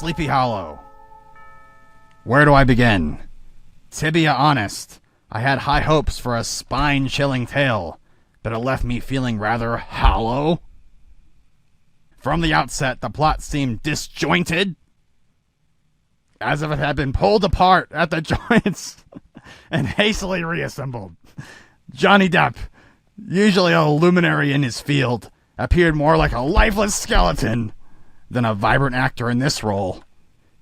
Sleepy Hollow. Where do I begin? Tibia honest, I had high hopes for a spine-chilling tale, but it left me feeling rather hollow. From the outset, the plot seemed disjointed, as if it had been pulled apart at the joints and hastily reassembled. Johnny Depp, usually a luminary in his field, appeared more like a lifeless skeleton than a vibrant actor in this role.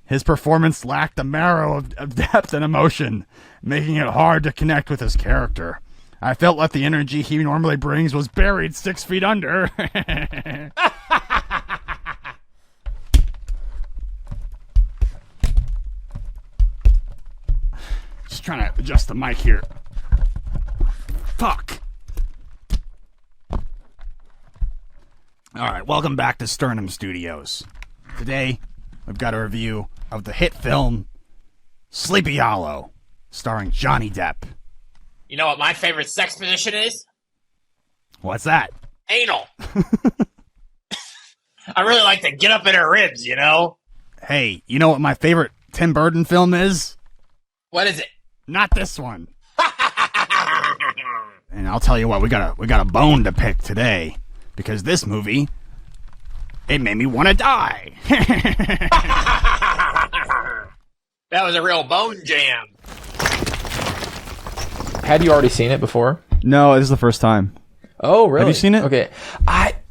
His performance lacked the marrow of depth and emotion, making it hard to connect with his character. I felt like the energy he normally brings was buried 6 feet under. Just trying to adjust the mic here. Fuck. Alright, welcome back to Sternum Studios. Today, we've got a review of the hit film Sleepy Hollow, starring Johnny Depp. You know what my favorite sex position is? What's that? Anal. I really like to get up in her ribs, you know? Hey, you know what my favorite Tim Burton film is? What is it? Not this one. And I'll tell you what, we got a bone to pick today, because this movie, it made me want to die. That was a real bone jam. Had you already seen it before? No, this is the first time. Oh, really? Have you seen it? Okay.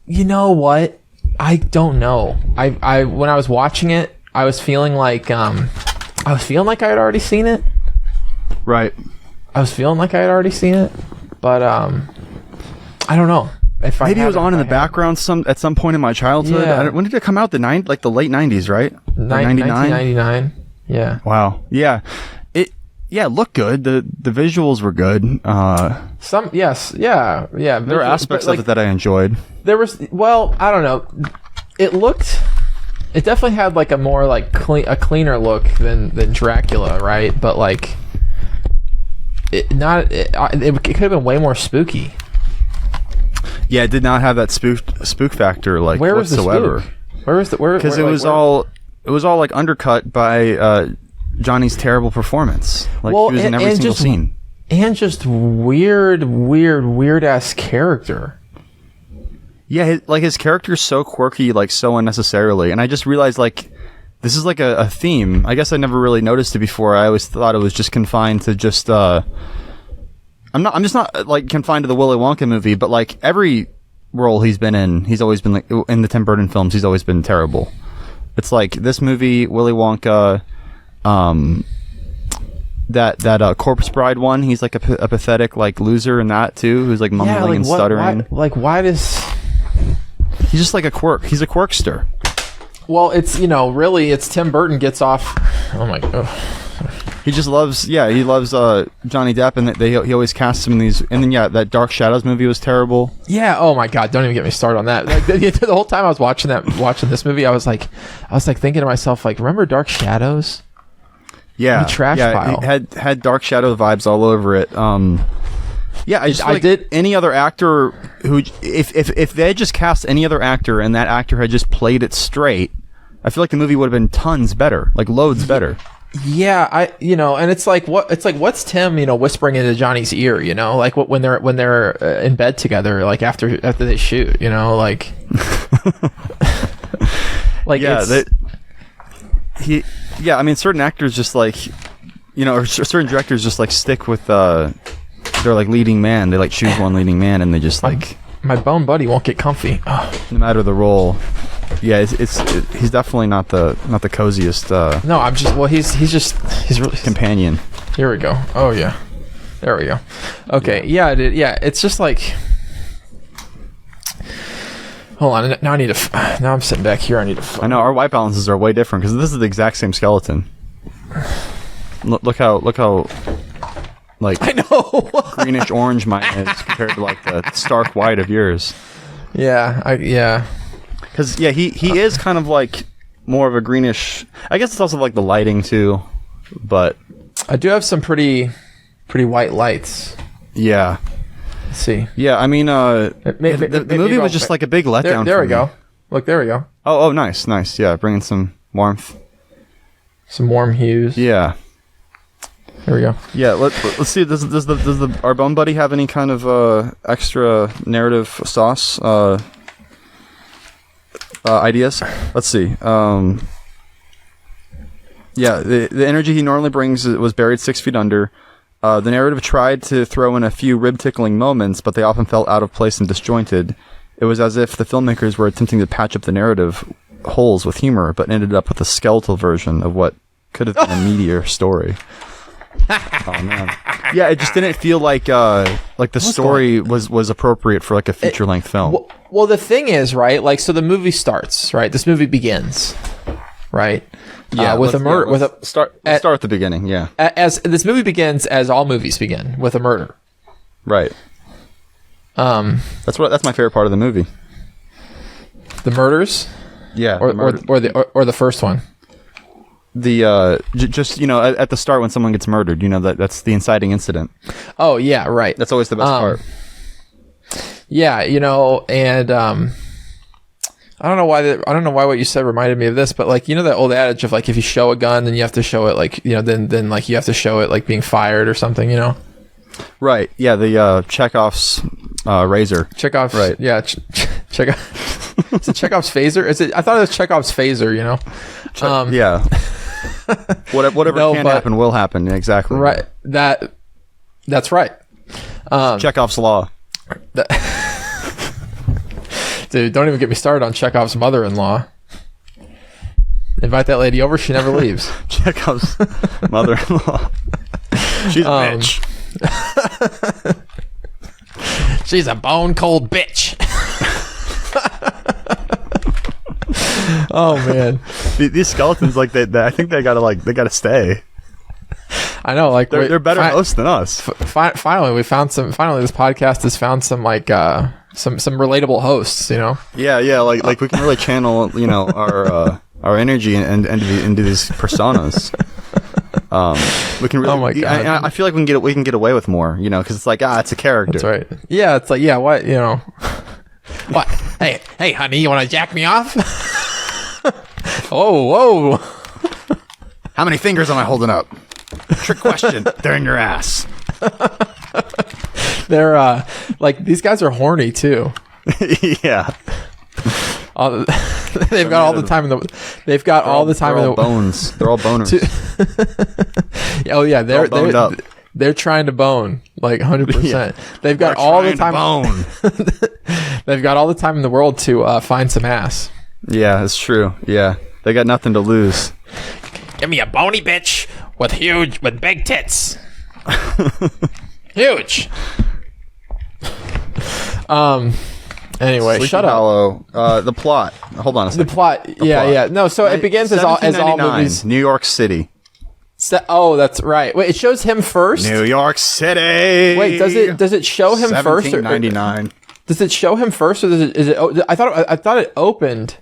You know what? I don't know. I when I was watching it, I was feeling like I had already seen it. Right. I was feeling like I had already seen it, but I don't know. Maybe it was on in the background at some point in my childhood. Yeah. When did it come out? The late 90s, right? 1999. Yeah. Wow. Yeah. It looked good. The visuals were good. Yeah. There were aspects of it that I enjoyed. There was, well, I don't know. It definitely had like a more like a cleaner look than Dracula, right? But like it could have been way more spooky. Yeah, it did not have that spook factor like where was whatsoever. The spook? Where was the Because it was all like undercut by Johnny's terrible performance. Like he was in every single scene. And just weird ass character. Yeah, his character's so quirky, like so unnecessarily. And I just realized like this is like a theme. I guess I never really noticed it before. I always thought it was just confined to just I'm just not like confined to the Willy Wonka movie, but like every role he's been in, he's always been like in the Tim Burton films, he's always been terrible. It's like this movie, Willy Wonka, that Corpse Bride one, he's like a pathetic like loser in that too, who's like mumbling and stuttering. Why does he's just like a quirk? He's a quirkster. Well, it's really it's Tim Burton gets off. Oh my god. He just loves, he loves Johnny Depp, and he always casts him in these. And then that Dark Shadows movie was terrible. Yeah. Oh my god. Don't even get me started on that. Like the whole time I was watching this movie, I was like thinking to myself, like, remember Dark Shadows? Yeah. The trash pile. It had Dark Shadow vibes all over it. I did any other actor who, if they had just cast any other actor and that actor had just played it straight, I feel like the movie would have been tons better, like loads better. Yeah, and it's like what's Tim, whispering into Johnny's ear, like when they're in bed together, like after they shoot, like like I mean, certain actors just like, or certain directors just like stick with their like leading man. They like choose one leading man and they just like my bone buddy won't get comfy. No matter the role. Yeah, he's definitely not the coziest. No, he's really companion. Here we go. Oh yeah, there we go. Okay, yeah, it's just like. Hold on, now I need to. Now I'm sitting back here. I need to. I know our white balances are way different because this is the exact same skeleton. Look how like I know greenish orange mine is compared to like the stark white of yours. Yeah. Because he is kind of like more of a greenish. I guess it's also like the lighting too, but I do have some pretty white lights. Yeah. Let's see. Yeah, I mean, the movie was just like a big letdown. There we go. Look, there we go. Oh, nice. Yeah, bringing some warmth. Some warm hues. Yeah. Here we go. Yeah, let's see. Does our bone buddy have any kind of extra narrative sauce ideas? Let's see. Yeah, the energy he normally brings was buried 6 feet under. The narrative tried to throw in a few rib-tickling moments, but they often felt out of place and disjointed. It was as if the filmmakers were attempting to patch up the narrative holes with humor, but ended up with a skeletal version of what could have been a meatier story. Oh man, yeah, it just didn't feel like the story was appropriate for like a feature-length film. Well, the thing is, right? Like, so the movie starts, right? This movie begins, right? Yeah, with a murder. Let's start at the beginning. Yeah, as this movie begins, as all movies begin, with a murder. Right. That's my favorite part of the movie. The murders. Yeah, or the first one. The just at the start when someone gets murdered, that's the inciting incident. Oh yeah, right. That's always the best part. Yeah, and I don't know why what you said reminded me of this, but like that old adage of like if you show a gun, then you have to show it like then like you have to show it like being fired or something, Right. Yeah. The Chekhov's razor. Chekhov's. Right. Yeah. Chekhov. Is it Chekhov's phaser? Is it? I thought it was Chekhov's phaser. Yeah. Whatever can happen will happen. Exactly. Right. That's right. Chekhov's law. Dude, don't even get me started on Chekhov's mother-in-law. Invite that lady over; she never leaves. Chekhov's mother-in-law. She's a bitch. She's a bone-cold bitch. Oh man, these skeletons I think they gotta stay. I know, like they're better hosts than us. Finally, this podcast has found some like some relatable hosts. Yeah, like we can really channel our energy into these personas. We can really. Oh my God. I feel like we can get away with more, because it's like it's a character. That's right. Yeah, it's like what What? Hey, honey, you want to jack me off? Oh, whoa! How many fingers am I holding up? Trick question. They're in your ass. They're like these guys are horny too. Yeah. They've got all the time in the. They've got all the time in the bones. They're all boners. Oh yeah, they're trying to bone like 100%. Yeah. They've got all the time. They've got all the time in the world to find some ass. Yeah, it's true. Yeah, they got nothing to lose. Give me a bony bitch with big tits. Huge. Anyway, Sleepy shut Hollow. The plot. Hold on a second. The plot. Yeah. No, so it begins as all movies. New York City. That's right. Wait, it shows him first. New York City. Wait, does it show him first? 1799. Does it show him first, or is it? I thought it opened.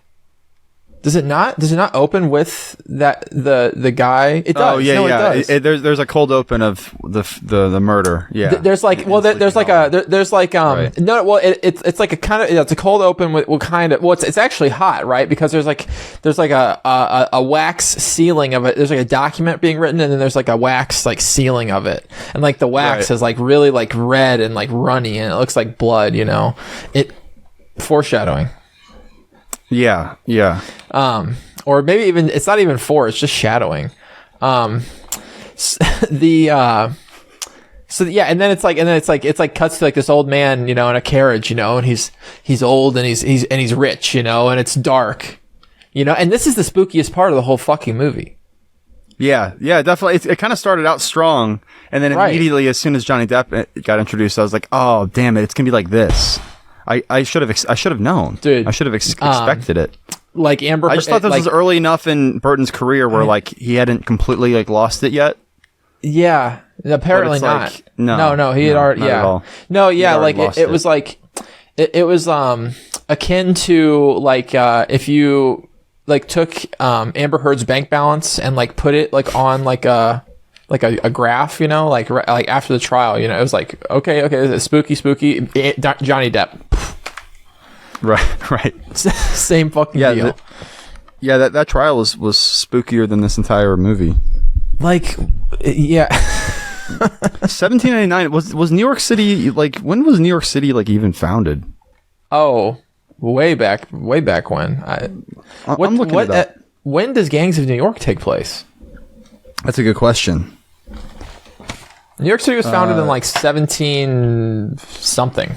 Does it not? Does it not open with the guy? It does. Oh yeah, no, yeah. It does. There's a cold open of the murder. Yeah. There's like there's like right. no, well it's like a kind of it's a cold open with it's actually hot, right? Because there's like a wax ceiling of it. There's like a document being written, and then there's like a wax like ceiling of it, and like the wax is like really like red and like runny, and it looks like blood. It foreshadowing. Yeah. Or maybe even it's not even it's just shadowing. And then it's like cuts to like this old man, in a carriage, and he's old and he's rich, and it's dark, and this is the spookiest part of the whole fucking movie. Yeah, definitely. It kind of started out strong, and then immediately, as soon as Johnny Depp got introduced, I was like, oh damn it, it's gonna be like this. I should have known, dude. I should have expected it. Like Amber, I just thought this was early enough in Burton's career where like he hadn't completely like lost it yet. Yeah, apparently not. Like, no, he had already. Yeah, no, yeah, like it was like it was akin to like if you like took Amber Heard's bank balance and like put it like on like a graph, like after the trial, it was like okay, spooky, Johnny Depp. Right. Same fucking deal. Yeah, that trial was spookier than this entire movie. Like, yeah. 1799 was New York City, like, when was New York City, like, even founded? Oh, way back when. I'm looking it up. When does Gangs of New York take place? That's a good question. New York City was founded in like 17 something,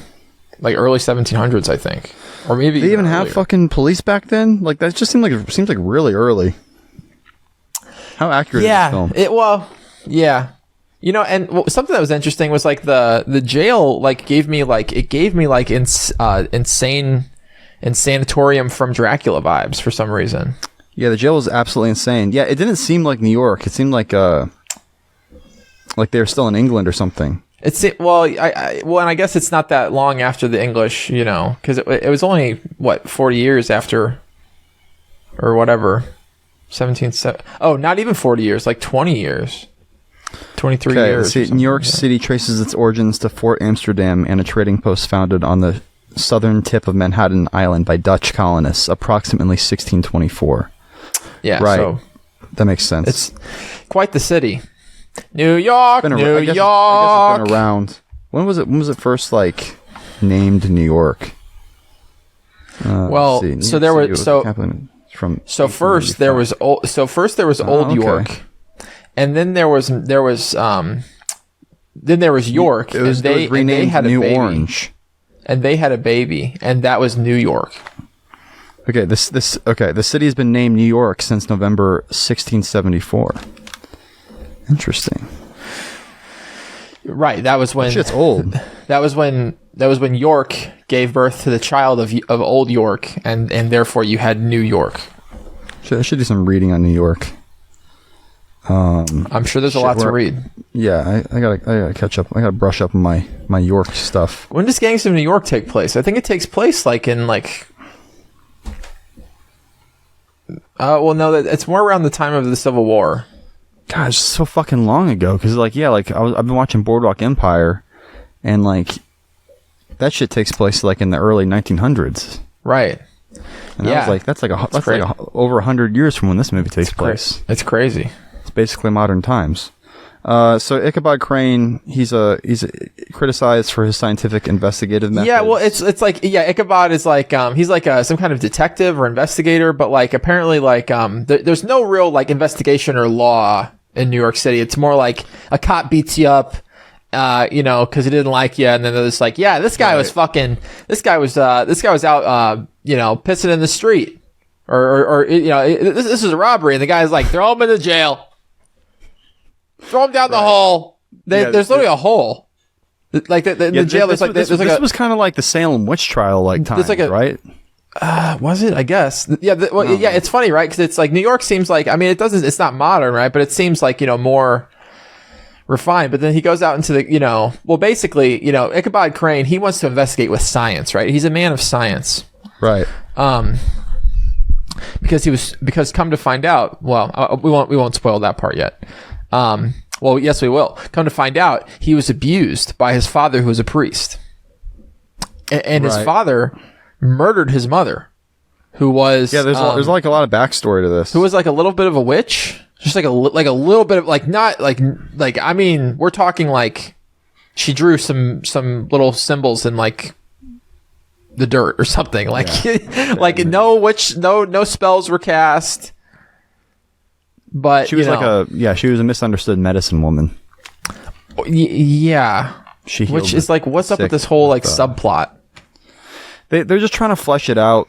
like early 1700s, I think, or maybe They even have earlier. fucking police back then. Like that just seems like really early. How accurate is this film? Yeah. You know, and something that was interesting was like the jail like gave me like insane sanatorium from Dracula vibes for some reason. Yeah, the jail was absolutely insane. Yeah, it didn't seem like New York. It seemed like they were still in England or something. And I guess it's not that long after the English, you know, because it was only 40 years after, or whatever, 1770. Oh, not even 40 years, like 20 years, 23 years. See, New York City traces its origins to Fort Amsterdam and a trading post founded on the southern tip of Manhattan Island by Dutch colonists, approximately 1624. Yeah, right. So that makes sense. it's quite the city. New York, I New guess it's York. been around. When was it first like named New York? Well, let's see. so New there York was City from first there was Old okay. York, and then there was York. It was renamed and they had New a baby, Orange. and they had a baby, and that was New York. Okay, the city has been named New York since November 1674. Interesting. Right, that was when Shit's old. That was when York gave birth to the child of Old York, and therefore you had New York. I should do some reading on New York. I'm sure there's a lot to read. Yeah, I gotta catch up. I gotta brush up on my York stuff. When does Gangs of New York take place? I think it takes place it's more around the time of the Civil War. God, it's so fucking long ago. Because I've been watching Boardwalk Empire, and like that shit takes place like in the early 1900s. Right. And I was like, that's like over 100 years from when this movie takes place. It's crazy. It's basically modern times. So Ichabod Crane, he's criticized for his scientific investigative methods. Yeah, well, it's like Ichabod is like he's like some kind of detective or investigator, but like apparently like there's no real like investigation or law in New York City. It's more like a cop beats you up, you know, because he didn't like you, and then they're just like, yeah, this guy was out, you know, pissing in the street, or you know, this is a robbery, and the guy's like, throw him in the jail. Throw him down the hole. There's literally a hole. Like the jail. This was kind of like the Salem witch trial, like times, right? Was it? I guess. Yeah. Yeah. It's funny, right? Because it's like New York seems like. I mean, it doesn't. It's not modern, right? But it seems like, you know, more refined. But then he goes out into the, you know, well, basically, you know, Ichabod Crane. He wants to investigate with science, right? He's a man of science, right? Because come to find out, well, we won't spoil that part yet. Well, yes, we will. Come to find out, he was abused by his father, who was a priest, and his father murdered his mother, who was there's like a lot of backstory to this. Who was like a little bit of a witch, just like a little bit of like not like I mean, we're talking like she drew some little symbols in like the dirt or something, like no spells were cast. But she was she was a misunderstood medicine woman. Yeah, which is like, what's up with this whole like subplot? They're just trying to flesh it out.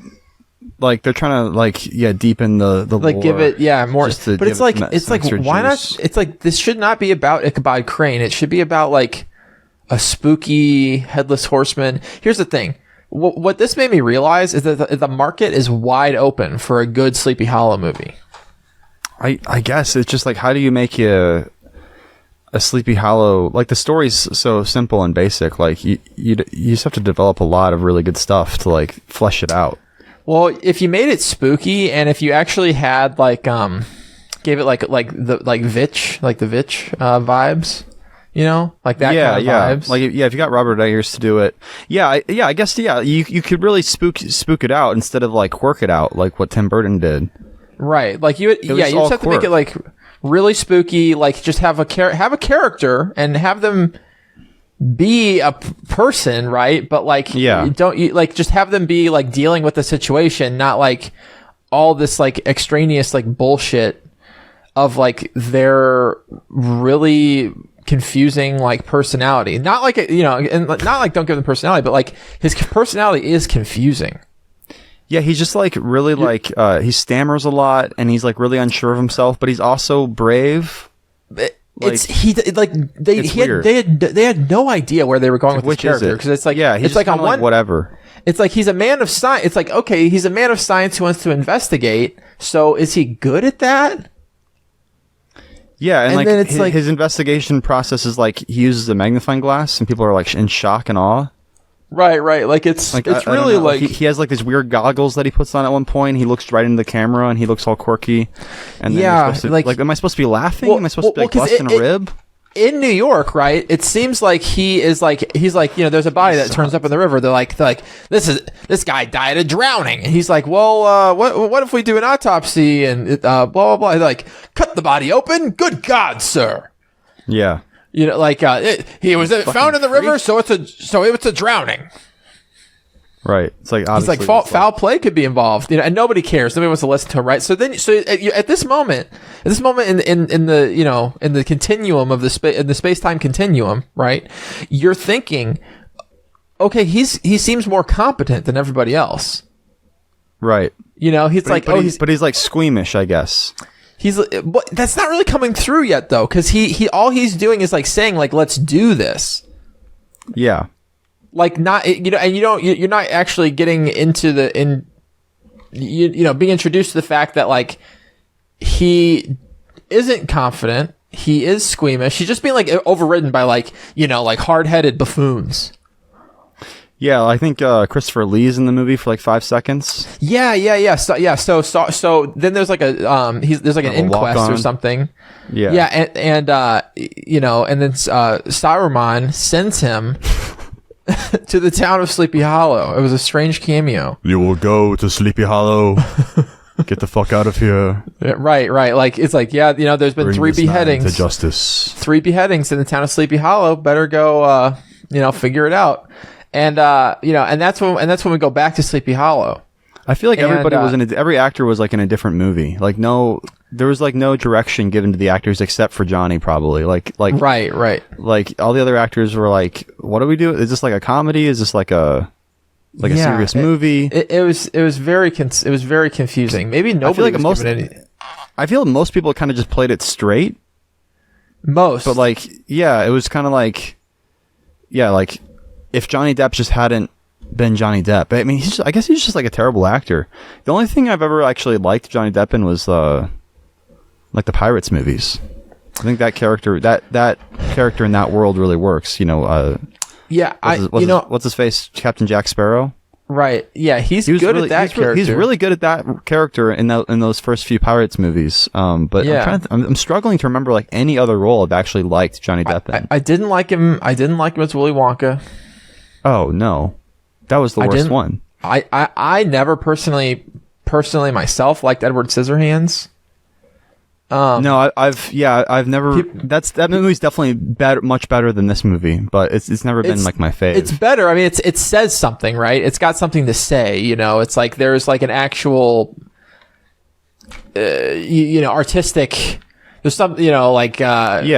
Like they're trying to deepen the like lore, give it more. But it's like why juice. not? It's like this should not be about Ichabod Crane. It should be about like a spooky headless horseman. Here's the thing. What this made me realize is that the market is wide open for a good Sleepy Hollow movie. I guess it's just like, how do you make a Sleepy Hollow, like the story's so simple and basic, like you just have to develop a lot of really good stuff to like flesh it out. Well, if you made it spooky, and if you actually had like gave it like the Vitch vibes, you know, like that kind of vibes. Like if you got Robert Eggers to do it, I guess you could really spook it out instead of like quirk it out like what Tim Burton did. Right. Like you was just all have to make it quirk. like really spooky, like just have a character and have them be a person, right? But like you like just have them be like dealing with the situation, not like all this like extraneous like bullshit of like their really confusing like personality. Not like and not like don't give them personality, but like his personality is confusing. Yeah, he's just like really like he stammers a lot, and he's like really unsure of himself, but he's also brave. They had no idea where they were going with this character, because it's like he's it's like on like one whatever. It's like he's a man of science. It's like, okay, he's a man of science who wants to investigate. So is he good at that? Yeah, and like then it's his investigation process is like he uses a magnifying glass, and people are like in shock and awe. Right. Like it's Like it's I don't really know. like he has like these weird goggles that he puts on at one point. He looks right into the camera, and he looks all quorky. And then you're supposed to, like, am I supposed to be laughing? Am I supposed to be like busting a rib? In New York, right? It seems like he's like there's a body that turns up in the river. They're like this guy died of drowning, and he's like, well, what if we do an autopsy and blah blah blah? They're like, cut the body open. Good God, sir. Yeah. Like he was found in the river, so it's a drowning. Right. It's like It's like foul play could be involved, and nobody cares. Nobody wants to listen to him, right? So at this moment in the in the continuum of in the space time continuum, right? You're thinking, okay, he seems more competent than everybody else, right? He's but he's like squeamish, I guess. But that's not really coming through yet, though, because he all he's doing is like saying like, let's do this. Yeah. Like not and you're not actually getting into being introduced to the fact that like he isn't confident, he is squeamish, he's just being like overridden by like like hard-headed buffoons. Yeah, I think Christopher Lee's in the movie for like 5 seconds. Yeah. So then there's like there's like an inquest or something. Yeah, and then Saruman sends him to the town of Sleepy Hollow. It was a strange cameo. You will go to Sleepy Hollow. Get the fuck out of here. Right. Like it's like, there's been 3 beheadings. To justice. 3 beheadings in the town of Sleepy Hollow. Better go, figure it out. And and that's when we go back to Sleepy Hollow. I feel like everybody was every actor was like in a different movie. Like there was like no direction given to the actors except for Johnny, probably. Like right. Like all the other actors were like, "What do we do? Is this like a comedy? Is this like a serious movie?" It was very confusing. Maybe nobody was given any. I feel most people kind of just played it straight. Most, but like, it was kind of like, like if Johnny Depp just hadn't been Johnny Depp. I mean, I guess he's just like a terrible actor. The only thing I've ever actually liked Johnny Depp in was like the Pirates movies. I think that character in that world really works. What's his face? Captain Jack Sparrow. Right. Yeah, he's good at that character. He's really good at that character in those first few Pirates movies. But I'm struggling to remember like any other role I've actually liked Johnny Depp in. I didn't like him. I didn't like him as Willy Wonka. Oh no, that was the worst one. I never personally myself liked Edward Scissorhands. No, I've never. That movie's definitely much better than this movie, but it's never been like my fave. It's better. I mean, it says something, right? It's got something to say. It's like there's like an actual, artistic. There's some, intention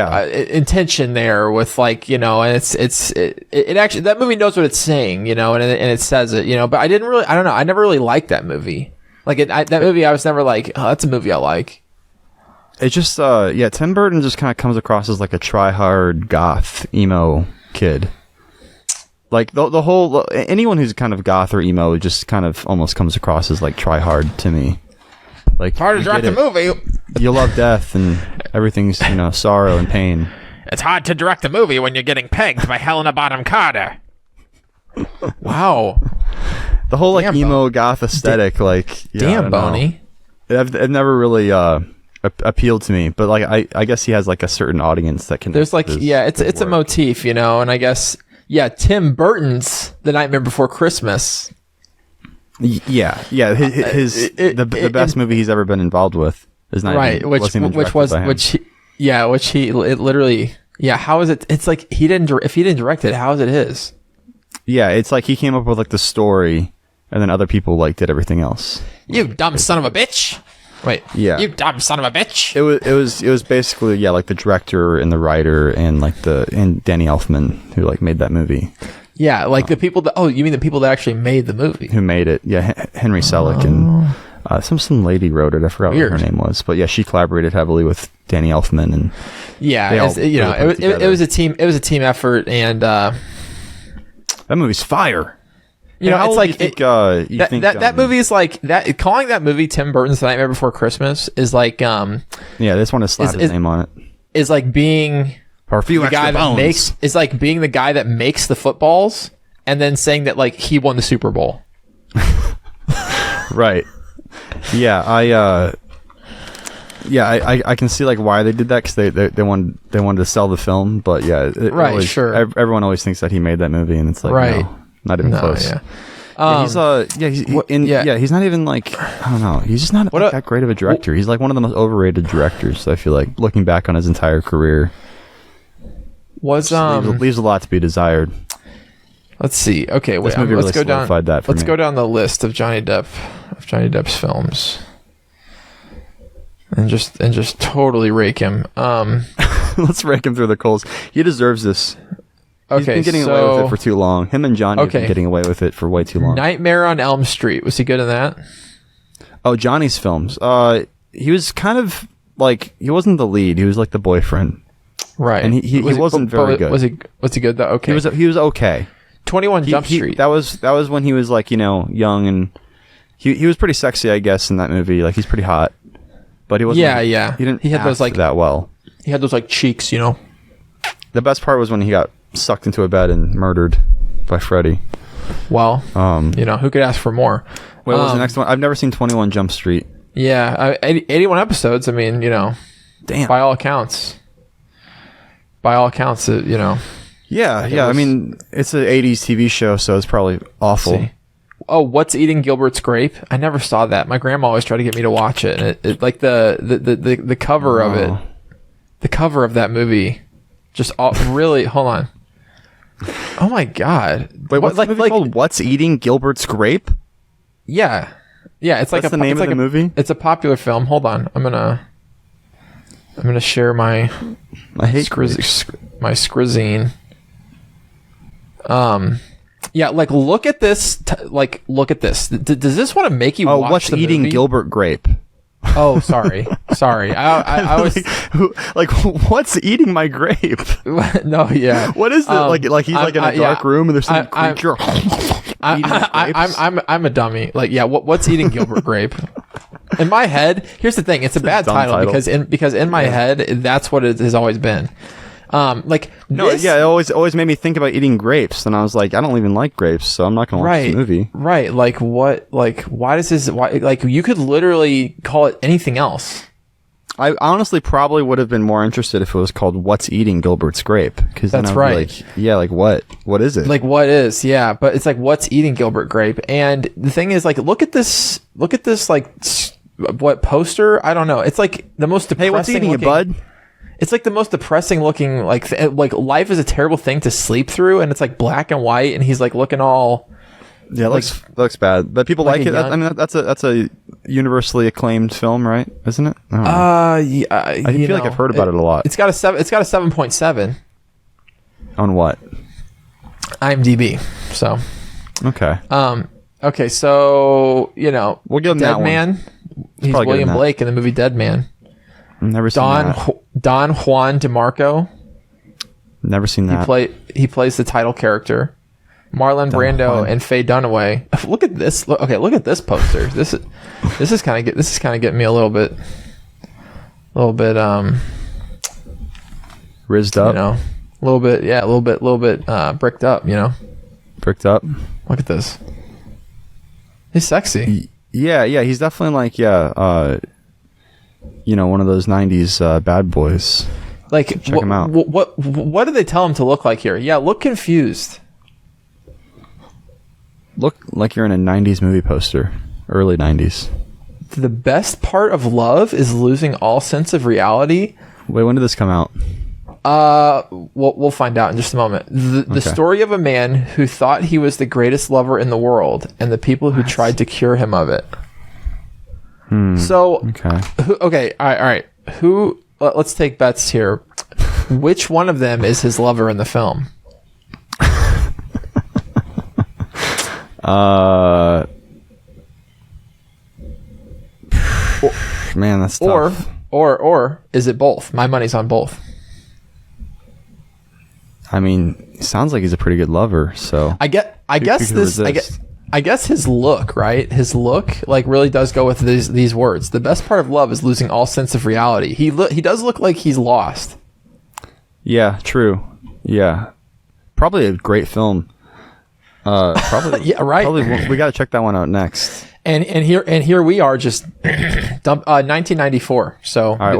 there with like, and it actually, that movie knows what it's saying, and it says it, but I don't know. I never really liked that movie. Like that movie, I was never like, oh, that's a movie I like. It just, Tim Burton just kind of comes across as like a try-hard goth emo kid. Like the whole, anyone who's kind of goth or emo just kind of almost comes across as like try-hard to me. Like, hard to direct a movie. You love death and everything's, sorrow and pain. It's hard to direct a movie when you're getting pegged by Helena Bonham Carter. Wow. The whole like emo goth aesthetic, damn, Boney. I've never really appealed to me, but like I guess he has like a certain audience that can. There's like it's a motif, and I guess Tim Burton's The Nightmare Before Christmas. Yeah. The best movie he's ever been involved with is not right, even, wasn't even directed by him. it literally. Yeah, how is it? It's like if he didn't direct it, how is it his? Yeah, it's like he came up with like the story, and then other people like did everything else. You dumb son of a bitch. Wait. Yeah. You dumb son of a bitch. It was basically like the director and the writer and and Danny Elfman who like made that movie. Yeah, like the people that you mean the people that actually made the movie? Who made it? Yeah, Henry Selick and some lady wrote it. I forgot what her name was, but yeah, she collaborated heavily with Danny Elfman and it was a team. It was a team effort, and that movie's fire. It's like that movie is like that. Calling that movie Tim Burton's The Nightmare Before Christmas is like yeah, they just want to slap his name on it. Is like being the guy that being the guy that makes the footballs and then saying that like he won the Super Bowl. Right. Yeah, I can see like why they did that because they wanted to sell the film, but yeah, everyone always thinks that he made that movie, and it's like no, not even close. Yeah. He's not even like, I don't know, he's just not that great of a director. He's like one of the most overrated directors. I feel like looking back on his entire career, leaves a lot to be desired. Let's see. Okay, wait. Let's go down. Let's go down the list of Johnny Depp's films, and just totally rake him. Let's rake him through the coals. He deserves this. Okay, he's been getting away with it for too long. Him and Johnny have been getting away with it for way too long. Nightmare on Elm Street. Was he good in that? Oh, Johnny's films. He was kind of like, he wasn't the lead. He was like the boyfriend. Right. And he wasn't very good. Was he good though? Okay. He was okay. 21 Jump Street. That was when he was like, young, and he was pretty sexy, I guess, in that movie. Like, he's pretty hot. But he wasn't. Yeah. He didn't. He had those like that well. He had those like cheeks, The best part was when he got sucked into a bed and murdered by Freddy. Well, who could ask for more? What was the next one? I've never seen 21 Jump Street. Yeah, 81 episodes. I mean, damn. By all accounts, Yeah. I mean, it's an 80s TV show, so it's probably awful. Oh, What's Eating Gilbert's Grape? I never saw that. My grandma always tried to get me to watch it, and it like the cover of it, the cover of that movie, just really. Hold on. Oh my god! Wait, what's the movie called? What's Eating Gilbert's Grape? Yeah. It's like the name of the movie. It's a popular film. Hold on, I'm gonna share my Scrizine. Yeah, like look at this. Look at this. Does this want to make you watch What's the Eating movie? Gilbert Grape? Oh, sorry. I was what's eating my grape? No, yeah. What is it? Like he's like in a dark room and there's some creature. I'm a dummy. Like, yeah. What's Eating Gilbert Grape? In my head, here's the thing. It's a bad title because in my head, that's what it has always been. It always made me think about eating grapes, and I was like, I don't even like grapes, so I'm not gonna watch this movie. Right? Like what? Like why does this? Why? Like you could literally call it anything else. I honestly probably would have been more interested if it was called "What's Eating Gilbert's Grape," because that's right. What is it? Like what is? Yeah, but it's like what's eating Gilbert Grape, and the thing is, like, look at this, like what poster? I don't know. It's like the most depressing. Hey, what's eating you, bud? It's like the most depressing looking, like life is a terrible thing to sleep through, and it's like black and white, and he's like looking all. Yeah, it looks bad, but people like it. I mean, that's a universally acclaimed film, right? Isn't it? I feel like I've heard about it a lot. It's got a 7.7 on what? IMDb. So. Okay. Okay, so we'll give him Dead that Man. one. He's William Blake in the movie Dead Man. Never seen that. Don Juan DeMarco. Never seen that. He plays the title character. Marlon Brando and Faye Dunaway. Look at this. Look at this poster. This is kind of getting me a little bit rizzed up. A little bit bricked up. Bricked up. Look at this. He's sexy. Yeah. He's definitely like one of those 90s bad boys. Like, check him out. What do they tell him to look like here? Yeah, look confused. look like you're in a 90s movie poster. Early 90s. The best part of love is losing all sense of reality. Wait, when did this come out? We'll find out in just a moment. The story of a man who thought he was the greatest lover in the world and the people who tried to cure him of it. So, okay, all right. Let's take bets here. Which one of them is his lover in the film? Man, that's tough. Or is it both? My money's on both. I mean, it sounds like he's a pretty good lover, so I guess his look, right? His look like really does go with these words. The best part of love is losing all sense of reality. He does look like he's lost. Yeah, true. Yeah. Probably a great film. Probably yeah, right. Probably we got to check that one out next. And here we are just 1994. So all right,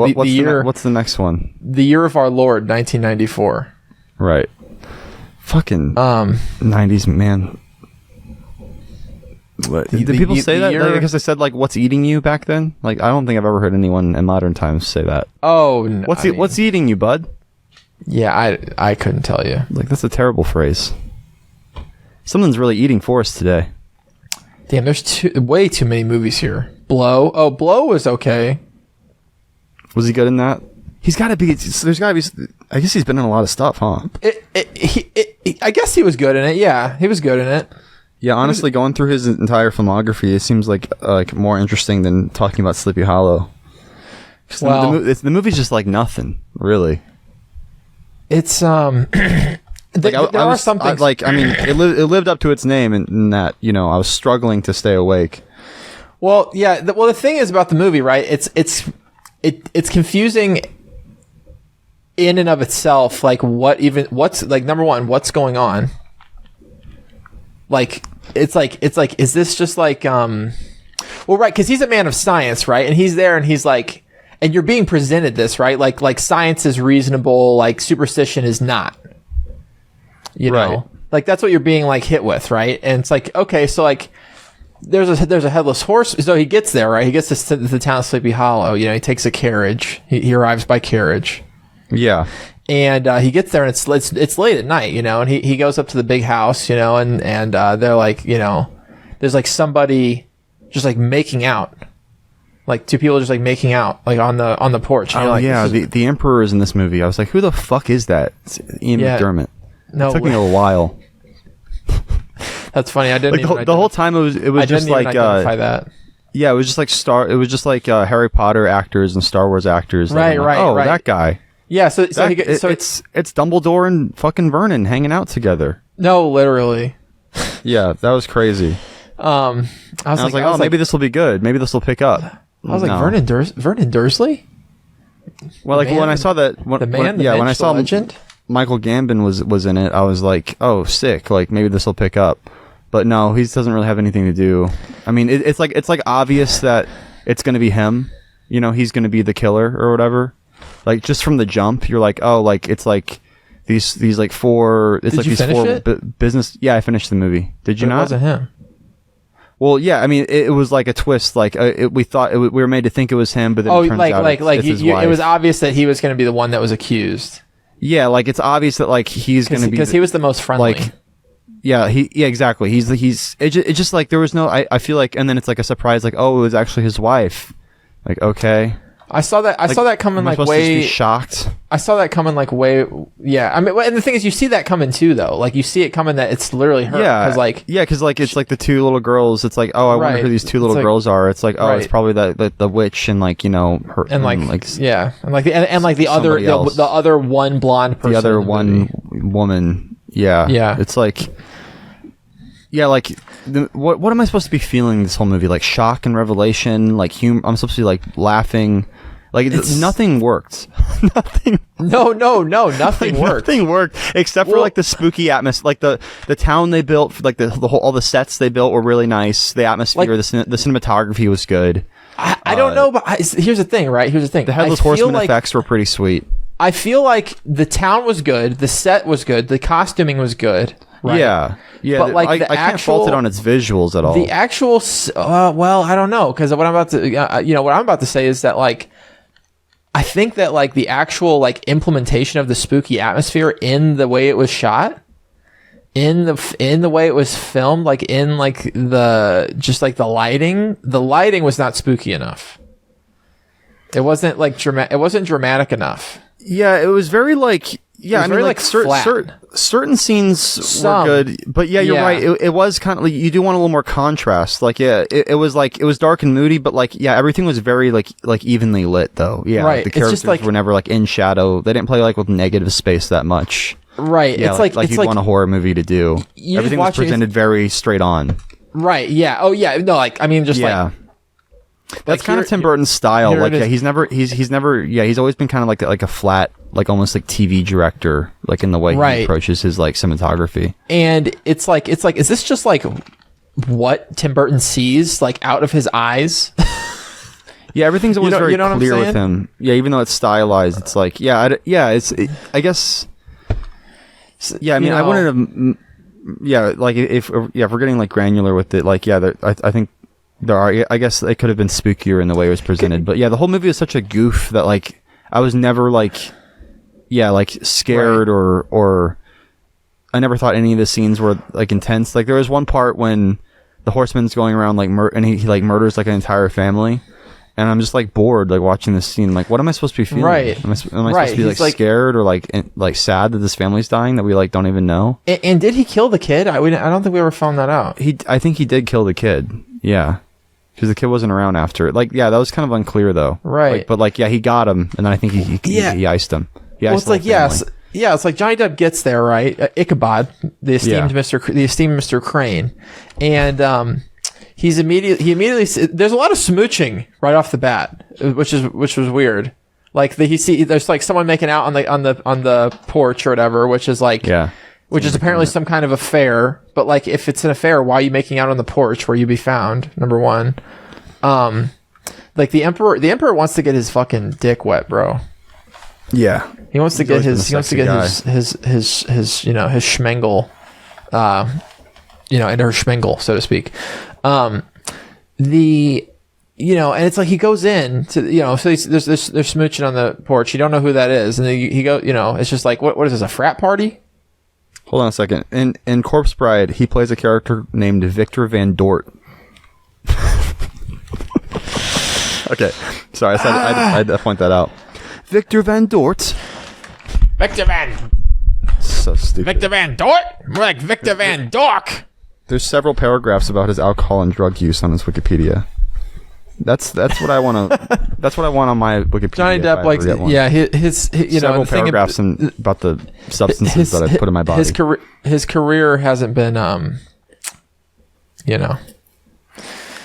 what's the next one? The year of our Lord, 1994. Right. Fucking 90s, man. What, did people say that? Like, because they said like, "What's eating you?" back then. Like, I don't think I've ever heard anyone in modern times say that. Oh, no, what's eating you, bud? Yeah, I couldn't tell you. Like, that's a terrible phrase. Something's really eating for us today. Damn, there's way too many movies here. Blow. Oh, Blow was okay. Was he good in that? He's got to be. There's got to be. I guess he's been in a lot of stuff, huh? I guess he was good in it. Yeah, he was good in it. Yeah, honestly, going through his entire filmography, it seems like more interesting than talking about Sleepy Hollow. Well, the movie's just like nothing, really. It's there are some things. It lived up to its name in that, you know, I was struggling to stay awake. Well, yeah. The thing is about the movie, right? It's confusing in and of itself. Like, what's like, number one, what's going on? Like, it's like, is this just like, well, right. 'Cause he's a man of science, right? And he's there and he's like, and you're being presented this, right? Like science is reasonable, like superstition is not, you know, right. Like that's what you're being like hit with. Right. And it's like, okay, so like there's a headless horse. So he gets there, right? He gets to the town of Sleepy Hollow, you know, he takes a carriage. He arrives by carriage. Yeah. And he gets there and it's late at night, you know, and he goes up to the big house, you know, and they're like, you know, there's like somebody just like making out, like two people just like making out like on the porch. Oh, like, yeah, the Emperor is in this movie. I was like, who the fuck is that? It's Ian McDermott. No, it took me a while. That's funny. I didn't like the whole time it was just like identify that. Yeah, it was just like Harry Potter actors and Star Wars actors. Right, like, right. Oh, right. that guy. Yeah, so it's Dumbledore and fucking Vernon hanging out together. No, literally. Yeah, that was crazy. I was like, maybe this will be good. Maybe this will pick up. I was like, Vernon Dursley? Well, like when I saw that, when I saw legend? Michael Gambon was in it, I was like, oh, sick. Like maybe this will pick up. But no, he doesn't really have anything to do. I mean, it's like obvious that it's going to be him. You know, he's going to be the killer or whatever. Like just from the jump, you're like, oh, like it's like these like four. It's Did like you these finish four it? Business. Yeah, I finished the movie. Did you But not? It wasn't him. Well, yeah. I mean, it was like a twist. Like we thought we were made to think it was him, but then it turns out it's his wife. It was obvious that he was going to be the one that was accused. Yeah, like it's obvious that like he's going to be because he was the most friendly. Like, yeah, exactly. It's just like there was no. I feel like, and then it's like a surprise. Like, oh, it was actually his wife. Like, okay. I saw that coming like way. To be shocked. I saw that coming like way. Yeah, I mean, and the thing is, you see that coming too, though. Like you see it coming that it's literally her. Yeah, because like it's like the two little girls. It's like, oh, I wonder who these two little girls are. It's like, oh, it's probably the witch and like, you know, her and like yeah, and like the other one blonde person, the other one woman. Yeah, yeah. It's like, yeah, like what am I supposed to be feeling this whole movie? Like shock and revelation, like humor. I'm supposed to be like laughing. Like nothing worked. Nothing. No, nothing worked. Nothing worked except for like the spooky atmosphere. Like the town they built, like the whole all the sets they built were really nice. The atmosphere, the cinematography was good. I don't know, but here's the thing, right? Here's the thing. The Headless Horseman effects were pretty sweet. I feel like the town was good, the set was good, the costuming was good. right? Yeah. But like I can't fault it on its visuals at all. The actual, well, I don't know, because what I'm about to say is that like, I think that like the actual like implementation of the spooky atmosphere in the way it was shot, in the way it was filmed, like in like the lighting was not spooky enough. It wasn't like it wasn't dramatic enough. Yeah, it was very like flat. Certain scenes were good, but you're right. It was kind of like, you do want a little more contrast. Like, it was like, it was dark and moody, but like, everything was very like evenly lit though. Yeah, right. The characters were never like in shadow. They didn't play like with negative space that much. Right. Yeah, it's you'd want a horror movie to do. Everything was presented very straight on. Right. Yeah. Oh yeah. No, like, I mean, just like. That's kind of Tim Burton's style. Like, he's always been kind of like a flat, like almost like TV director, like in the way he approaches his like cinematography. And it's like, is this just like what Tim Burton sees like out of his eyes? Yeah, everything's always very clear with him. Yeah, even though it's stylized, it's like, I guess. Yeah, I mean, I wanted to. Yeah, like if we're getting like granular with it, like I think. There are, I guess it could have been spookier in the way it was presented, but yeah, the whole movie is such a goof that like I was never like scared or I never thought any of the scenes were like intense. Like there was one part when the horseman's going around like and he like murders like an entire family, and I'm just like bored like watching this scene. Like, what am I supposed to be feeling? Right? Am I supposed to be like scared or like sad that this family's dying that we like don't even know? And did he kill the kid? I don't think we ever found that out. I think he did kill the kid. Yeah. Because the kid wasn't around after. Like, yeah, that was kind of unclear, though. Right. Like, but, like, yeah, he got him, and then I think he iced him. It's like, it's like Johnny Depp gets there, right? Ichabod, the esteemed Mr. Crane. And he immediately... There's a lot of smooching right off the bat, which was weird. Like, there's, like, someone making out on the porch or whatever, which is, like... Yeah. Which is apparently some kind of affair, but like if it's an affair, why are you making out on the porch where you be found? Number one, like the emperor wants to get his fucking dick wet, bro. Yeah, he wants to get his schmengel, into her schmengel, so to speak. And it's like he goes in to, so they're smooching on the porch. You don't know who that is, and then he go, it's just like what is this, a frat party? Hold on a second. In Corpse Bride, he plays a character named Victor Van Dort. Okay, sorry, I had to point that out. Victor Van Dort. Victor Van. So stupid. Victor Van Dort? More like Victor Van Dork. There's several paragraphs about his alcohol and drug use on his Wikipedia. That's what I want to. That's what I want on my Wikipedia. Johnny Depp likes, his several paragraphs about the substances that I put in my body. His career hasn't been,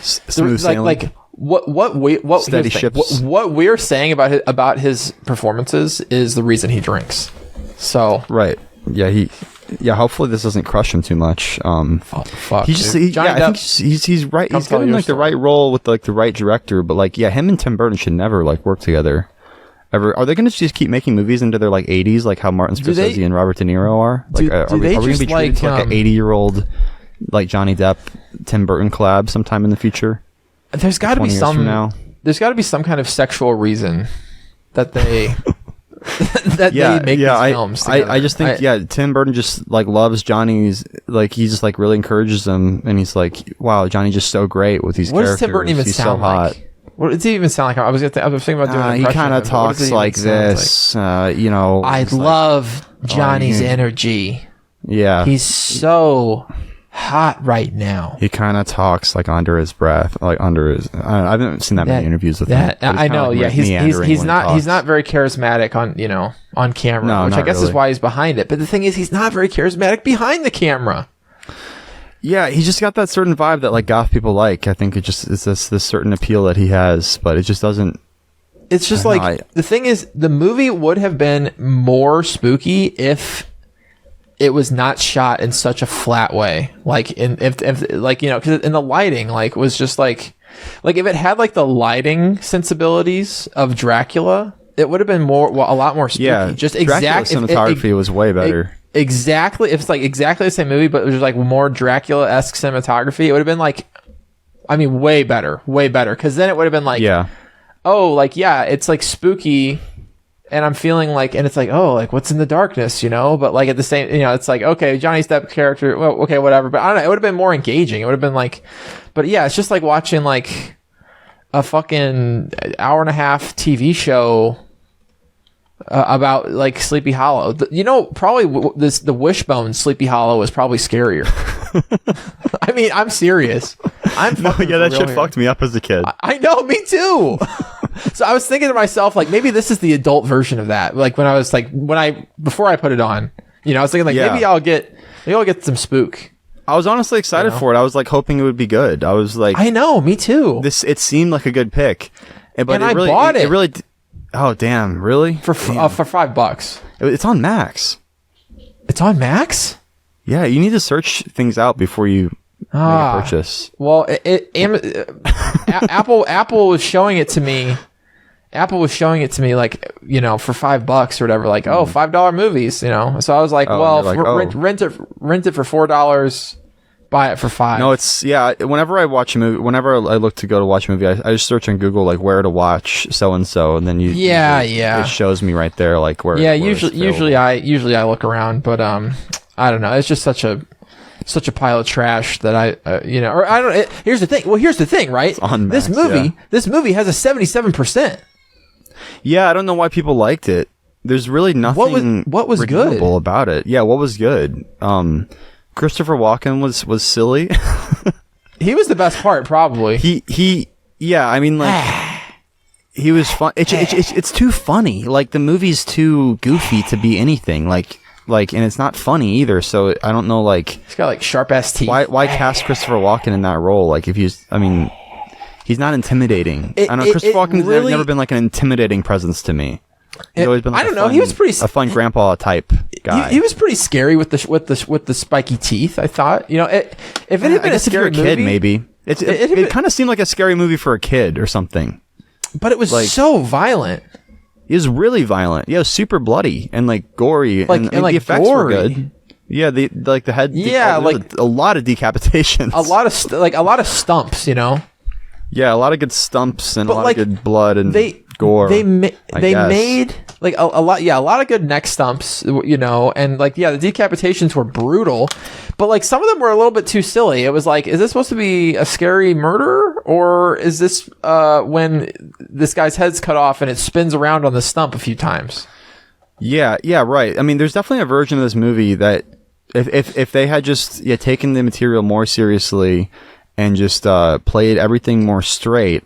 smooth sailing. Like what steady ships. What we're saying about his performances is the reason he drinks. So right, hopefully this doesn't crush him too much. Fuck. I think he's right. He's got like the right role with like the right director, but like him and Tim Burton should never like work together. Ever? Are they going to just keep making movies into their like 80s, like how Martin Scorsese and Robert De Niro are? Like, are we going to be treated to like an 80-year-old like Johnny Depp, Tim Burton collab sometime in the future? There's got to be There's got to be some kind of sexual reason that they. They make these films together. I just think Tim Burton just like loves Johnny's, like he just like really encourages him, and he's like, wow, Johnny's just so great with these characters. What does Tim Burton even sound like? What does he even sound like? I was thinking about doing an impression. He kind of talks like this, I love Johnny's energy. Yeah, he's so hot right now. He kind of talks like under his breath, like under his. I haven't seen that many interviews with him. I know. Like, he's not very charismatic on camera, no, which I guess really. is why he's behind it. But the thing is, he's not very charismatic behind the camera. Yeah, he's just got that certain vibe that like goth people like. I think it's this certain appeal that he has, but it just doesn't. It's just like the thing is, the movie would have been more spooky if it was not shot in such a flat way, like because in the lighting, like was just like if it had like the lighting sensibilities of Dracula, it would have been a lot more spooky. Yeah, just Dracula's cinematography was way better. exactly the same movie, but it was just like more Dracula-esque cinematography, it would have been like, I mean, way better. Because then it would have been like, oh, like, yeah, it's like spooky, and I'm feeling like, and it's like, oh, like, what's in the darkness, you know? But like at the same, you know, it's like, okay, Johnny Depp's character, well, okay, whatever. But I don't know, it would have been more engaging. It would have been like, but yeah, it's just like watching like a fucking hour-and-a-half TV show about like Sleepy Hollow. You know, probably the Wishbone Sleepy Hollow is probably scarier. I mean, I'm serious. That shit fucked me up as a kid. I know, me too. So I was thinking to myself, like, maybe this is the adult version of that. Like before I put it on, you know, I was thinking like, maybe I'll get some spook. I was honestly excited for it. I was like hoping it would be good. I was like, I know, me too. It seemed like a good pick, but I bought it. It really. Oh damn! Really? For $5. It's on Max. It's on Max? Yeah, you need to search things out before you make a purchase. Well, Apple was showing it to me. Apple was showing it to me like, you know, for $5 or whatever. Like, oh, $5 movies, you know. So I was like, rent it for $4. Buy it for $5. No, whenever I watch a movie, whenever I look to go to watch a movie, I just search on Google like where to watch so and so, and then it shows me right there like where. Yeah, usually I look around, but I don't know. It's just such a pile of trash that I you know, or I don't. Here's the thing, right? On Max, this movie has a 77%. Yeah, I don't know why people liked it. There's really nothing. What was good about it? Yeah, what was good? Christopher Walken was silly. He was the best part, probably. Yeah, I mean, like, he was fun. It's too funny. Like, the movie's too goofy to be anything. Like, and it's not funny either. So I don't know. Like, he's got like sharp ass teeth. Why cast Christopher Walken in that role? Like, if he's not intimidating. I don't know. Christopher Walken's never been like an intimidating presence to me. He's always been like he was pretty a fun grandpa type guy. He was pretty scary with the spiky teeth. I thought, you know, if it had been a scary movie, kid, maybe it kind of seemed like a scary movie for a kid or something. But it was like, so violent. It was really violent. Yeah, it was super bloody and like gory, and like the effects were good. Yeah, the head. Yeah, a lot of decapitations. A lot of stumps. You know. Yeah, a lot of good stumps and a lot of good blood and gore. They made like a lot of good neck stumps, you know, and like, yeah, the decapitations were brutal, but like some of them were a little bit too silly. It was like, is this supposed to be a scary murder, or is this when this guy's head's cut off and it spins around on the stump a few times? Yeah, right. I mean, there's definitely a version of this movie that if they had just taken the material more seriously and just played everything more straight,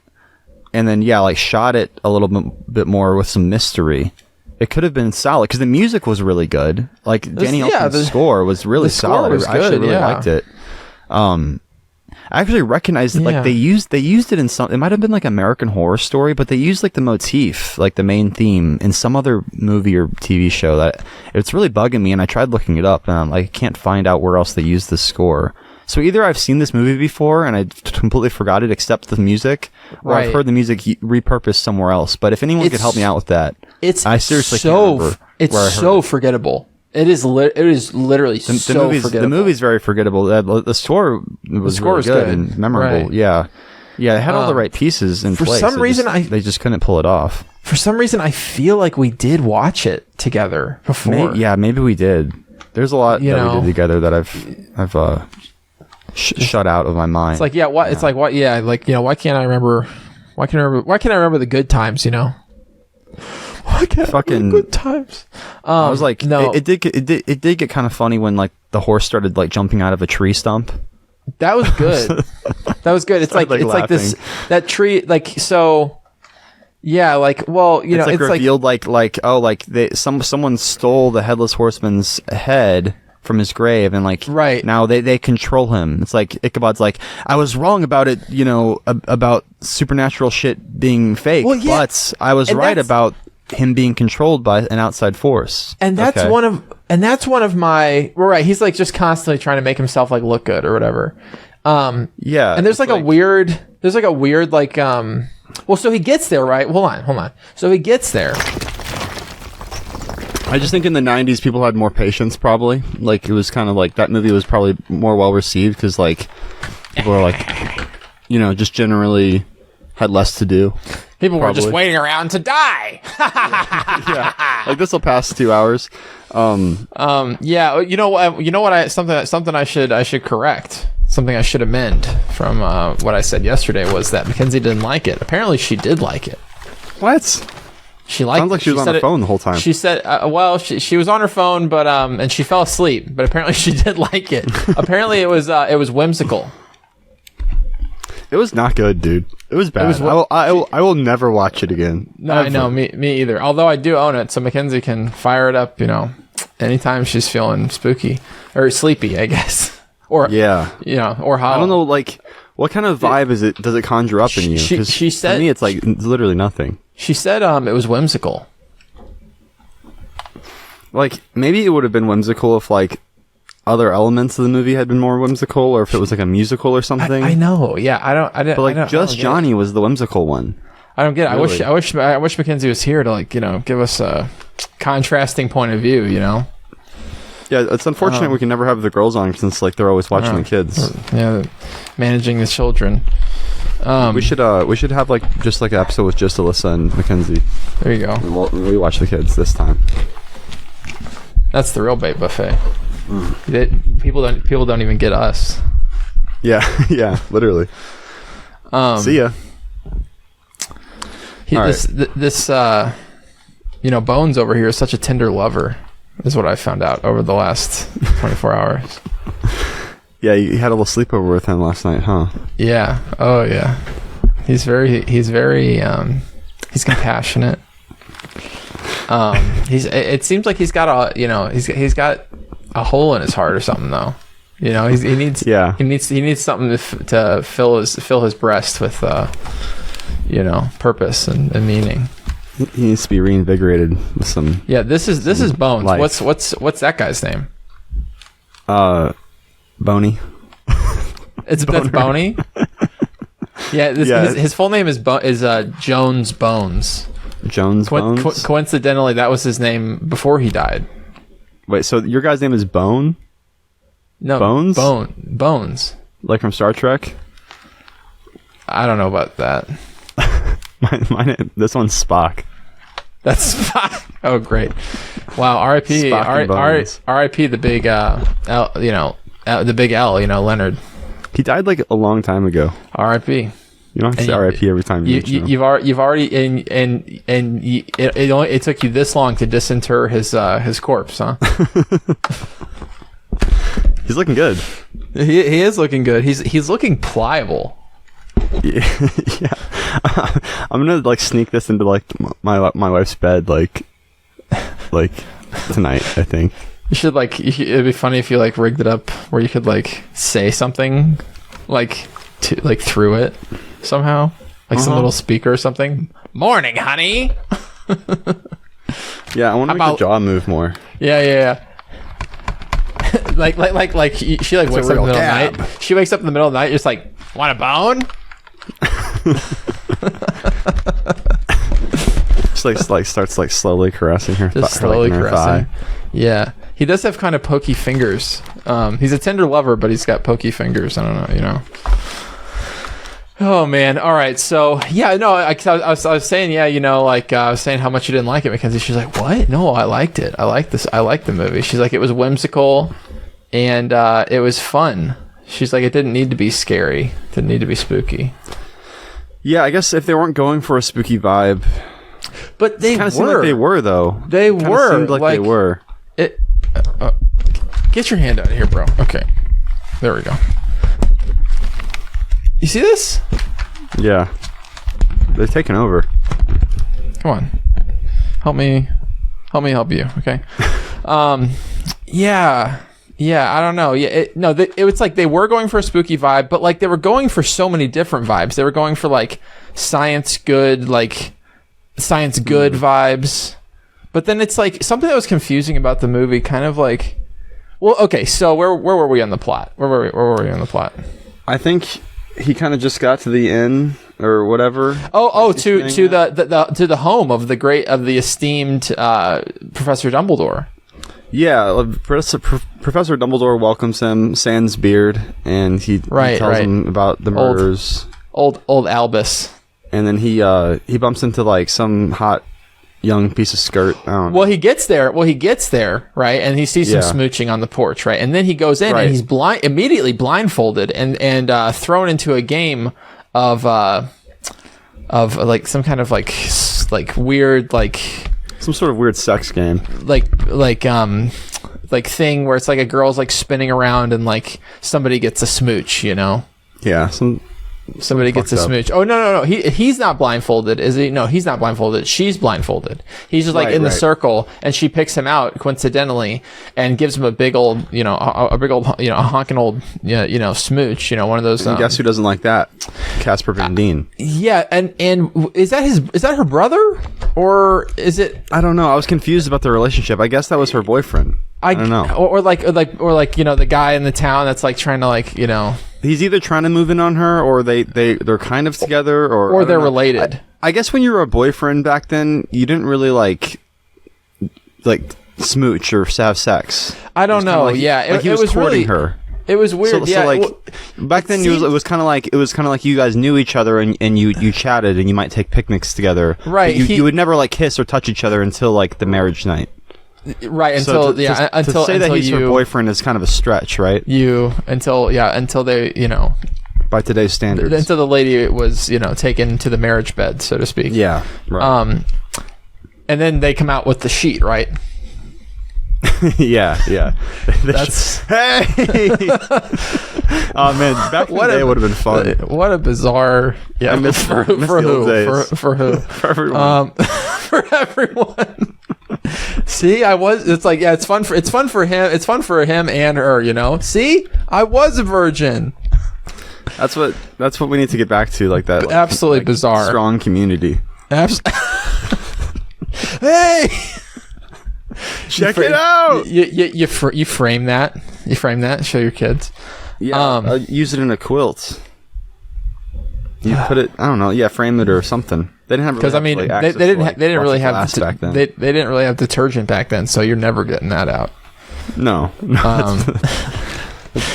and then like shot it a little bit more with some mystery, it could have been solid, because the music was really good. Like Danny Elfman's score was really solid. I actually really liked it. I actually recognized it. Like they used it in some. It might have been like American Horror Story, but they used like the motif, like the main theme, in some other movie or TV show. That it's really bugging me, and I tried looking it up, and I'm like, I can't find out where else they used this score. So either I've seen this movie before and I completely forgot it except the music, or I've heard the music repurposed somewhere else. But if anyone could help me out with that, I seriously can't remember. It's so forgettable. It is literally so forgettable. The movie's very forgettable. The score was really good and memorable. Right. Yeah, it had all the right pieces in place. For some reason, they just couldn't pull it off. For some reason, I feel like we did watch it together before. Maybe we did. There's a lot that we did together that I've shut out of my mind. It's like, it's like, what? Yeah, like, you know, why can't I remember the good times? You know, why can't I remember the good times? I was like, no, it did get kind of funny when like the horse started like jumping out of a tree stump. That was good. That was good. It's like like this that tree, like, so. Yeah, like, well, you know, it's revealed someone stole the headless horseman's head from his grave, and like now they control him. It's like Ichabod's like, I was wrong about it, you know, about supernatural shit being fake, but I was right about him being controlled by an outside force. And that's one of my he's like just constantly trying to make himself like look good or whatever. And there's like a weird like well, so he gets there, right? Hold on. So he gets there. I just think in the 90s people had more patience, probably. Like, it was kind of like, that movie was probably more well received because, like, people are like, you know, just generally had less to do. People were Probably. just waiting around to die. Yeah, like, this will pass 2 hours. Yeah, you know what? Something I should correct. Something I should amend from what I said yesterday was that Mackenzie didn't like it. Apparently, she did like it. What? She liked. Sounds like she was on her phone the whole time. She said, "Well, she was on her phone, but and she fell asleep. But apparently, she did like it. Apparently, it was whimsical. It was not good, dude. It was bad. I will never watch it again. No, Ever. I know, me either. Although I do own it, so Mackenzie can fire it up. You know, anytime she's feeling spooky or sleepy, I guess. Or Yeah. you know, or how I don't know, like, what kind of vibe is it? Does it conjure up in you? 'Cause she said- to me, it's like it's literally nothing. She said. It was whimsical. Like, maybe it would have been whimsical if, like, other elements of the movie had been more whimsical, or if it was like a musical or something. I know. Yeah, I don't. But like, just Johnny was the whimsical one. I don't get it. Really? I wish Mackenzie was here to, like, you know, give us a contrasting point of view. You know. Yeah, it's unfortunate we can never have the girls on since, like, they're always watching the kids. Yeah, managing the children. We should have like just like an episode with just Alyssa and Mackenzie. There you go. And we watch the kids this time. That's the real bait buffet. People don't even get us. Yeah, yeah, literally. See ya. This you know, Bones over here is such a tender lover, is what I found out over the last 24 hours. Yeah, you had a little sleepover with him last night, huh? Yeah. Oh yeah. He's very he's compassionate. It seems like he's got he's got a hole in his heart or something, though. You know, he needs something to fill his breast with you know, purpose and meaning. He needs to be reinvigorated with some. Yeah, this is Bones. Life. What's that guy's name? Boney. That's Boney. Yeah, his full name is Jones Bones. Jones Bones. Coincidentally, that was his name before he died. Wait, so your guy's name is Bone? No, Bones. Bones. Like from Star Trek? I don't know about that. my name. This one's Spock. That's Spock. Oh, great! Wow. R.I.P. R.I.P. The big L. You know, the big L. You know, Leonard. He died like a long time ago. R.I.P. You don't have to say R.I.P. every time you've already it took you this long to disinter his corpse, huh? He's looking good. He is looking good. He's looking pliable. Yeah. I'm gonna like sneak this into like my wife's bed like tonight, I think. You should it'd be funny if you like rigged it up where you could like say something like through it somehow, like some little speaker or something. Morning, honey. Yeah, I want to make the jaw move more. Yeah. like she like wakes up in the middle of the night. She wakes up in the middle of the night, just like, want a bone? Just like starts like slowly caressing her. Just slowly caressing. Yeah, he does have kind of pokey fingers. He's a tender lover, but he's got pokey fingers. I don't know, you know. Oh man! All right, so yeah, no, I was saying, yeah, you know, like I was saying how much you didn't like it, Mackenzie. She's like, what? No, I liked it. I liked this. I liked the movie. She's like, it was whimsical, and it was fun. She's like, it didn't need to be scary. It didn't need to be spooky. Yeah, I guess if they weren't going for a spooky vibe, but they kind of seemed like they were though. They were seemed like they were. It. Get your hand out of here, bro. Okay, there we go. You see this? Yeah. They're taking over. Come on. Help me help you, okay? Yeah, I don't know. Yeah, it was like they were going for a spooky vibe, but like they were going for so many different vibes. They were going for like science good vibes. But then it's like something that was confusing about the movie, kind of like, well, okay, so where were we on the plot? Where were we on the plot? I think he kind of just got to the inn or whatever. To the home of the esteemed Professor Dumbledore. Yeah, Professor Dumbledore welcomes him, sans beard, and he tells him about the murders. Old Albus. And then he bumps into like some hot young piece of skirt. I don't know. Well, he gets there, right? And he sees some smooching on the porch, right? And then he goes in and he's immediately blindfolded and thrown into a game of like some kind of like weird some sort of weird sex game. Like thing where it's like a girl's like spinning around and like somebody gets a smooch, you know? Yeah, somebody gets a smooch. Oh no. He's not blindfolded, is he? No, he's not blindfolded. She's blindfolded. He's just like in the circle, and she picks him out coincidentally and gives him a big old, a honking old, smooch. One of those. And guess who doesn't like that? Casper Van Dien. Yeah, and is that her brother or is it? I don't know. I was confused about the relationship. I guess that was her boyfriend. I don't know. Or the guy in the town that's like trying to He's either trying to move in on her, or they're kind of together, or they're related. I guess when you were a boyfriend back then, you didn't really like smooch or have sex. I don't know. He was courting her. It was weird. So back then, it was kind of like you guys knew each other and you chatted and you might take picnics together. Right. You would never like kiss or touch each other until like the marriage night. Right, until that he's her boyfriend is kind of a stretch, right? Until they, by today's standards, until the lady was, taken to the marriage bed, so to speak. Yeah. Right. And then they come out with the sheet, right? yeah. That's hey. Oh man, back in the day it would have been fun. What a bizarre. Yeah, I miss for the who? old days. For who? For everyone. For everyone. See, it's fun for him. It's fun for him and her, See, I was a virgin. That's what we need to get back to, like that. Absolutely bizarre. Strong community. Hey, check it out. You frame that. You frame that. Show your kids. Yeah, use it in a quilt. You put it. I don't know. Yeah, frame it or something. They didn't have because they didn't really have back then. They didn't really have detergent back then, so you're never getting that out. No. That's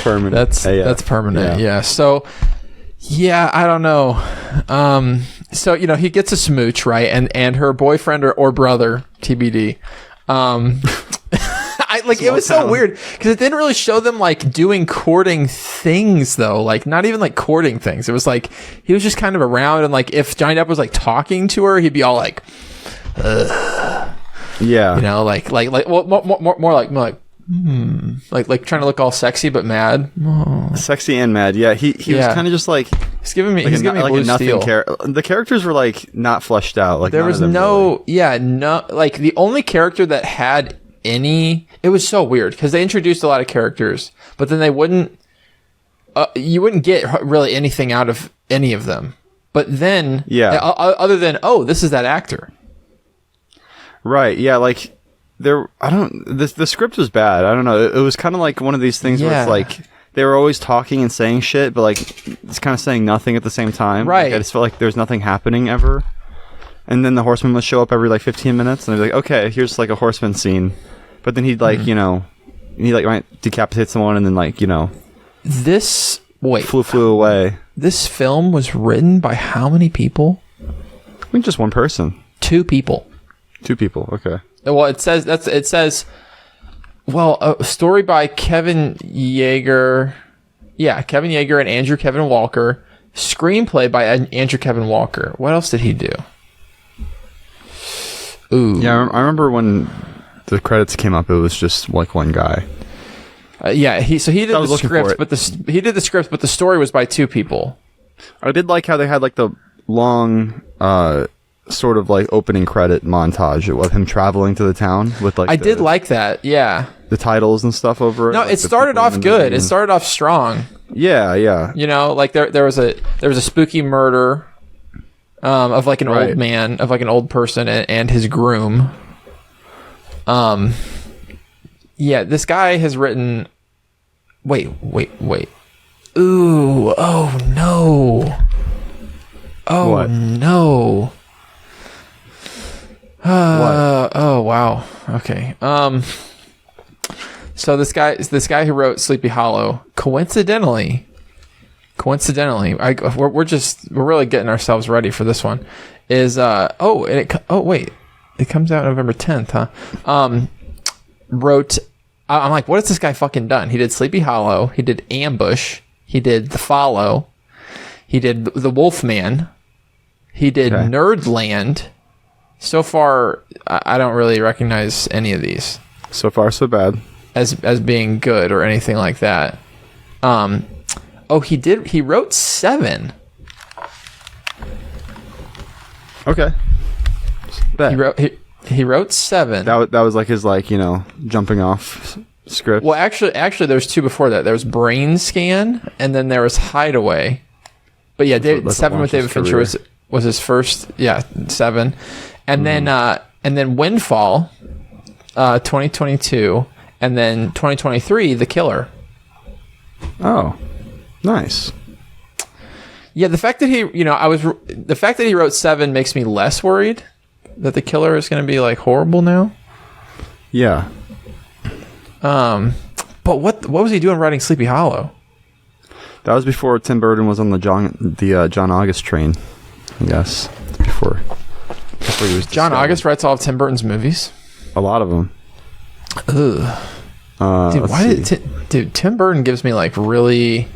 permanent. That's permanent. Yeah. So, I don't know. So he gets a smooch, right, and her boyfriend or brother, TBD. It was so weird because it didn't really show them like doing courting things though, like not even like courting things. It was like he was just kind of around, and like if Johnny Depp was like talking to her, he'd be all like, yeah, more like trying to look all sexy but mad. Sexy and mad. Yeah, he was kind of just like he's giving me blue steel. The characters were like not fleshed out. Like there was no like the only character that had any. It was so weird because they introduced a lot of characters, but then they wouldn't. You wouldn't get really anything out of any of them. But then, other than this is that actor. Right. Yeah. Like there. The script was bad. I don't know. It was kind of like one of these things where it's like they were always talking and saying shit, but like it's kind of saying nothing at the same time. Right. Like, I just felt like there's nothing happening ever. And then the horseman would show up every like 15 minutes, and they'd be like, okay, here's like a horseman scene. But then he'd like, he like might decapitate someone, and then like, flew away. This film was written by how many people? I think just one person. 2 people. 2 people. Okay. Well, it says a story by Kevin Yeager. Yeah, Kevin Yeager and Andrew Kevin Walker. Screenplay by Andrew Kevin Walker. What else did he do? Ooh. Yeah, I remember when the credits came up, it was just like one guy. He did the script, he did the script, but the story was by 2 people. I did like how they had like the long, sort of like opening credit montage of him traveling to the town with like. I did like that. Yeah. The titles and stuff over it. No, like it started off good. It started off strong. Yeah. Like there was a spooky murder, of like an old man, of like an old person and his groom. This guy has written. Wait. Ooh, oh no. Oh What? no. What? Oh wow. Okay. So this guy who wrote Sleepy Hollow, coincidentally, we're really getting ourselves ready for this one. Is wait, it comes out November 10th, huh? Wrote. I'm like, what has this guy fucking done? He did Sleepy Hollow. He did Ambush. He did The Follow. He did The Wolfman. He did Nerdland. So far, I don't really recognize any of these. So far, so bad. As being good or anything like that. He wrote 7. Okay. Bet. He wrote 7. That was like his jumping off script. Well, actually, there's 2 before that. There was Brain Scan, and then there was Hideaway. But yeah, 7 with David Fincher was his first. Yeah, 7, and then Windfall, 2022, and then 2023, The Killer. Oh, nice. Yeah, the fact that he wrote 7 makes me less worried that The Killer is going to be like horrible now. Yeah. But what was he doing writing Sleepy Hollow? That was before Tim Burton was on the John August train. I guess before he was John August writes all of Tim Burton's movies. A lot of them. Ugh. Dude, Tim Burton gives me like really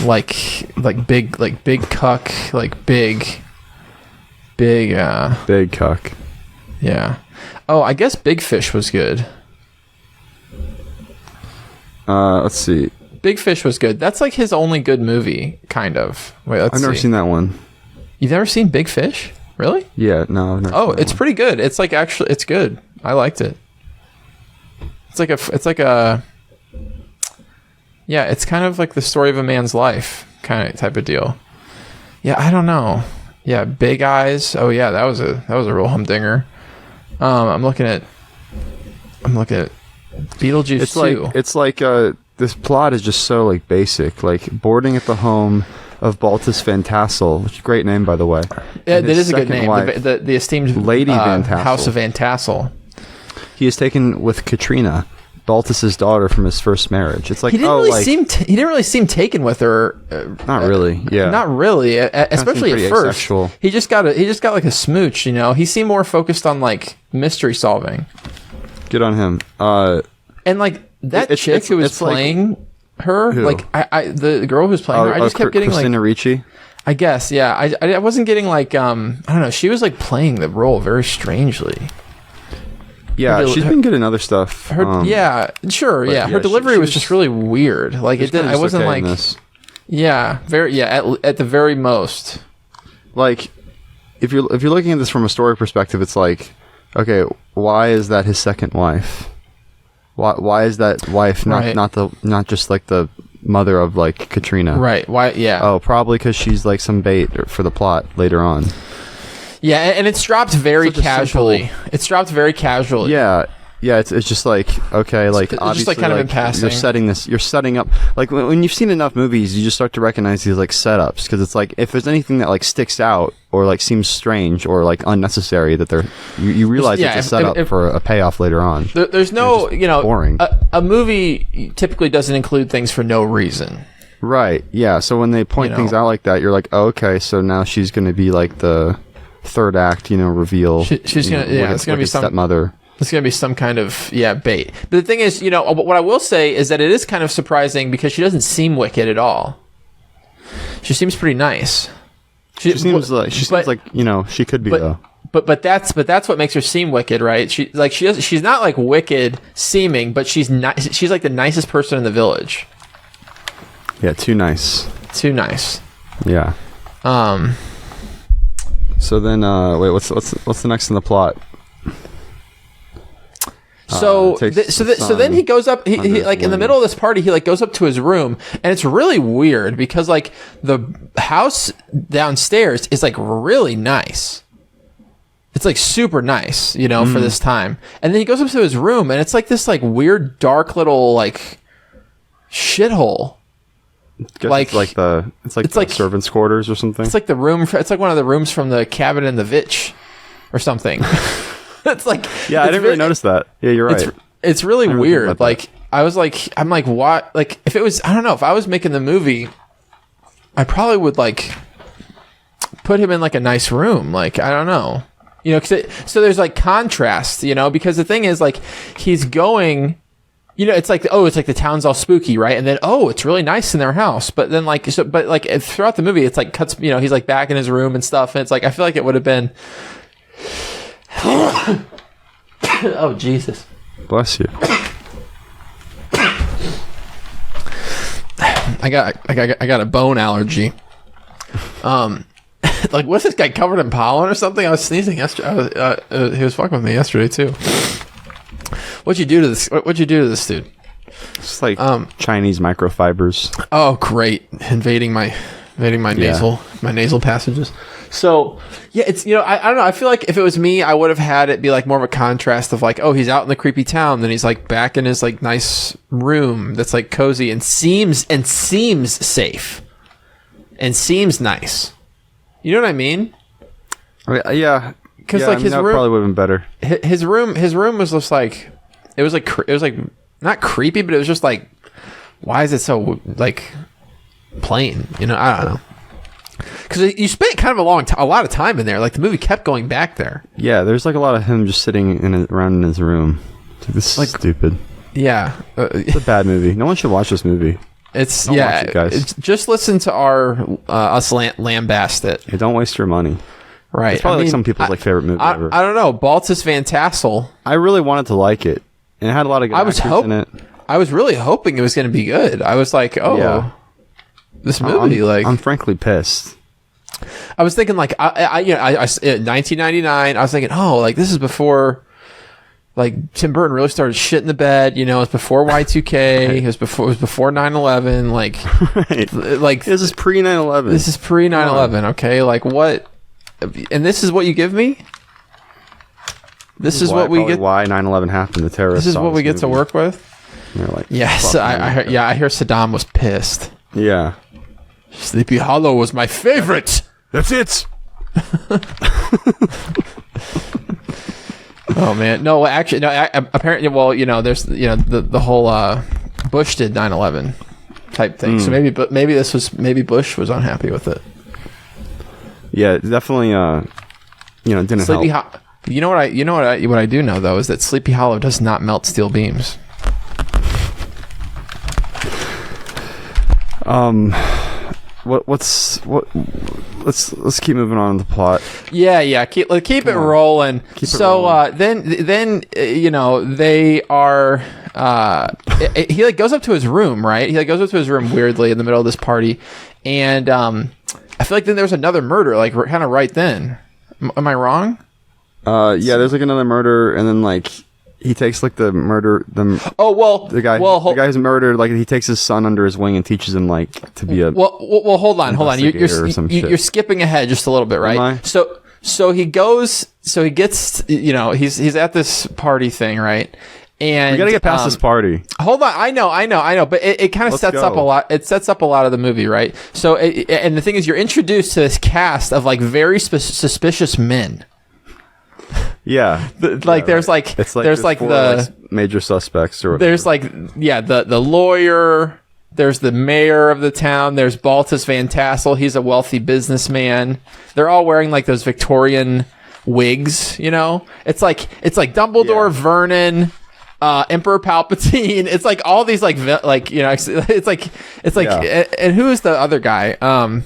like big cuck, like big Big cuck. Yeah. Oh, I guess Big Fish was good. Let's see. Big Fish was good. That's like his only good movie, kind of. Wait, let's see. I've never seen that one. You've never seen Big Fish? Really? Yeah, no. I've never seen that It's one. pretty good. It's like it's good. I liked it. Yeah, it's kind of like the story of a man's life kind of type of deal. Yeah, I don't know. Yeah, Big Eyes. Oh yeah, that was a real humdinger. I'm looking at Beetlejuice 2. It's like this plot is just so like basic, like boarding at the home of Baltus Van Tassel, which is a great name by the way. Yeah, that is a good name. The esteemed Lady Van Tassel. House of Van Tassel. He is taken with Katrina, Baltus's daughter from his first marriage. It's like he didn't really seem taken with her. Not really. Yeah. Not really. Especially at first. Asexual. He just got like a smooch. You know, he seemed more focused on like mystery solving. Good on him. And like that chick who was playing her, who? like the girl who was playing her, I just kept getting Christina like Ricci. I guess, yeah. I wasn't getting like I don't know. She was like playing the role very strangely. Yeah, she's been good in other stuff. Yeah, sure. Yeah, her delivery was just really weird. Like it did. I wasn't like. Yeah, very. Yeah, at the very most. Like, if you're looking at this from a story perspective, it's like, okay, why is that his second wife? Why is that wife not just like the mother of like Katrina? Right. Why? Yeah. Oh, probably because she's like some bait for the plot later on. Yeah, and it's dropped very casually. It's dropped very casually. Yeah, it's just like, okay, like it's obviously just like kind of in passing. You're setting up, like when you've seen enough movies, you just start to recognize these like setups, because it's like if there's anything that like sticks out or like seems strange or like unnecessary, that you realize it's a setup for a payoff later on. There's no, boring. A movie typically doesn't include things for no reason. Right. Yeah. So when they point things out like that, you're like, oh, okay, so now she's going to be like the third act, reveal. She's gonna, it's gonna be some stepmother. It's gonna be some kind of bait. But the thing is, what I will say is that it is kind of surprising because she doesn't seem wicked at all. She seems pretty nice. She seems like she could be though. But that's what makes her seem wicked, right? She's not like wicked seeming, but she's like the nicest person in the village. Yeah, too nice. Too nice. Yeah. So then, wait, what's the next in the plot? So then he goes up. He like in the middle of this party, he like goes up to his room, and it's really weird because like the house downstairs is like really nice. It's like super nice, for this time. And then he goes up to his room, and it's like this like weird dark little like shithole. Like- it's like like- servants' quarters or something. It's like the room. It's like one of the rooms from the Cabin in the Vitch, or something. It's like yeah, I didn't really notice that. Yeah, you're right. It's really think weird. about Like I'm like, what? Like if it was, I don't know. If I was making the movie, I probably would like put him in like a nice room. Like I don't know, you know. So there's like contrast, you know, because the thing is like he's going. You know, it's like the town's all spooky, right? And then, it's really nice in their house. But then, but throughout the movie, it's like cuts. You know, he's like back in his room and stuff. And it's like I feel like it would have been. Oh Jesus! Bless you. I got a bone allergy. Like, what's this guy covered in pollen or something? I was sneezing yesterday. He was fucking with me yesterday too. What'd you do to this? What'd you do to this dude? It's like Chinese microfibers. Oh, great! Invading my nasal passages. So yeah, it's, you know, I don't know. I feel like if it was me, I would have had it be like more of a contrast of like, oh, he's out in the creepy town, then he's like back in his like nice room that's like cozy and seems safe and seems nice. You know what I mean? Yeah, because like his room probably would have been better. His room was just like it was like not creepy, but it was just like, why is it so like plain? You know, I don't know. Because you spent kind of a lot of time in there. Like the movie kept going back there. Yeah, there's like a lot of him just sitting around in his room. This is like stupid. Yeah, it's a bad movie. No one should watch this movie. It's don't watch it, guys. It's, just listen to our us lambast it. Hey, don't waste your money. Right. It's probably like some people's like favorite movie ever. I don't know. Baltus Van Tassel. I really wanted to like it, and it had a lot of good actors in it. I was really hoping it was going to be good. I was like, this movie, I'm frankly pissed. I was thinking like I 1999. I was thinking, like this is before like Tim Burton really started shit in the bed. You know, it was before Y2K. Right. It was before 9/11. Like, right. Like this is pre 9/11. This is pre 9/11. Okay, like what? And this is what you give me. This is what we get. Why 9/11 happened? The terrorists. This is what we get to work with. And they're like, yes, I hear Saddam was pissed. Yeah. Sleepy Hollow was my favorite. That's it. Oh man, no, actually, no. Apparently, well, you know, there's, you know, the whole Bush did 9/11 type thing. So maybe Bush was unhappy with it. Yeah, definitely. Didn't Sleepy help. You know what I do know though is that Sleepy Hollow does not melt steel beams. Let's keep moving on with the plot. Yeah. Keep it rolling. Then you know, they are. He like goes up to his room, right? He like goes up to his room weirdly in the middle of this party, and I feel like then there's another murder, like kind of right then. Am I wrong? Yeah. There's like another murder, and then like he takes like the guy who's murdered, like he takes his son under his wing and teaches him like to be a hold on you're skipping ahead just a little bit, right? So he gets, you know, he's at this party thing, right? And we gotta get past this party. Hold on, I know, but it kind of sets up a lot. It sets up a lot of the movie, right? So and the thing is, you're introduced to this cast of like very suspicious men. Yeah, there's like the major suspects, or whatever. There's like the lawyer. There's the mayor of the town. There's Baltus Van Tassel. He's a wealthy businessman. They're all wearing like those Victorian wigs. You know, it's like Dumbledore, Vernon, Emperor Palpatine. It's like all these like you know, it's like and who is the other guy? And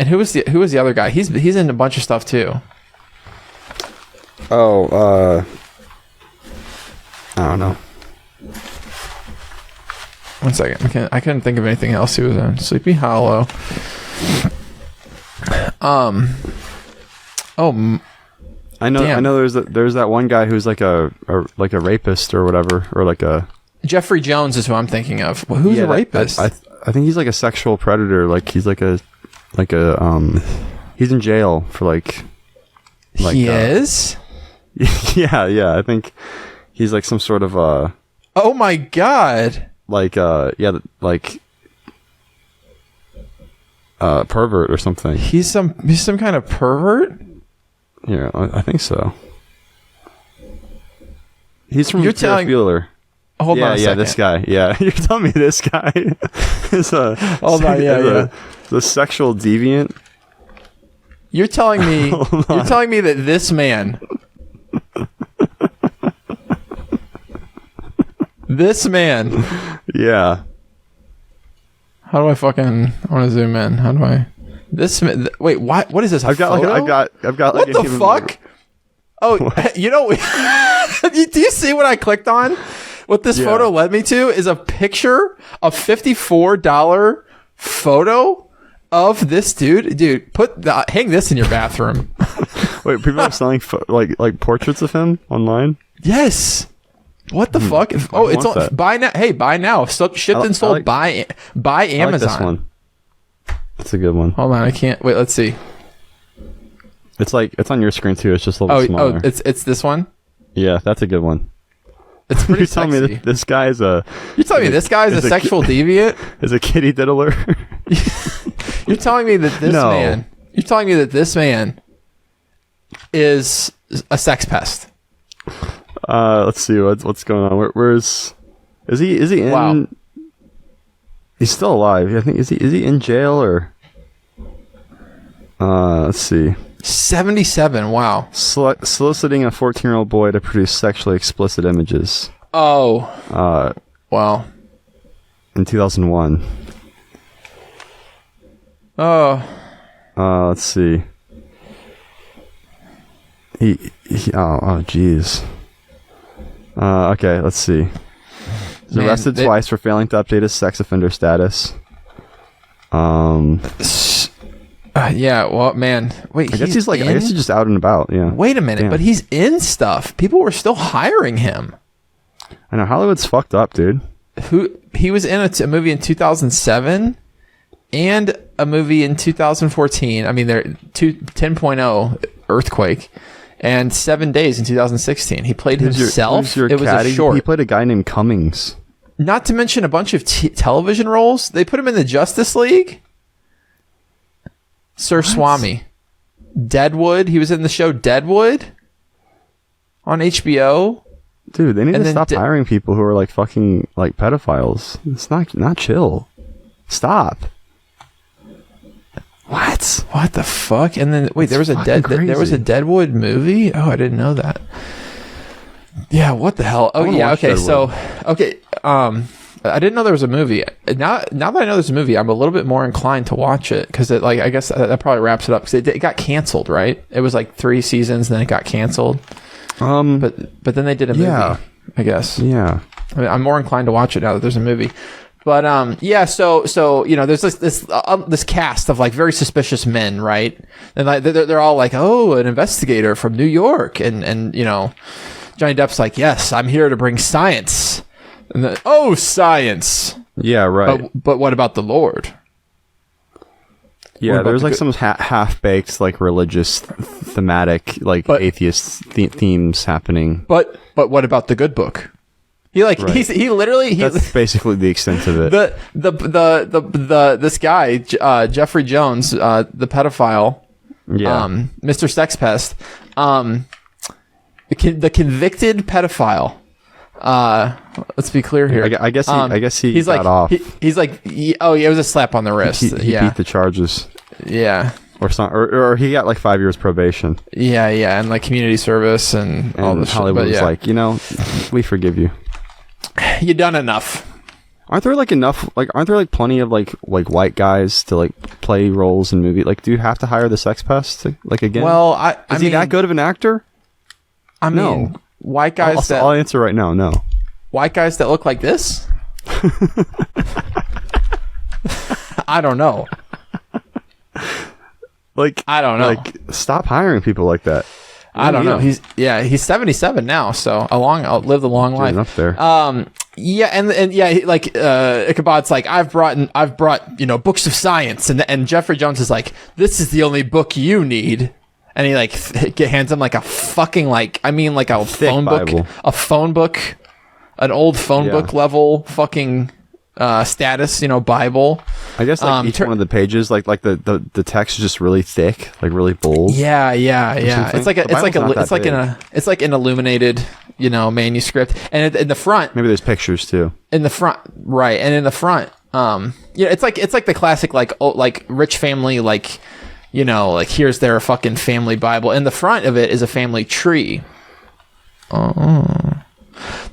who was the other guy? He's in a bunch of stuff too. I don't know. One second. I couldn't think of anything else he was in. Sleepy Hollow. I know. There's that one guy who's like a rapist or whatever, or like a. Jeffrey Jones is who I'm thinking of. Well, who's a rapist? I think he's like a sexual predator. Like he's like a he's in jail for like he is. Yeah. I think he's like some sort of oh my god. Like pervert or something. He's some kind of pervert. Yeah, I think so. He's from You're Ferris telling- Bueller. Hold on a second. This guy. Yeah, you're telling me this guy is a Hold on, the sexual deviant. You're telling me that this man Yeah. How do I want to zoom in? How do I wait, what is this? I've got what the fuck? Oh, you know, do you see what I clicked on? What this photo led me to is a picture, a $54 photo of this dude. Dude, hang this in your bathroom. Wait, people are selling like portraits of him online? Yes. What the fuck? Oh, it's on, buy now. Hey, buy now. Shipped and sold by Amazon. I like this one. That's a good one. Hold on, I can't wait. Let's see. It's on your screen too. It's just a little smaller. Oh, it's this one. Yeah, that's a good one. It's pretty You're telling me this guy's a... You're telling me this guy's a sexual deviant? Is a kitty diddler? You're telling me that this man... You're telling me that this man is a sex pest. Let's see what's going on. Where's... Is he in... Wow. He's still alive. I think is he in jail or... let's see. 77. Wow. Soliciting a 14-year-old boy to produce sexually explicit images. Oh. Wow. In 2001. Oh. Let's see. He jeez. Okay, let's see. He's arrested twice for failing to update his sex offender status. Yeah, well, man. Wait, I guess he's just out and about, yeah. Wait a minute, Damn. but he's in stuff. People were still hiring him. I know, Hollywood's fucked up, dude. He was in a movie in 2007 and a movie in 2014. I mean, they're 10.0 Earthquake and 7 Days in 2016. He played himself. It was a short. He played a guy named Cummings. Not to mention a bunch of television roles. They put him in the Justice League. Sir Swami. Deadwood. He was in the show Deadwood on HBO. Dude, they need to stop hiring people who are like fucking like pedophiles. It's not chill. Stop. What the fuck? And then wait, there was a Deadwood movie? Oh, I didn't know that. Yeah, what the hell? Oh yeah, okay. Deadwood. So, okay, I didn't know there was a movie. Now that I know there's a movie, I'm a little bit more inclined to watch it because I guess that probably wraps it up because it got canceled, right? It was like 3 seasons, and then it got canceled. But then they did a movie. I guess. Yeah. I mean, I'm more inclined to watch it now that there's a movie. But yeah, so you know, there's this cast of like very suspicious men, right? And like they're all like, oh, an investigator from New York, and you know, Johnny Depp's like, yes, I'm here to bring science. And then, oh, science. Yeah, right. But what about the Lord? Yeah, there's like some half-baked, like religious, thematic, like atheist themes happening. But what about the good book? He literally that's basically the extent of it. This guy Jeffrey Jones, the pedophile, Mr. Sex Pest, the convicted pedophile. Let's be clear here. I guess he got off. He's like, it was a slap on the wrist. He beat the charges. Yeah. Or he got like 5 years probation. Yeah, and like community service and all this. Hollywood was like, we forgive you. You done enough. Aren't there plenty of like white guys to like play roles in movies? Like, do you have to hire the sex pest again? Well, is he that good of an actor? I mean, white guys I'll answer right now. No. White guys that look like this? I don't know. I don't know. Stop hiring people like that. I don't know. He's 77 now, so lived a long life. Up there. Yeah, and yeah, Ichabod's like, I've brought books of science, and Jeffrey Jones is like, this is the only book you need, and he like hands him like a fucking a phone book, an old phone book level fucking status, Bible. I guess like each one of the pages, like the text is just really thick, like really bold. Yeah. It's like an illuminated, manuscript, and in the front, maybe there's pictures too. In the front, right, and in the front, it's like the classic like rich family, like here's their fucking family Bible. In the front of it is a family tree.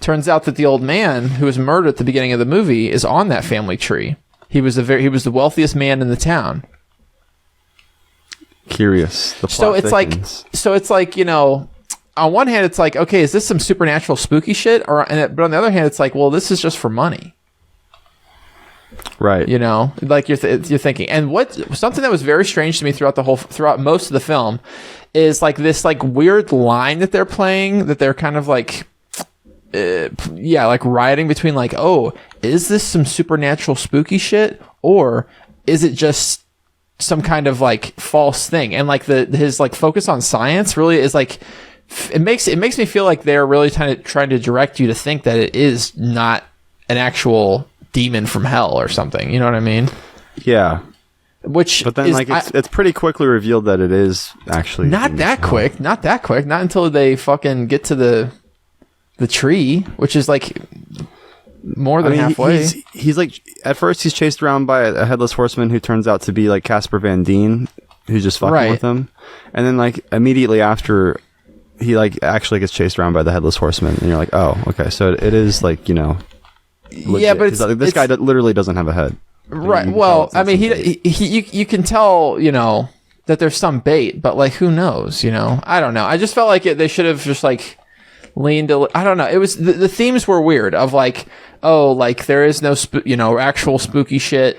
Turns out that the old man who was murdered at the beginning of the movie is on that family tree. He was the wealthiest man in the town. Curious. So it's like, on one hand, it's like, okay, is this some supernatural spooky shit? But on the other hand, it's like, well, this is just for money. Right. Like you're thinking. And something that was very strange to me throughout most of the film is like this like weird line that they're playing, that they're kind of like, like rioting between like, oh, is this some supernatural spooky shit, or is it just some kind of like false thing? And like his like focus on science really is like, it makes me feel like they're really trying to direct you to think that it is not an actual demon from hell or something. You know what I mean? Yeah. But then it's pretty quickly revealed that it is actually not that quick. Not until they fucking get to the tree, which is like more than halfway. He's like, at first he's chased around by a headless horseman who turns out to be like Casper Van Dien, who's just fucking with him. And then like immediately after, he like actually gets chased around by the headless horseman, and you're like, oh, okay, so it is like, legit. Yeah, but this guy literally doesn't have a head. Right. Well, I mean, you can tell, that there's some bait, but like, who knows? I don't know. I just felt like they should have just like leaned I don't know. It was the themes were weird of like, oh, like there is no actual spooky shit.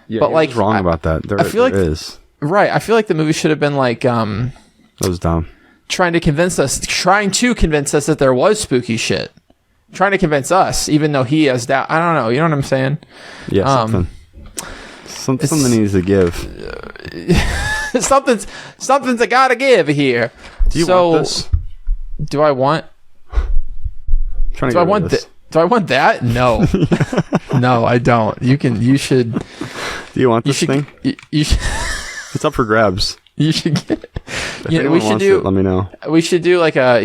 Yeah, but like wrong about that. I feel like there is. Right. I feel like the movie should have been like that was dumb. Trying to convince us that there was spooky shit. Trying to convince us, even though he has doubt. I don't know. You know what I'm saying? Yeah, something needs to give. something's a gotta give here. Do you want this? Do I want? Do I want that? Do I want that? No, no, I don't. You should. Do you want this thing? You should. It's up for grabs. You should get. We should do. Let me know. We should do like a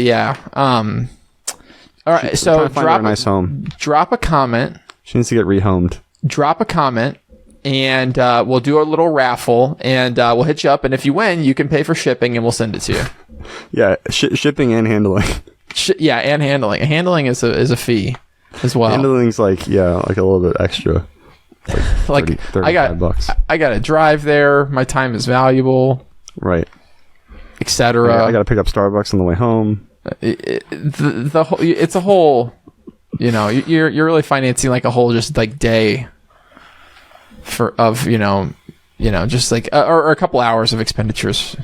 all right, so drop a nice home. Drop a comment. She needs to get rehomed. Drop a comment, and we'll do a little raffle, and we'll hit you up. And if you win, you can pay for shipping, and we'll send it to you. Yeah, shipping and handling. Yeah, and handling. Handling is a fee as well. Handling's like a little bit extra. Like 30, $35. I got to drive there. My time is valuable. Right. Etc. I got to pick up Starbucks on the way home. It's a whole, you're really financing like a whole just like day just like or a couple hours of expenditures.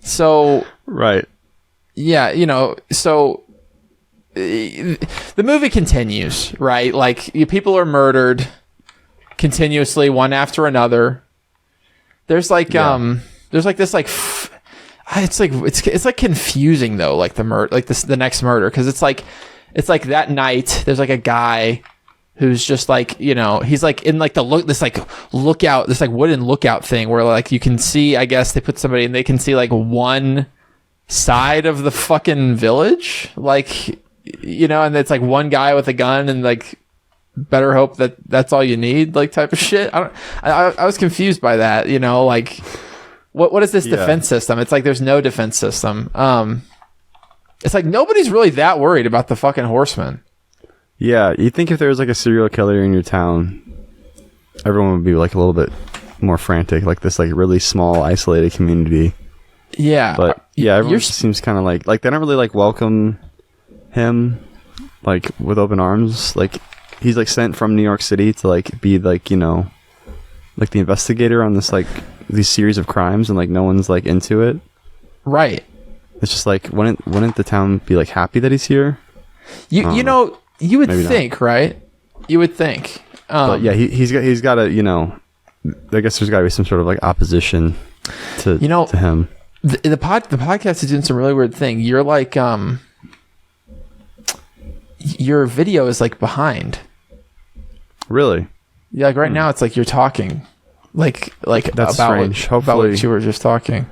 So right, yeah, so the movie continues, right? Like people are murdered continuously, one after another. There's like this like. It's like confusing though, like the next murder, because it's like that night there's like a guy who's just like he's like in like this wooden lookout thing where like you can see, I guess they put somebody and they can see like one side of the fucking village, like and it's like one guy with a gun and like better hope that that's all you need, like type of shit. I was confused by that, like. What is this defense system? It's like there's no defense system. It's like nobody's really that worried about the fucking horseman. Yeah, you'd think if there was like a serial killer in your town, everyone would be like a little bit more frantic, like this like really small isolated community. Yeah. But yeah, everyone seems kind of like they don't really like welcome him like with open arms. Like he's like sent from New York City to like be like, like the investigator on this like these series of crimes, and like no one's like into it. Right. It's just like wouldn't the town be like happy that he's here? You would think, not. Right? You would think. But yeah, he's got a I guess there's got to be some sort of like opposition to him. The podcast is doing some really weird thing. You're like your video is like behind. Really? Yeah, like right now it's like you're talking, like That's about strange. about Hopefully- what you were just talking.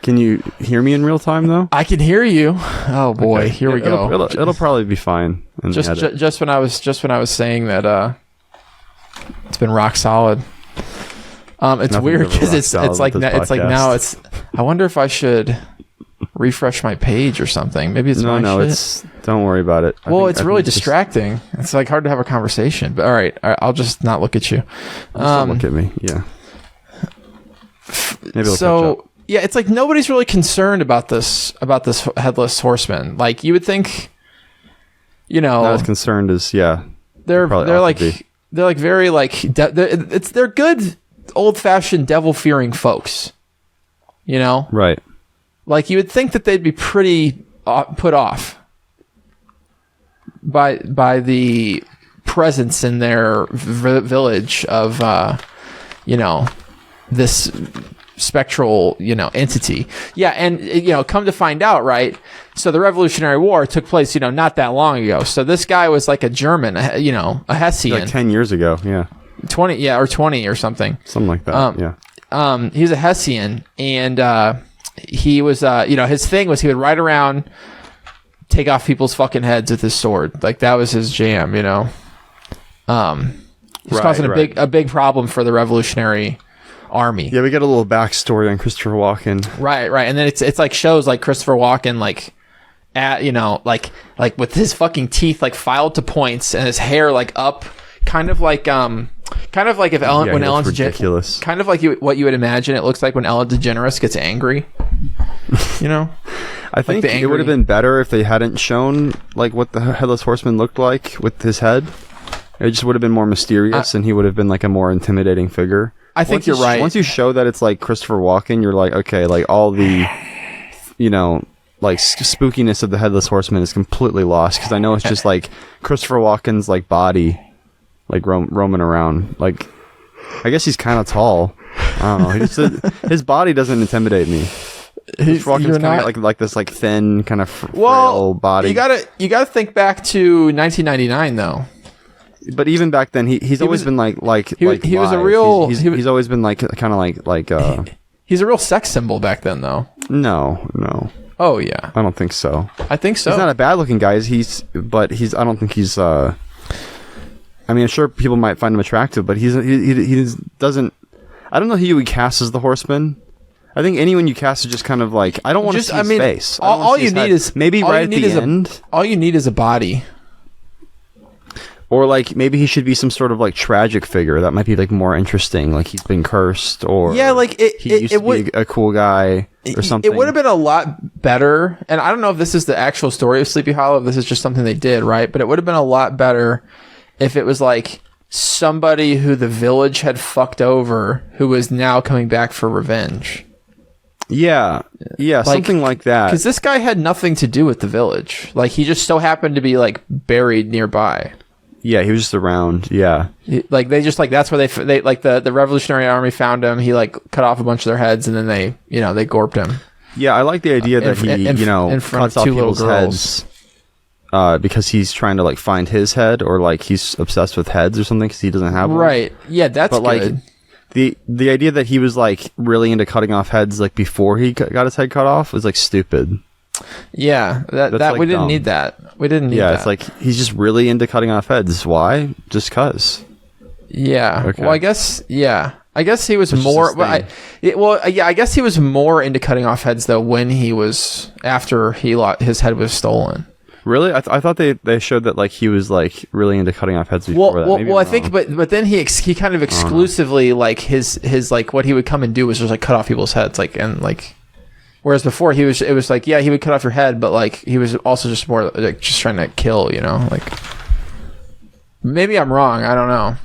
Can you hear me in real time though? I can hear you. Oh boy, here we go. It'll probably be fine. In the edit. Just when I was saying that it's been rock solid. It's Nothing weird ever because rock it's solid like with this it's like podcast. now it's. I wonder if I should refresh my page or something. Maybe it's my shit. it's. Don't worry about it. Well, it's really just distracting. It's like hard to have a conversation. But all right, I'll just not look at you. don't look at me. Yeah. Maybe it'll catch up. Yeah, it's like nobody's really concerned about this headless horseman. Like you would think, Not as concerned as they're probably they're ought to like be. they're like very like they're good old fashioned devil fearing folks. Right. Like you would think that they'd be pretty put off by the presence in their village of this spectral entity. Yeah, and come to find out, right, so the Revolutionary War took place not that long ago. So this guy was like a German, a Hessian, Like 10 years ago. Yeah. 20 or 20 or something. Something like that. Yeah. He was a Hessian, and he was his thing was he would ride around, take off people's fucking heads with his sword. Like that was his jam. He's causing a big problem for the Revolutionary Army. Yeah, we get a little backstory on Christopher Walken. Right, and then it's like shows like Christopher Walken like at like with his fucking teeth like filed to points and his hair like up, kind of like if Ellen Yeah, when he Ellen looks ridiculous. kind of like what you would imagine it looks like when Ellen DeGeneres gets angry. I think the it would have angry- been better if they hadn't shown like what the Headless Horseman looked like with his head. It just would have been more mysterious, and he would have been like a more intimidating figure. I think you're right. Once you show that it's like Christopher Walken, you're like, okay, like all the, like spookiness of the Headless Horseman is completely lost, because I know it's just like Christopher Walken's like body, like roaming around. Like, I guess he's kind of tall. I don't know. His body doesn't intimidate me. Christopher Walken's kind of like this like thin kind of frail body. You gotta think back to 1999 though. But even back then, he's always been like he was a live. real- He's always been like kind of like He's a real sex symbol back then though. no. Oh yeah, I don't think so. I think so. He's not a bad looking guy. But I don't think he's. I mean, sure, people might find him attractive, but he doesn't. I don't know who you would cast as the Horseman. I think anyone you cast is just kind of like, I don't want to see his face. I don't wanna All see you his need head. is maybe all right you at need the is end, all you need is a body. or like maybe he should be some sort of like tragic figure that might be like more interesting, like he's been cursed, or Yeah, like he used to be a cool guy or something. It would have been a lot better, and I don't know if this is the actual story of Sleepy Hollow, if this is just something they did, right? But it would have been a lot better if it was like somebody who the village had fucked over who was now coming back for revenge. Yeah, something like that. Because this guy had nothing to do with the village. Like, he just so happened to be, like, buried nearby. Yeah, he was just around. Yeah. Like, they just, like, that's where they like, the Revolutionary Army found him. He, like, cut off a bunch of their heads, and then they gorped him. Yeah, I like the idea that he, in front cuts of off two little people's girls. heads because he's trying to, like, find his head, or, like, he's obsessed with heads or something because he doesn't have one. Right. Yeah, that's But, like, good. the idea that he was, like, really into cutting off heads, like, before he got his head cut off was, like, stupid. Yeah, that like, we didn't dumb. need that. We didn't need that. Yeah, it's like, he's just really into cutting off heads. Why? Just cuz. Yeah. Okay. Well, I guess he was That's more. just his thing. I guess he was more into cutting off heads though when he was after his head was stolen. Really? I thought they showed that, like, he was, like, really into cutting off heads before that. Maybe I I'm think, wrong. but then he kind of exclusively like his like what he would come and do was just like cut off people's heads, like, and like, whereas before it was like, yeah, he would cut off your head, but like he was also just more like just trying to kill, like. Maybe I'm wrong. I don't know.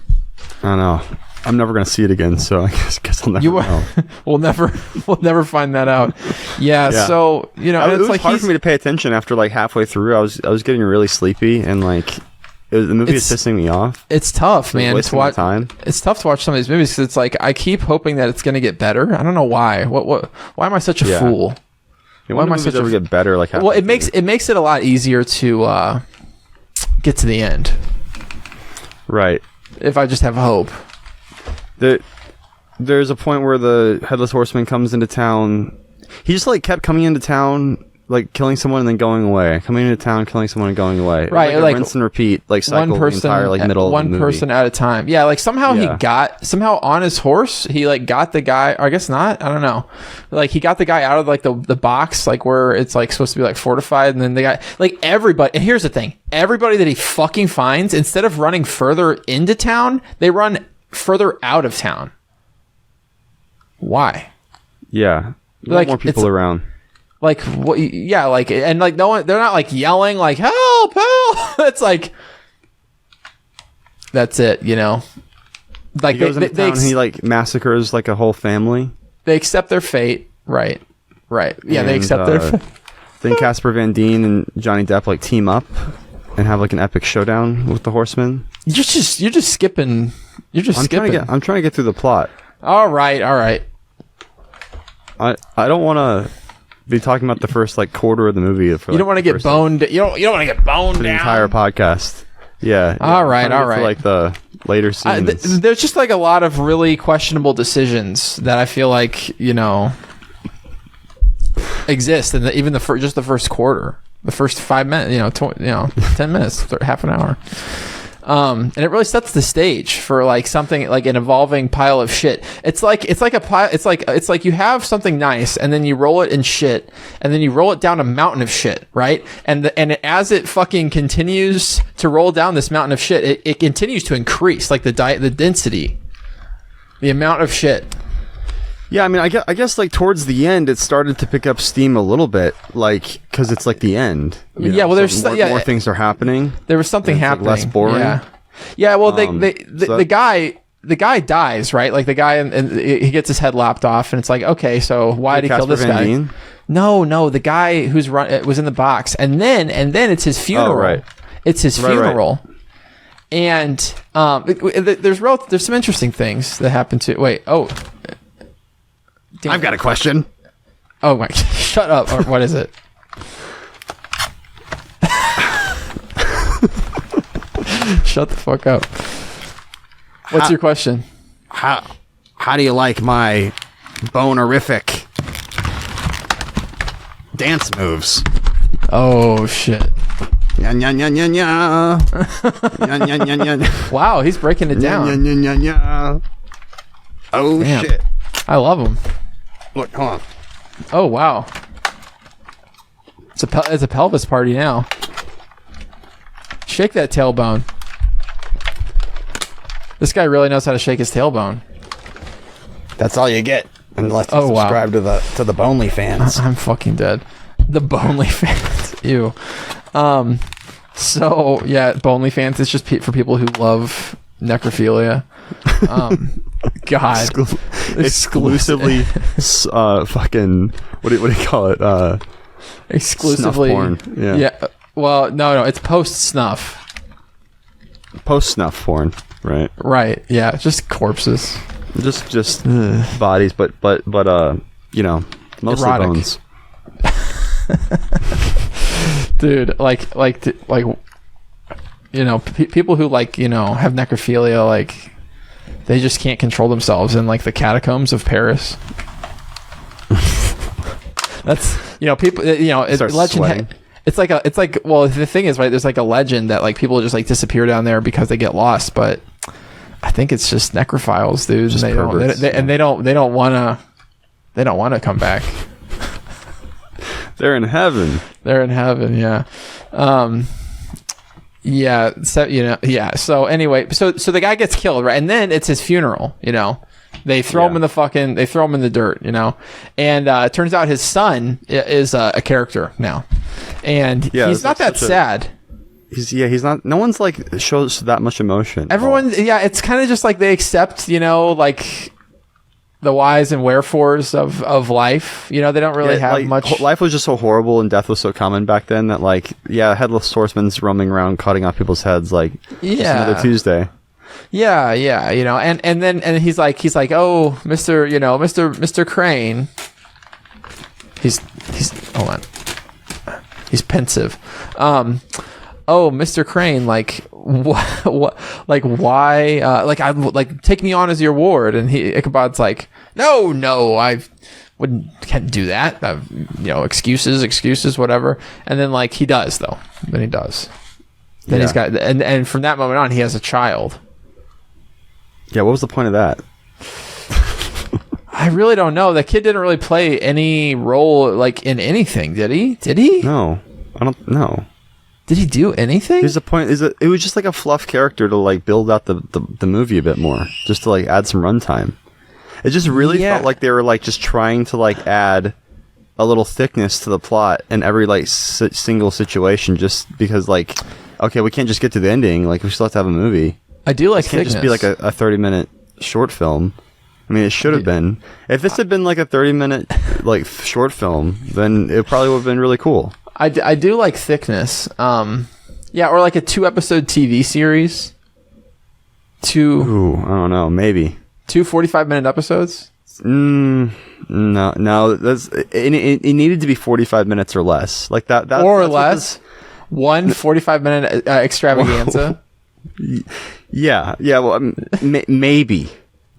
I don't know. I'm never gonna see it again, so I guess I'll never know. we'll never find that out. Yeah. Yeah. So and It it's was like hard for me to pay attention after like halfway through. I was getting really sleepy, and like the movie was pissing me off. It's tough, man. Wasting my time. It's tough to watch some of these movies because it's like I keep hoping that it's gonna get better. I don't know why. Why am I such a fool? Why am I such a get better? Like, well, it makes it a lot easier to get to the end. Right. if I just have hope. There's a point where the Headless Horseman comes into town. He just like kept coming into town, like killing someone and then going away. Coming into town, killing someone and going away. Right, like, like rinse and repeat, like cycle one person, the entire like middle one of the movie. person at a time. Yeah, like somehow he somehow on his horse, he like got the guy. Or I guess not. I don't know. Like he got the guy out of like the box, like where it's like supposed to be like fortified, and then the guy, like everybody. And here's the thing: everybody that he fucking finds, instead of running further into town, they run further out of town. Why? Yeah, like more people around. Like what? Yeah, like and like no one. They're not like yelling like help, help. It's like that's it. You know, like he goes into town and he like massacres like a whole family. They accept their fate. Right. Yeah, they accept their fate. Then Casper Van Dien and Johnny Depp like team up and have like an epic showdown with the Horsemen. You're just skipping. You're just skipping. I'm trying to get through the plot. All right. I don't want to be talking about the first like quarter of the movie. For, you don't want to get boned. You don't want to get boned the down. entire podcast. Yeah. All right. For, like the later scenes. There's just like a lot of really questionable decisions that I feel like exist, and even the first quarter, the first 5 minutes, 10 minutes, half an hour. And it really sets the stage for like something like an evolving pile of shit. It's like a pile. It's like you have something nice, and then you roll it in shit, and then you roll it down a mountain of shit, right? And as it fucking continues to roll down this mountain of shit, it continues to increase, like the density, the amount of shit. Yeah, I mean, I guess like towards the end, it started to pick up steam a little bit, like because it's like the end. Yeah, well, there's more things are happening. There was something happening. Like less boring. Yeah. Well, the guy dies, right? Like the guy, and he gets his head lopped off, and it's like, okay, so why did he kill this guy? Dien? No, the guy who's was in the box, and then it's his funeral. Oh, right. It's his funeral. Right. And there's some interesting things that happen to. Wait, I've got a question. Oh my! Shut up! Or what is it? Shut the fuck up. What's your question? How do you like my bonerific dance moves? Oh shit! Nya, nya, nya, nya, nya. Nya, nya, nya, nya. Wow, he's breaking it down. Nya, nya, nya, nya. Oh damn. Shit! I love him. Look, hold on. Oh wow! It's a pelvis party now. Shake that tailbone. This guy really knows how to shake his tailbone. That's all you get unless you subscribe to the Bonely fans. I'm fucking dead. The Bonely fans. Ew. So yeah, Bonely fans is just for people who love necrophilia. God. Exclusively fucking what do you call it? Exclusively snuff porn. Yeah. Well, no, it's post snuff. Post snuff porn, right? Right. Yeah, just corpses. Just bodies, but mostly erotic. bones. Dude, people who have necrophilia, like they just can't control themselves in like the catacombs of Paris. That's people it's legend. It's like well, the thing is, right, there's like a legend that like people just like disappear down there because they get lost, but I think it's just necrophiles, dude. Just and they don't want to come back. They're in heaven. Yeah. Yeah. So yeah. So anyway, so the guy gets killed, right? And then it's his funeral. They throw him in the dirt. And it turns out his son is a character now, and he's not that sad. He's not. No one's like shows that much emotion. Everyone, it's kind of just like they accept, like the whys and wherefores of life. They don't really have much. Life was just so horrible and death was so common back then that headless horsemen's roaming around cutting off people's heads just another Tuesday. Yeah, and then he's like, oh, Mr. Crane. He's hold on. He's pensive. oh, Mr. Crane, like what like why like I like take me on as your ward, and Ichabod's like, no, can't do that. Excuses, whatever. And then like he does though. Then he does. Then he's got and from that moment on he has a child. Yeah, what was the point of that? I really don't know. That kid didn't really play any role like in anything, did he? No, I don't know. Did he do anything? Here's the point: it was just like a fluff character to like build out the movie a bit more, just to like add some runtime. It just really felt like they were like just trying to like add a little thickness to the plot in every like single situation, just because like, okay, we can't just get to the ending. Like we still have to have a movie. I do like it can't just be like a 30-minute short film. I mean, it should have been. If this had been like a 30-minute like short film, then it probably would have been really cool. I do like thickness. Yeah, or like a 2-episode TV series. Ooh, I don't know, maybe. 2 45-minute episodes? No. That's it needed to be 45 minutes or less. Like that or less. One 45-minute extravaganza. Yeah. Well, maybe.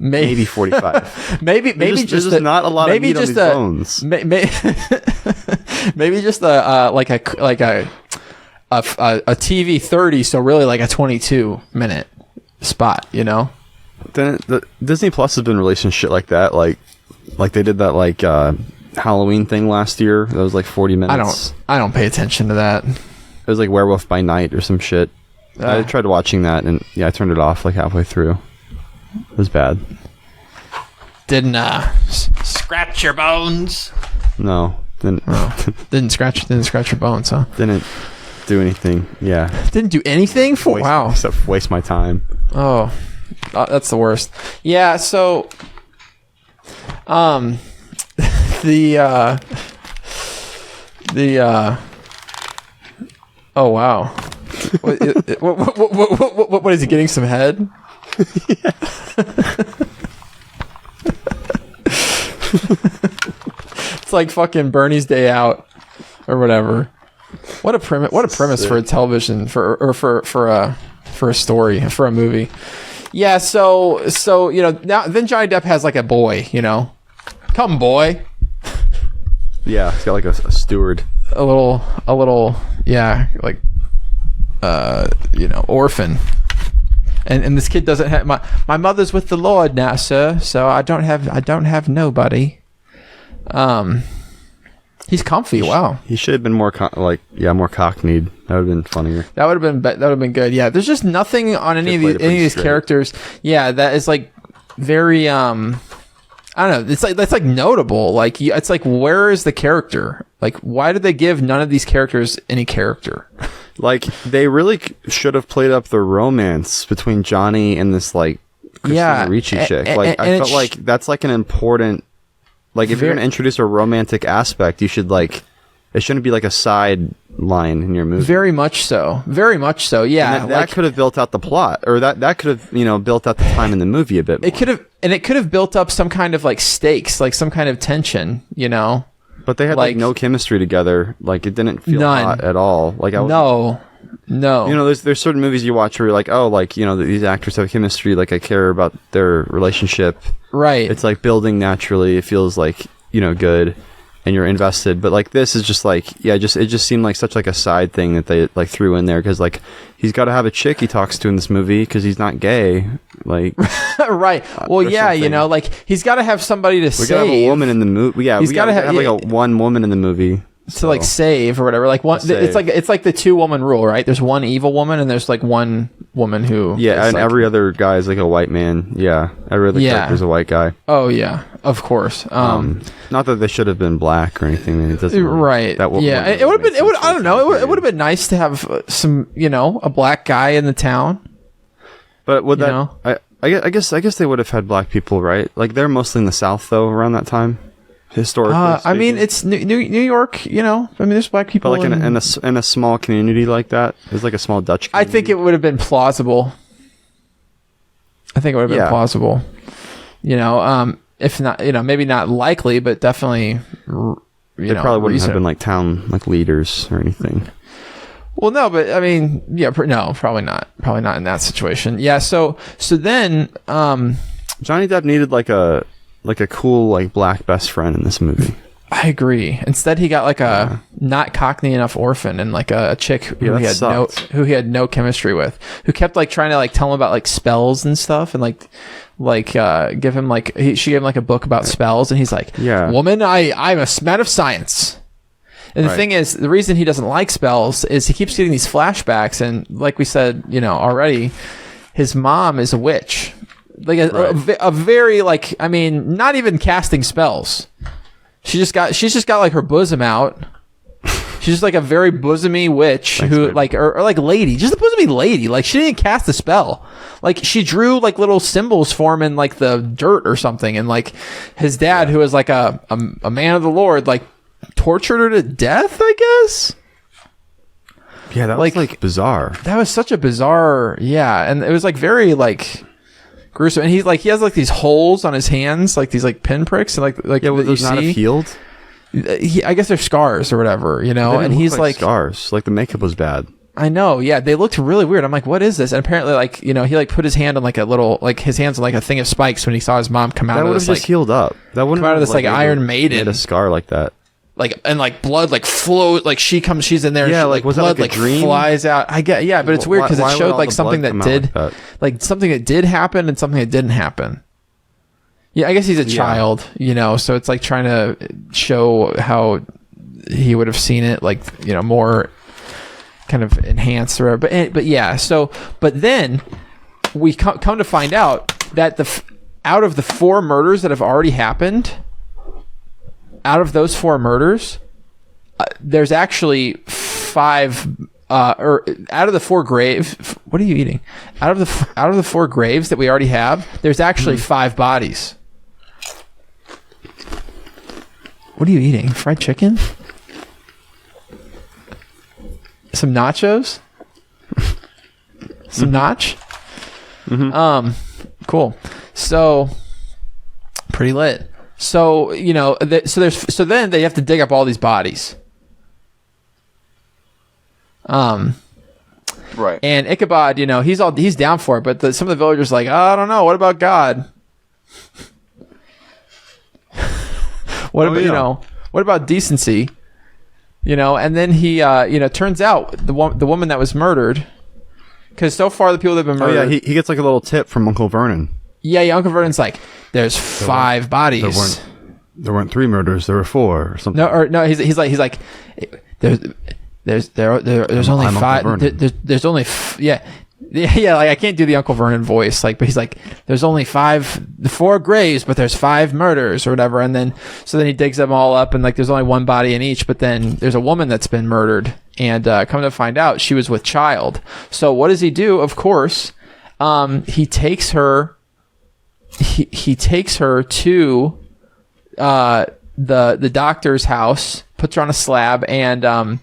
Maybe 45. maybe just not a lot of meat on these bones. Maybe just a TV 30, so really like a 22-minute spot, you know. Then the Disney Plus has been releasing shit like that, like they did that like Halloween thing last year. That was like 40 minutes. I don't pay attention to that. It was like Werewolf by Night or some shit. I tried watching that and I turned it off like halfway through. It was bad. Didn't scratch your bones? No, didn't scratch your bones, huh? Didn't do anything. Yeah. Didn't do anything for wow. Except waste my time. Oh, that's the worst. Yeah. So, oh wow. What is he getting some head? It's like fucking Bernie's Day Out or whatever. What a premise for a television for a story, for a movie. Yeah, so you know, now then Johnny Depp has like a boy, you know. Come boy. Yeah, he's got like a steward. A little yeah, like you know, orphan. And this kid doesn't have my mother's with the Lord now, sir. So I don't have nobody. He's comfy. Wow. He should have been more more cockneyed. That would have been funnier. That would have been good. Yeah. There's just nothing on any of these characters. Yeah, that is like very I don't know. It's like that's like notable. Like it's like, where is the character? Like, why did they give none of these characters any character? Like, they really should have played up the romance between Johnny and this, like, Christina Ricci chick. Like, I felt like that's, like, an important... Like, if you're going to introduce a romantic aspect, you should, like... It shouldn't be, like, a side line in your movie. Very much so, yeah. And that could have built out the plot. Or that could have, you know, built out the time in the movie a bit more. It could have built up some kind of, like, stakes, like, some kind of tension, you know? But they had like no chemistry together. Like, it didn't feel hot at all. Like, no. You know, there's certain movies you watch where you're like, oh, like, you know, these actors have chemistry. Like, I care about their relationship. Right. It's like building naturally. It feels like, you know, good, and you're invested. But like this is just like, it just seemed like such like a side thing that they like threw in there, because like he's got to have a chick he talks to in this movie because he's not gay. Like, right. Well, yeah, you know, like he's got to have somebody to save. We got to have a woman in the movie. Yeah, we got to have like a one woman in the movie to like save or whatever. Like one, it's like the 2-woman rule, right? There's one evil woman and there's like one woman who. Yeah, and like, every other guy is like a white man. Yeah, every other character's a white guy. Oh yeah, of course. Not that they should have been black or anything. I mean, it doesn't really, right. It would have been. I don't know. It would have been nice to have some, you know, a black guy in the town. But would that? I guess they would have had black people, right? Like, they're mostly in the South though around that time. Historically I mean, it's New York, you know. I mean, there's black people, but like in a small community like that. It's like a small Dutch community. I think it would have been plausible. Plausible. You know, if not, you know, maybe not likely, but definitely, they probably wouldn't have been like town like leaders or anything. Well, no, but I mean, yeah, no, probably not. Probably not in that situation. Yeah. So then, Johnny Depp needed like a cool like black best friend in this movie. I agree. Instead, he got like a not Cockney enough orphan and like a chick who he had no chemistry with, who kept like trying to like tell him about like spells and stuff, and give him like she gave him like a book about spells, and he's like, woman, I'm a man of science. And the thing is, the reason he doesn't like spells is he keeps getting these flashbacks, and like we said, already, his mom is a witch, like a very like, I mean, not even casting spells. She's just got like her bosom out. She's just like a very bosomy witch who like or like lady, just a bosomy lady. Like she didn't cast a spell. Like she drew like little symbols for him in like the dirt or something, and like his dad, who was like a man of the Lord, like tortured her to death, I guess. Yeah, that was like bizarre. That was such a bizarre, and it was like very like gruesome. And he has like these holes on his hands, like these like pinpricks, and like yeah, was not healed. I guess they're scars or whatever, and he's like scars. Like the makeup was bad. I know, yeah, they looked really weird. I'm like, what is this? And apparently, like, he like put his hand on like a little, like his hands on like a thing of spikes when he saw his mom come out of this, just healed up. That wouldn't come out of this like Iron Maiden, made a scar like that. Like, and like blood like flows, like she's in there. Yeah, and like was blood that like a dream? Flies out. I get, yeah, but it's weird because it showed like something that did, like something that did happen and something that didn't happen. Yeah, I guess he's a child, so it's like trying to show how he would have seen it, like more kind of enhanced or whatever. But yeah, but then we come to find out that out of the 4 murders that have already happened. Out of those 4 murders, there's actually 5. Or out of the 4 graves, what are you eating? Out of the 4 graves that we already have, there's actually 5 bodies. What are you eating? Fried chicken? Some nachos? Some notch? Cool. So pretty lit. So so then they have to dig up all these bodies. Right. And Ichabod, he's down for it, but some of the villagers are like, I don't know, what about God? What about decency? And then he turns out the woman that was murdered, because so far the people that have been murdered, he gets like a little tip from Uncle Vernon. Yeah, Uncle Vernon's like, there's 5 bodies. There weren't 3 murders. There were 4 or something. No. He's like, there's only 5. There's only like I can't do the Uncle Vernon voice, like, but he's like, there's only 4 graves, but there's 5 murders or whatever. And then he digs them all up, and like there's only 1 body in each. But then there's a woman that's been murdered, and come to find out, she was with child. So what does he do? Of course, he takes her. He takes her to the doctor's house, puts her on a slab, and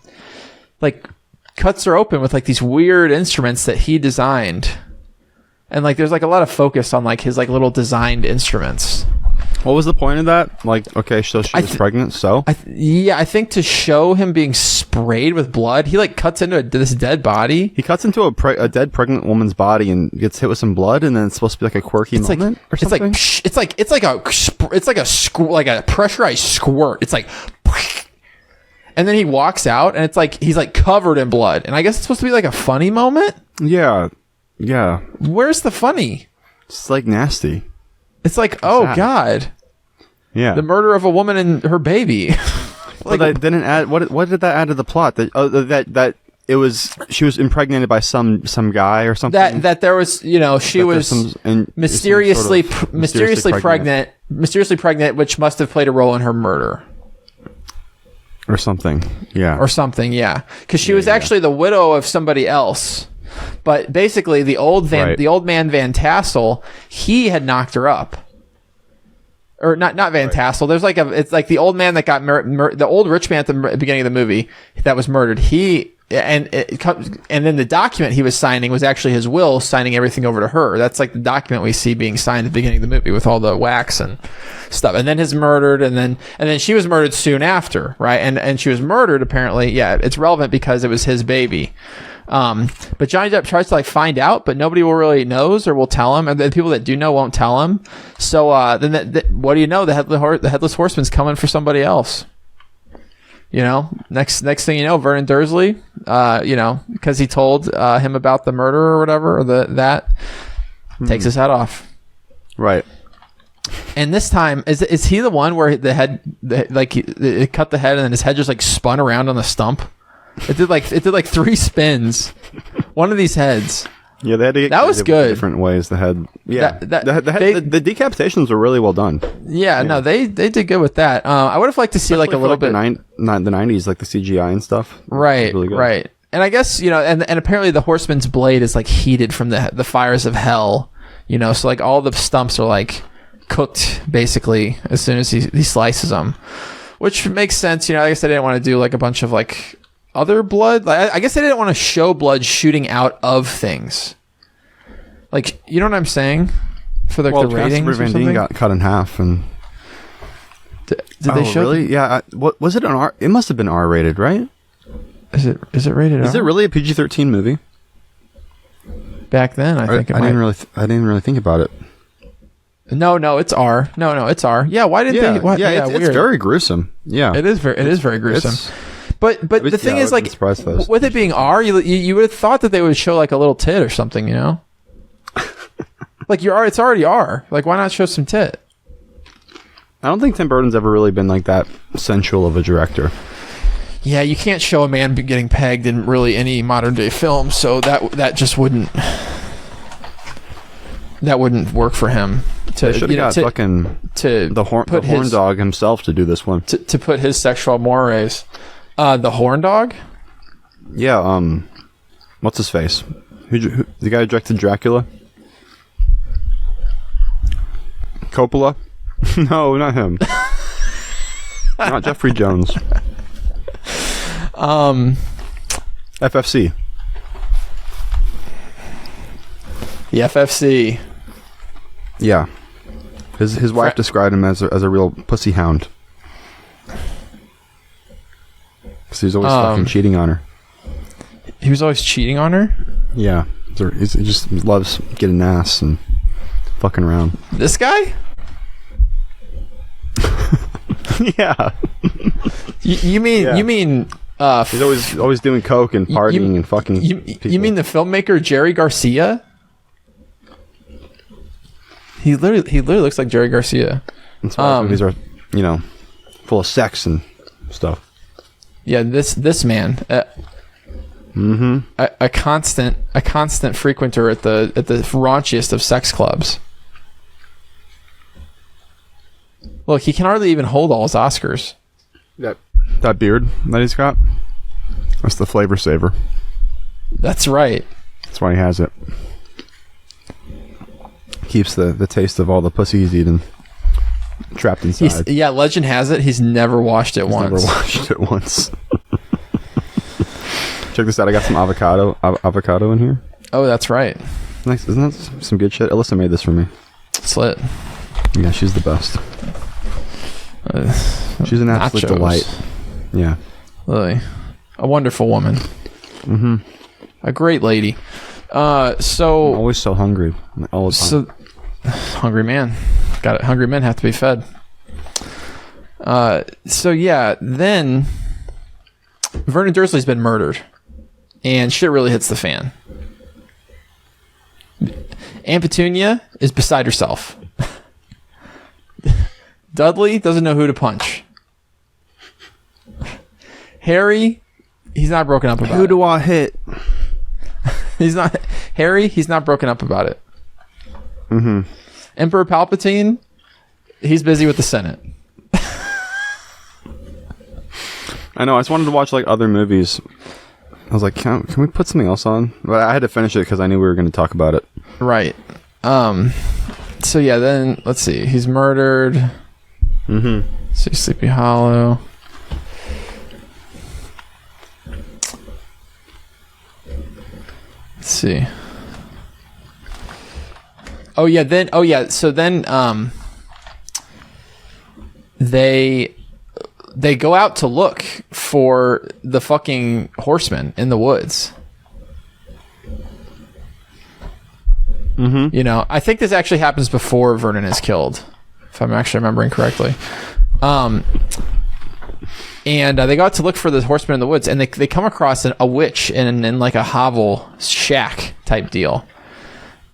like cuts her open with like these weird instruments that he designed. And like there's like a lot of focus on like his like little designed instruments. What was the point of that? Like, okay, so she was pregnant, so? I think to show him being sprayed with blood, he like cuts into this dead body. He cuts into a dead pregnant woman's body and gets hit with some blood, and then it's supposed to be like a quirky moment or something? It's like a pressurized squirt. It's like, and then he walks out, and it's like he's like covered in blood. And I guess it's supposed to be like a funny moment? Yeah. Where's the funny? It's like nasty. It's like, oh sad. God. Yeah. The murder of a woman and her baby. Like, that didn't add. What did that add to the plot? That it was she was impregnated by some guy or something. That there was she was mysteriously pregnant, which must have played a role in her murder. Or something. Yeah. Because she was actually the widow of somebody else. But basically, the old man Van Tassel, he had knocked her up. Or not Van Tassel. There's like it's like the old man that got the old rich man at the beginning of the movie that was murdered. He and then the document he was signing was actually his will, signing everything over to her. That's like the document we see being signed at the beginning of the movie with all the wax and stuff. And then his murdered, and then she was murdered soon after, right? And she was murdered apparently. Yeah, it's relevant because it was his baby. But Johnny Depp tries to like find out, but nobody will really knows or will tell him, and the people that do know won't tell him. So then what do you know? The headless horseman's coming for somebody else. You know, next thing you know, Vernon Dursley, because he told him about the murder or whatever, or takes his head off. Right. And this time, is he the one where it cut the head and then his head just like spun around on the stump? It did like 3 spins. One of these heads. Yeah, they had to get that was good. Different ways. The head. Yeah, the decapitations were really well done. Yeah, no, they did good with that. I would have liked to see like a little bit the 90s, like the CGI and stuff. Right, really good. Right. And I guess and apparently the horseman's blade is like heated from the fires of hell. You know, so like all the stumps are like cooked basically as soon as he slices them, which makes sense. You know, I guess I didn't want to do like a bunch of like other blood. Like, I guess I didn't want to show blood shooting out of things. Like, you know what I'm saying? For the ratings or something? Got cut in half, and did they show? Really? Yeah. What was it an R? It must have been R-rated, right? Is it rated R? Is it really a PG-13 movie? Back then, I think it I didn't really think about it. No, it's R. No, it's R. Yeah. Why didn't they? Why, it's very gruesome. Yeah. It is very gruesome. But the thing is, like, with it being R, you would have thought that they would show like a little tit or something, you know? Like it's already R. Like, why not show some tit? I don't think Tim Burton's ever really been like that sensual of a director. Yeah, you can't show a man getting pegged in really any modern day film, so that just wouldn't work for him. They should have got the horn dog himself to do this one. To put his sexual mores. The horn dog? Yeah, what's his face? Who the guy who directed Dracula? Coppola? No, not him. Not Jeffrey Jones. FFC. The FFC. Yeah. His wife described him as a real pussy hound. Because he was always fucking cheating on her. He was always cheating on her? Yeah. He just loves getting ass and fucking around. This guy? Yeah. You mean he's always doing coke and partying and fucking people. You mean the filmmaker Jerry Garcia? He literally looks like Jerry Garcia. That's why movies are, full of sex and stuff. Yeah, this man, a constant frequenter at the raunchiest of sex clubs. Look, he can hardly even hold all his Oscars. That beard that he's got, that's the flavor saver. That's right. That's why he has it. Keeps the taste of all the pussy he's eaten trapped inside. Legend has it he's never washed it once. Never washed it once. Check this out. I got some avocado in here. Oh, that's right. Nice. Isn't that some good shit? Alyssa made this for me. Slit. Yeah, she's the best. She's an absolute delight. Yeah. Really. A wonderful woman. Mm-hmm. A great lady. I'm always so hungry all the time. Hungry man. Got it. Hungry men have to be fed. Then Vernon Dursley's been murdered. And shit really hits the fan. Aunt Petunia is beside herself. Dudley doesn't know who to punch. Harry, he's not broken up about it. Who do I hit? He's not broken up about it. Mm-hmm. Emperor Palpatine, he's busy with the Senate. I know. I just wanted to watch like other movies. I was like, can we put something else on? But I had to finish it because I knew we were going to talk about it. Right. So yeah, then let's see. He's murdered. Mm-hmm. See Sleepy Hollow. Let's see. Oh yeah. So then they go out to look for the fucking horseman in the woods. Mm-hmm. You know, I think this actually happens before Vernon is killed, if I'm actually remembering correctly. And they go out to look for the horseman in the woods, and they come across a witch in like a hovel shack type deal.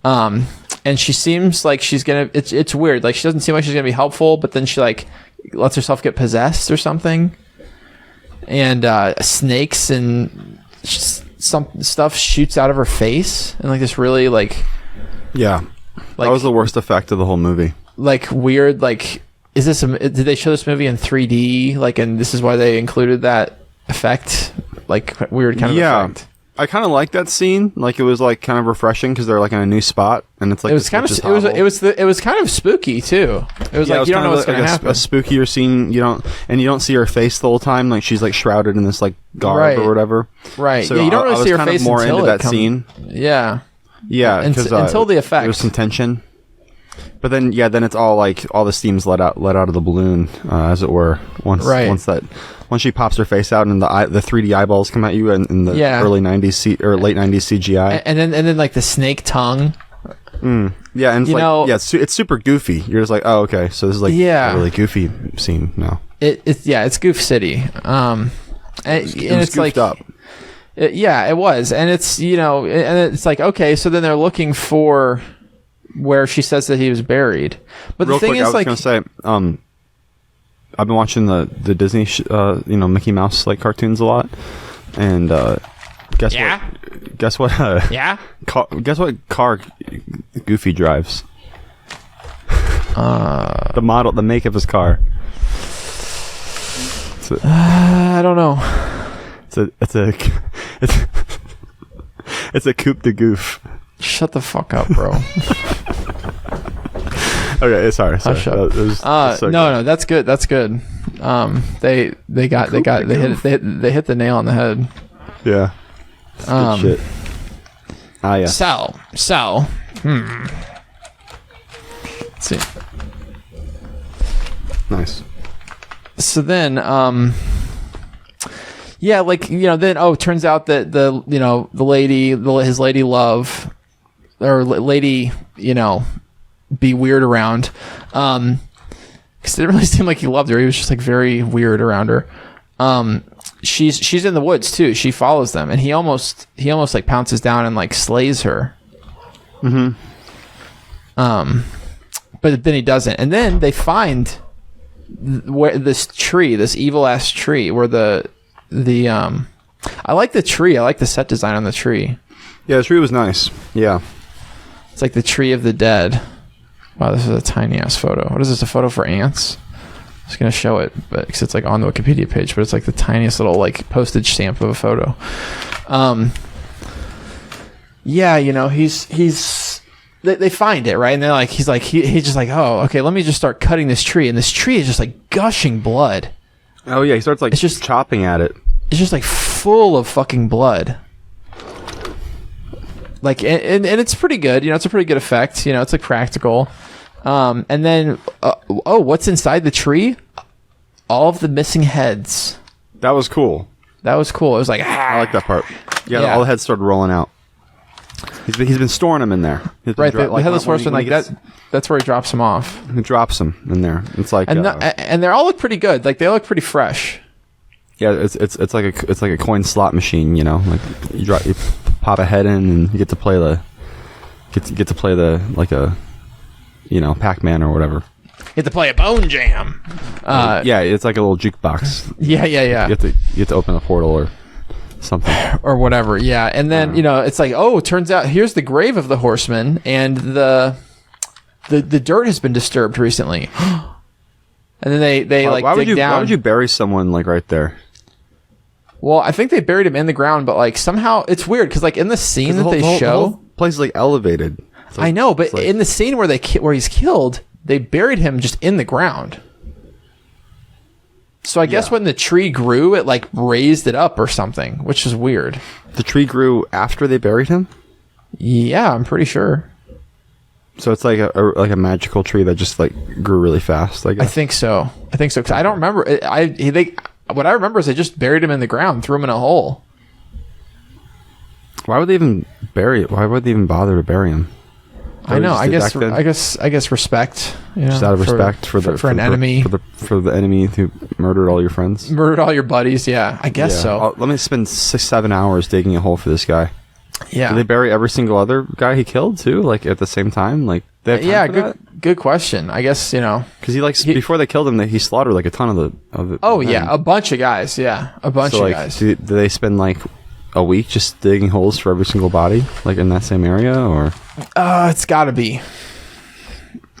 And she seems like she's gonna. It's weird. Like, she doesn't seem like she's gonna be helpful, but then she like lets herself get possessed or something. And snakes and some stuff shoots out of her face, and like this really like. Yeah, Like, that was the worst effect of the whole movie. Like weird, like, is this did they show this movie in 3D? Like, and this is why they included that effect, like weird kind of effect. I kind of like that scene. Like, it was like kind of refreshing because they're like in a new spot, and it's like It was kind of it was kind of spooky too. It was like, you don't know what's gonna happen. A spookier scene. You don't see her face the whole time. Like, she's like shrouded in this like garb or whatever. Right. So yeah, you don't really see her kind of face more until into that scene. Yeah. Yeah, because until the effect. There was some tension. But then it's all like all the steam's let out of the balloon, as it were. Once she pops her face out and the 3D eyeballs come at you in the early 90s or late 90s CGI, and then like the snake tongue. Yeah, and it's super goofy. You're just like, oh, okay, so this is like a really goofy scene now. It's Goof City. And it's like up. It was, and it's and it's like, okay, so then they're looking for where she says that he was buried. But Real the thing quick, is, I was gonna say, I've been watching the Disney, Mickey Mouse like cartoons a lot, and guess what? Guess what car Goofy drives? The make of his car. I don't know. It's a Coupe de Goof. Shut the fuck up, bro. Okay, sorry. No, that's good. That's good. They hit the nail on the head. Yeah. Good shit. Yeah. So. Let's see. Nice. So then, it turns out that the lady, his lady love, or lady, be weird around, because it didn't really seem like he loved her. He was just like very weird around her. She's in the woods too. She follows them, and he almost like pounces down and like slays her. Mm-hmm. But then he doesn't, and then they find where this evil ass tree, where the I like the tree. I like the set design on the tree. Yeah, the tree was nice. Yeah. It's like the tree of the dead. Wow, this is a tiny ass photo. What is this? A photo for ants? I was gonna show it, but because it's like on the Wikipedia page, but it's like the tiniest little like postage stamp of a photo. They find it, right? And they're like, he's just like, oh, okay, let me just start cutting this tree, and this tree is just like gushing blood. Oh yeah, he starts like just chopping at it. It's just like full of fucking blood. Like, and it's pretty good. It's a pretty good effect. It's like practical. And then, what's inside the tree? All of the missing heads. That was cool. It was like, I like that part. Yeah, all the heads started rolling out. He's been storing them in there. Right, the headless horseman, like that. That's where he drops them off. He drops them in there. It's like, and they all look pretty good. Like, they look pretty fresh. Yeah, it's like a coin slot machine. Like you pop a head in and you get to play the like a Pac-Man or whatever. You have to play a bone jam. Yeah, it's like a little jukebox. Yeah. You have to open a portal or something or whatever. Yeah, and then it's like, oh, it turns out here's the grave of the horseman, and the dirt has been disturbed recently. And then they dig down. Why would you bury someone like right there? Well, I think they buried him in the ground, but like somehow it's weird because like in the scene that they show, the whole place is like elevated. I know, but in the scene where where he's killed, they buried him just in the ground. So I guess when the tree grew, it like raised it up or something, which is weird. The tree grew after they buried him? Yeah, I'm pretty sure. So it's like a magical tree that just like grew really fast. I guess. I think so. Because I don't remember. What I remember is they just buried him in the ground, threw him in a hole. Why would they even bury it? Why would they even bother to bury him? I know. I guess respect. You know, just out of respect for an enemy, for the enemy who murdered all your friends, murdered all your buddies. Yeah, I guess so. Let me spend 6-7 hours digging a hole for this guy. Yeah. Did they bury every single other guy he killed too? Like at the same time? Like they have time for good question. I guess because before they killed him, he slaughtered like a ton of the. Oh yeah, a bunch of guys. Yeah, a bunch of guys. Do they spend like a week just digging holes for every single body, like in that same area, or? It's got to be.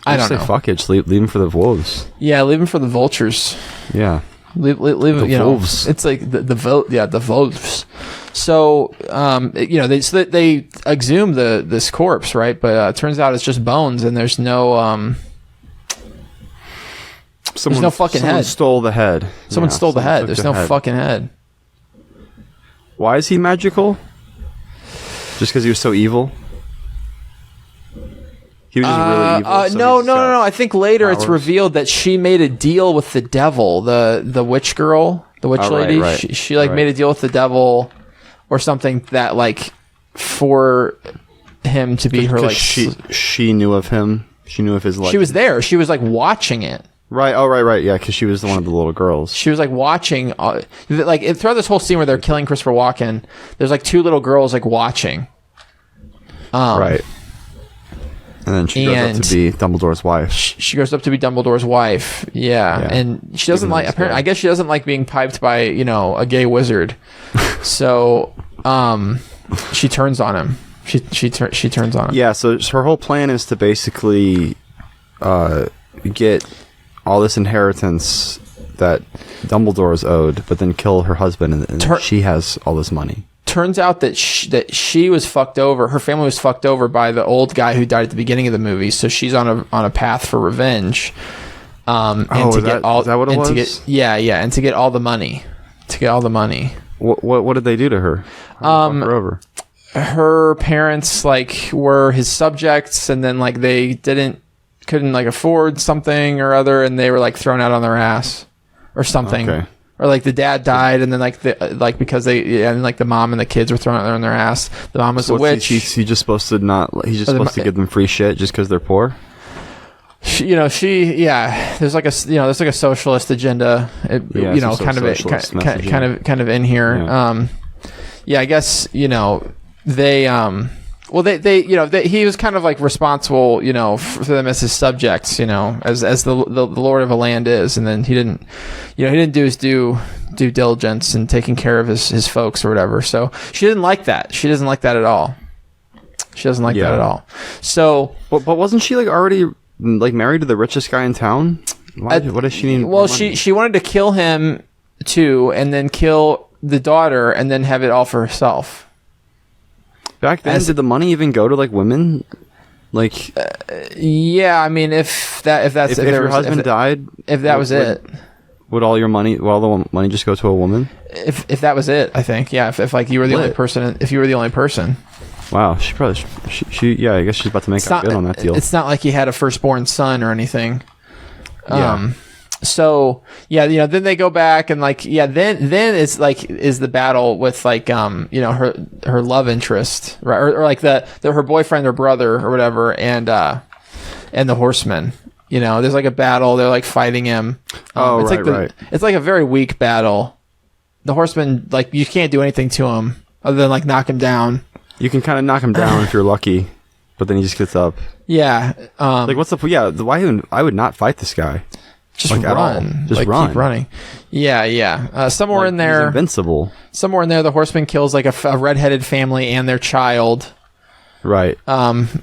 I don't know. Fuck it, just leave him for the wolves. Yeah, leave him for the vultures. Yeah. Leave the wolves. It's like the wolves. So they exhume this corpse, right? But it turns out it's just bones, and there's no there's no fucking head. Someone stole the head. Someone stole the head. There's no fucking head. Why is he magical? Just because he was so evil? He was just really evil. So no. I think later it's revealed that she made a deal with the devil, the witch girl, the witch lady. Right. She made a deal with the devil or something that like for him to be her like she knew of him. She knew of his life. She was there. She was like watching it. Right. Oh, right. Yeah, because she was one of the little girls. She was like watching, throughout this whole scene where they're killing Christopher Walken. There's like two little girls like watching. Right. And then she goes up to be Dumbledore's wife. She goes up to be Dumbledore's wife. Yeah. And she doesn't like. Apparently, I guess she doesn't like being piped by a gay wizard. So, she turns on him. She turns on him. Yeah. So her whole plan is to basically get all this inheritance that Dumbledore's owed, but then kill her husband, and she has all this money. Turns out that she was fucked over. Her family was fucked over by the old guy who died at the beginning of the movie. So she's on a path for revenge. And is that what it was? And to get all the money. What did they do to her? How did they fuck her over? Her parents were his subjects, and then they couldn't afford something or other, and they were thrown out on their ass or something. Okay. Or the dad died, and then because the mom and the kids were thrown out there on their ass. The mom was a witch. He's just supposed to to give them free shit just because they're poor. There's there's a socialist agenda. Kind of in here. Yeah. I guess they he was kind of responsible, for them as his subjects, as the lord of a land is, and then he didn't do his due diligence in taking care of his folks or whatever. So she didn't like that. She doesn't like that at all. That at all. So, but wasn't she already married to the richest guy in town? What does she need? Well, she wanted to kill him too, and then kill the daughter, and then have it all for herself. Back then, did the money even go to women? Yeah, I mean, if your husband died, if that was it, would all the money just go to a woman? If that was it, I think, yeah. If you were the only person, Wow, she probably I guess she's about to make good on that deal. It's not like he had a firstborn son or anything. Yeah. So then they go back and then it's is the battle with her love interest, right, or her boyfriend or brother or whatever, and the horseman. There's a battle. They're fighting him. It's right. It's a very weak battle. The horseman you can't do anything to him other than knock him down. You can kind of knock him down if you're lucky, but then he just gets up. Yeah. What's the why? I would not fight this guy. Just run. Run. Keep running. Yeah. Somewhere in there, he's invincible. Somewhere in there, the horseman kills a redheaded family and their child. Right. The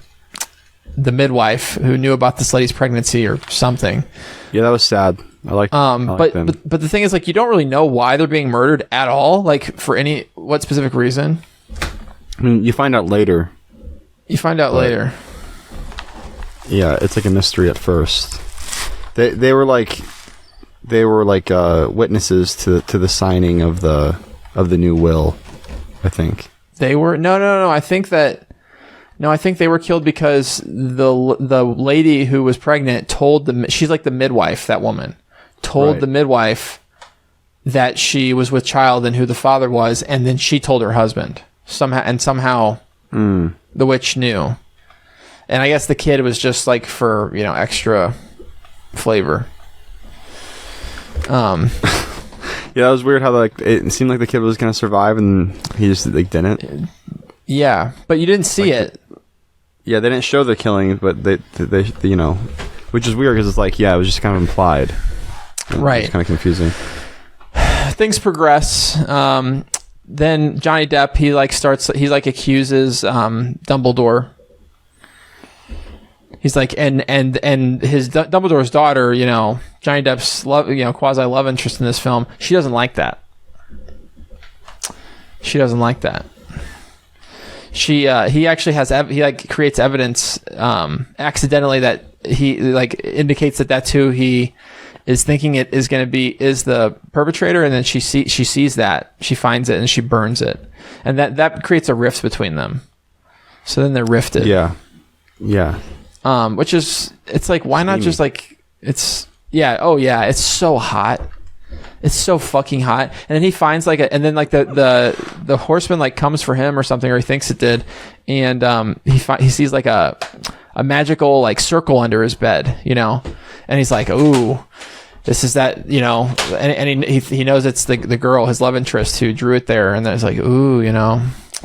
midwife who knew about this lady's pregnancy or something. Yeah, that was sad. I like. But the thing is, you don't really know why they're being murdered at all. For what specific reason? I mean, you find out later. Later. Yeah, it's a mystery at first. They were witnesses to the signing of the new will, I think. They were no. I think that No, I think they were killed because the lady who was pregnant told she's like the midwife, that woman, told the midwife that she was with child and who the father was, and then she told her husband. Somehow the witch knew. And I guess the kid was just like for, extra flavor. Yeah, that was weird how it seemed like the kid was going to survive and he just didn't. Yeah, but you didn't see it. Yeah, they didn't show the killing, but they which is weird because it's it was just kind of implied. Right. It's kind of confusing. Things progress. Then Johnny Depp, he accuses Dumbledore. He's like, and his Dumbledore's daughter, Johnny Depp's quasi love interest in this film, she doesn't like that. She doesn't like that. He actually has creates evidence accidentally that he indicates that's who he is thinking it is going to be, is the perpetrator, and then she sees that, she finds it, and she burns it, and that creates a rift between them. So then they're rifted. Yeah. Which is, it's like, why not just it's so hot. It's so fucking hot. And then he finds and then the horseman comes for him or something, or he thinks it did, and he sees a magical circle under his bed, and he's like, ooh, this is that, and he knows it's the girl, his love interest, who drew it there, and then it's like, ooh,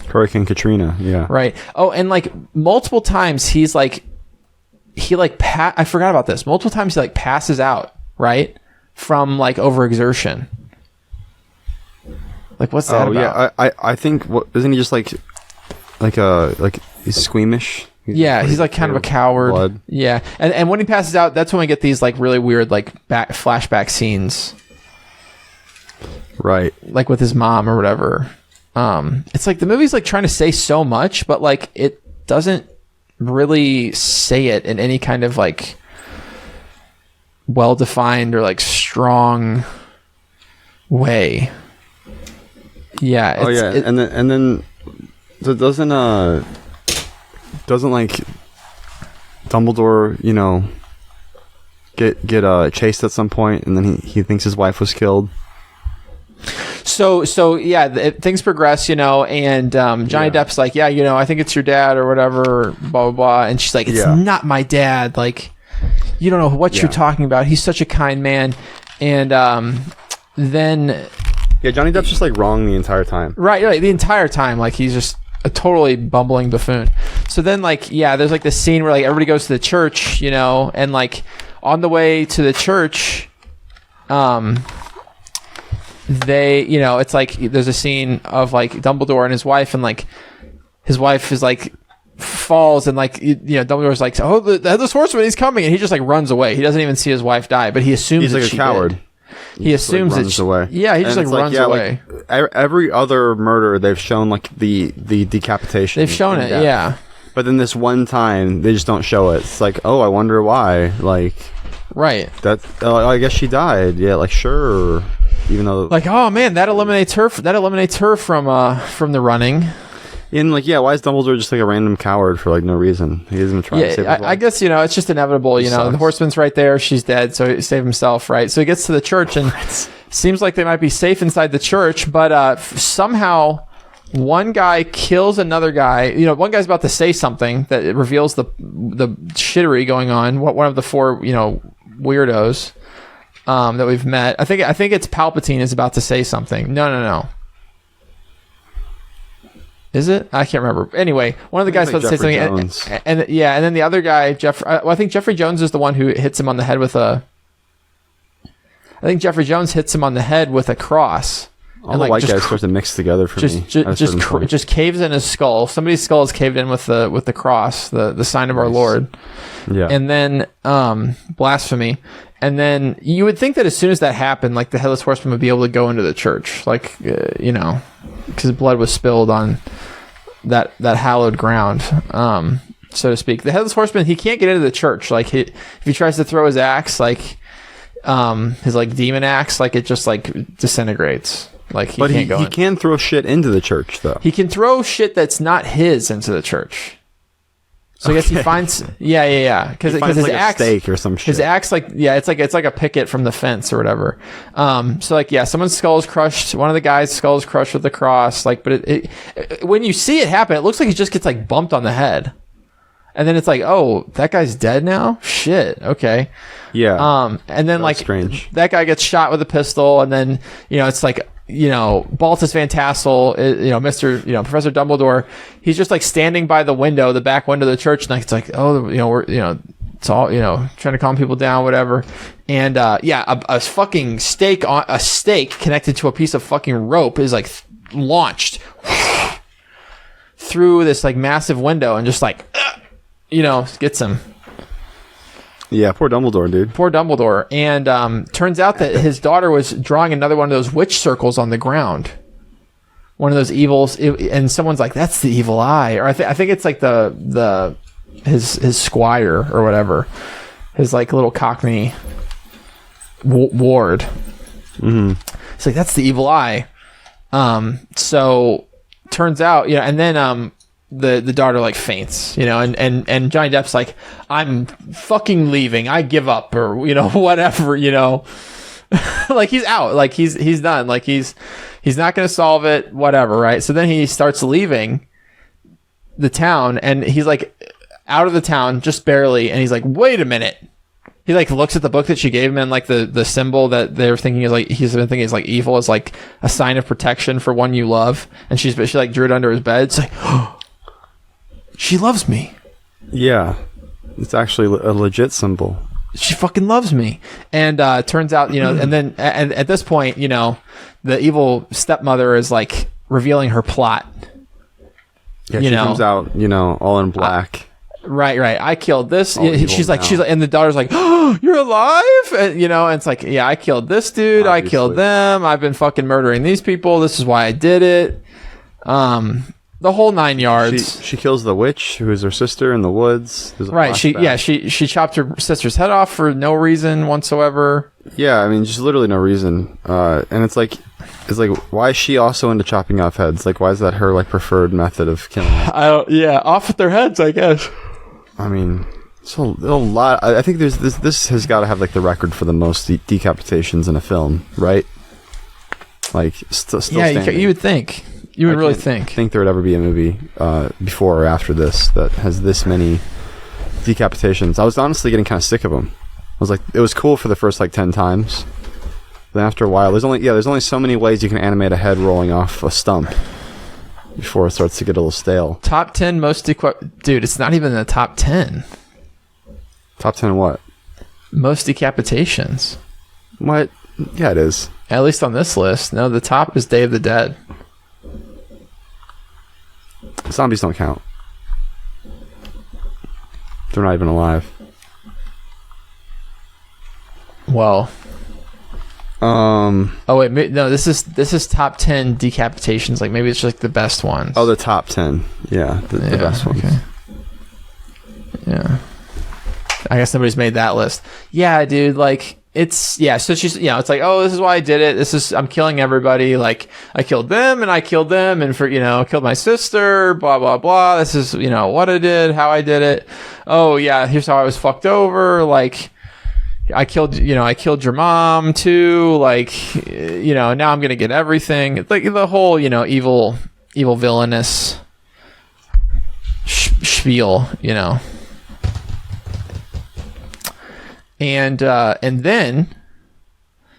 Hurricane Katrina, yeah. Right. Oh, and multiple times he's I forgot about this. Multiple times he passes out, right? From overexertion. What's that about? Yeah, I think isn't he just he's squeamish? He's kind of a coward. Blood. Yeah. And when he passes out, that's when we get these really weird flashback scenes. Right. With his mom or whatever. It's the movie's trying to say so much, but it doesn't really say it in any kind of well-defined or strong way. Yeah. And then so doesn't Dumbledore get chased at some point, and then he thinks his wife was killed. So yeah, things progress, and Johnny Depp's I think it's your dad or whatever, blah blah blah, and she's like, it's not my dad, you don't know what you're talking about. He's such a kind man. And then Johnny Depp's just wrong the entire time. Right, the entire time. He's just a totally bumbling buffoon. So then there's this scene where everybody goes to the church, and on the way to the church, they, it's there's a scene of Dumbledore and his wife, and his wife is falls, and Dumbledore's oh, the headless horseman, he's coming, and he just runs away. He doesn't even see his wife die, but he assumes he's a coward. Did. He assumes that runs away. Yeah, he just runs away. Every other murder they've shown the decapitation. They've shown it, yeah. But then this one time they just don't show it. It's oh, I wonder why. Right. That I guess she died. Yeah, sure. Even though oh man, that eliminates her from the running. And why is Dumbledore just a random coward for no reason? He doesn't try to save his life. I guess it's just inevitable. The horseman's right there, she's dead, so he saved himself, right? So he gets to the church, and seems like they might be safe inside the church, but somehow one guy kills another guy. One guy's about to say something that reveals the shittery going on. One of the four weirdos that we've met. I think it's Palpatine is about to say something. No. Is it? I can't remember. Anyway, one of the guys about to say something, and then the other guy, I think Jeffrey Jones is the one who hits him on the head with a. I think Jeffrey Jones hits him on the head with a cross. All the white guys start to mix together for me. Just caves in his skull. Somebody's skull is caved in with the cross, the sign of our Lord. Yeah. And then blasphemy. And then you would think that as soon as that happened, the headless horseman would be able to go into the church, because blood was spilled on that hallowed ground, so to speak. The headless horseman, he can't get into the church. If he tries to throw his axe, his demon axe, it just disintegrates. He can throw shit into the church, though. He can throw shit that's not his into the church. So I guess he finds, because He finds his like a axe, stake or some shit. his axe, it's like a picket from the fence or whatever. So like, someone's skull is crushed. One of the guy's skull is crushed with the cross. Like, but it when you see it happen, it looks like he just gets like bumped on the head, and then it's like, oh, that guy's dead now. Shit. Okay. Yeah. And then like strange. that guy gets shot with a pistol, and then it's like. Baltus Van Tassel, Professor Dumbledore, he's just like standing by the window, the back window of the church, and it's like, oh, we're, it's all, trying to calm people down, whatever. And, a fucking stake connected to a piece of fucking rope is like launched through this like massive window and just like, gets him. Yeah, poor Dumbledore, dude. Poor Dumbledore. And turns out that his daughter was drawing another one of those witch circles on the ground. One of those evils. And someone's like, that's the evil eye. Or I think it's like his squire or whatever. His like little cockney ward. Mm-hmm. It's like, that's the evil eye. So turns out, and then the daughter like faints, and Johnny Depp's like, I'm fucking leaving, I give up, or whatever, like he's out, like he's done, like he's not gonna solve it, whatever, right? So then he starts leaving the town, and he's like out of the town just barely, and he's like, wait a minute. He like looks at the book that she gave him, and like the symbol that they're thinking is like, he's been thinking is like evil is like a sign of protection for one you love, and she like drew it under his bed. It's like, oh, she loves me. Yeah. It's actually a legit symbol. She fucking loves me. And turns out, and then and at this point, the evil stepmother is like revealing her plot. Yeah, she comes out, all in black. Right. I killed this. She's like, now. and the daughter's like, oh, you're alive? And, and it's like, yeah, I killed this dude. Obviously. I killed them. I've been fucking murdering these people. This is why I did it. The whole 9 yards. She kills the witch, who is her sister, in the woods. Right. She chopped her sister's head off for no reason whatsoever. Yeah, I mean, just literally no reason. And it's like, why is she also into chopping off heads? Like, why is that her like preferred method of killing? Off with their heads, I guess. I mean, it's a lot. I think this has got to have like the record for the most decapitations in a film, right? Like, still standing. You would think. You would really think there would ever be a movie before or after this that has this many decapitations. I was honestly getting kind of sick of them. I was like, it was cool for the first like 10 times. Then after a while, there's only so many ways you can animate a head rolling off a stump before it starts to get a little stale. Top 10 most dude, it's not even in the top 10. Top 10 what? Most decapitations. What? Yeah, it is. At least on this list. No, the top is Day of the Dead. Zombies don't count. They're not even alive. Well. Oh wait, no. This is top 10 decapitations. Like maybe it's just like the best ones. Oh, the top 10. Yeah, the best ones. Okay. Yeah. I guess nobody's made that list. Yeah, dude. Like it's So she's it's like, oh, this is why I did it. I'm killing everybody. Like I killed them and I killed them and for killed my sister. Blah blah blah. This is what I did, how I did it. Oh yeah, here's how I was fucked over. Like I killed your mom too. Like now I'm gonna get everything. It's like the whole evil villainous spiel. And then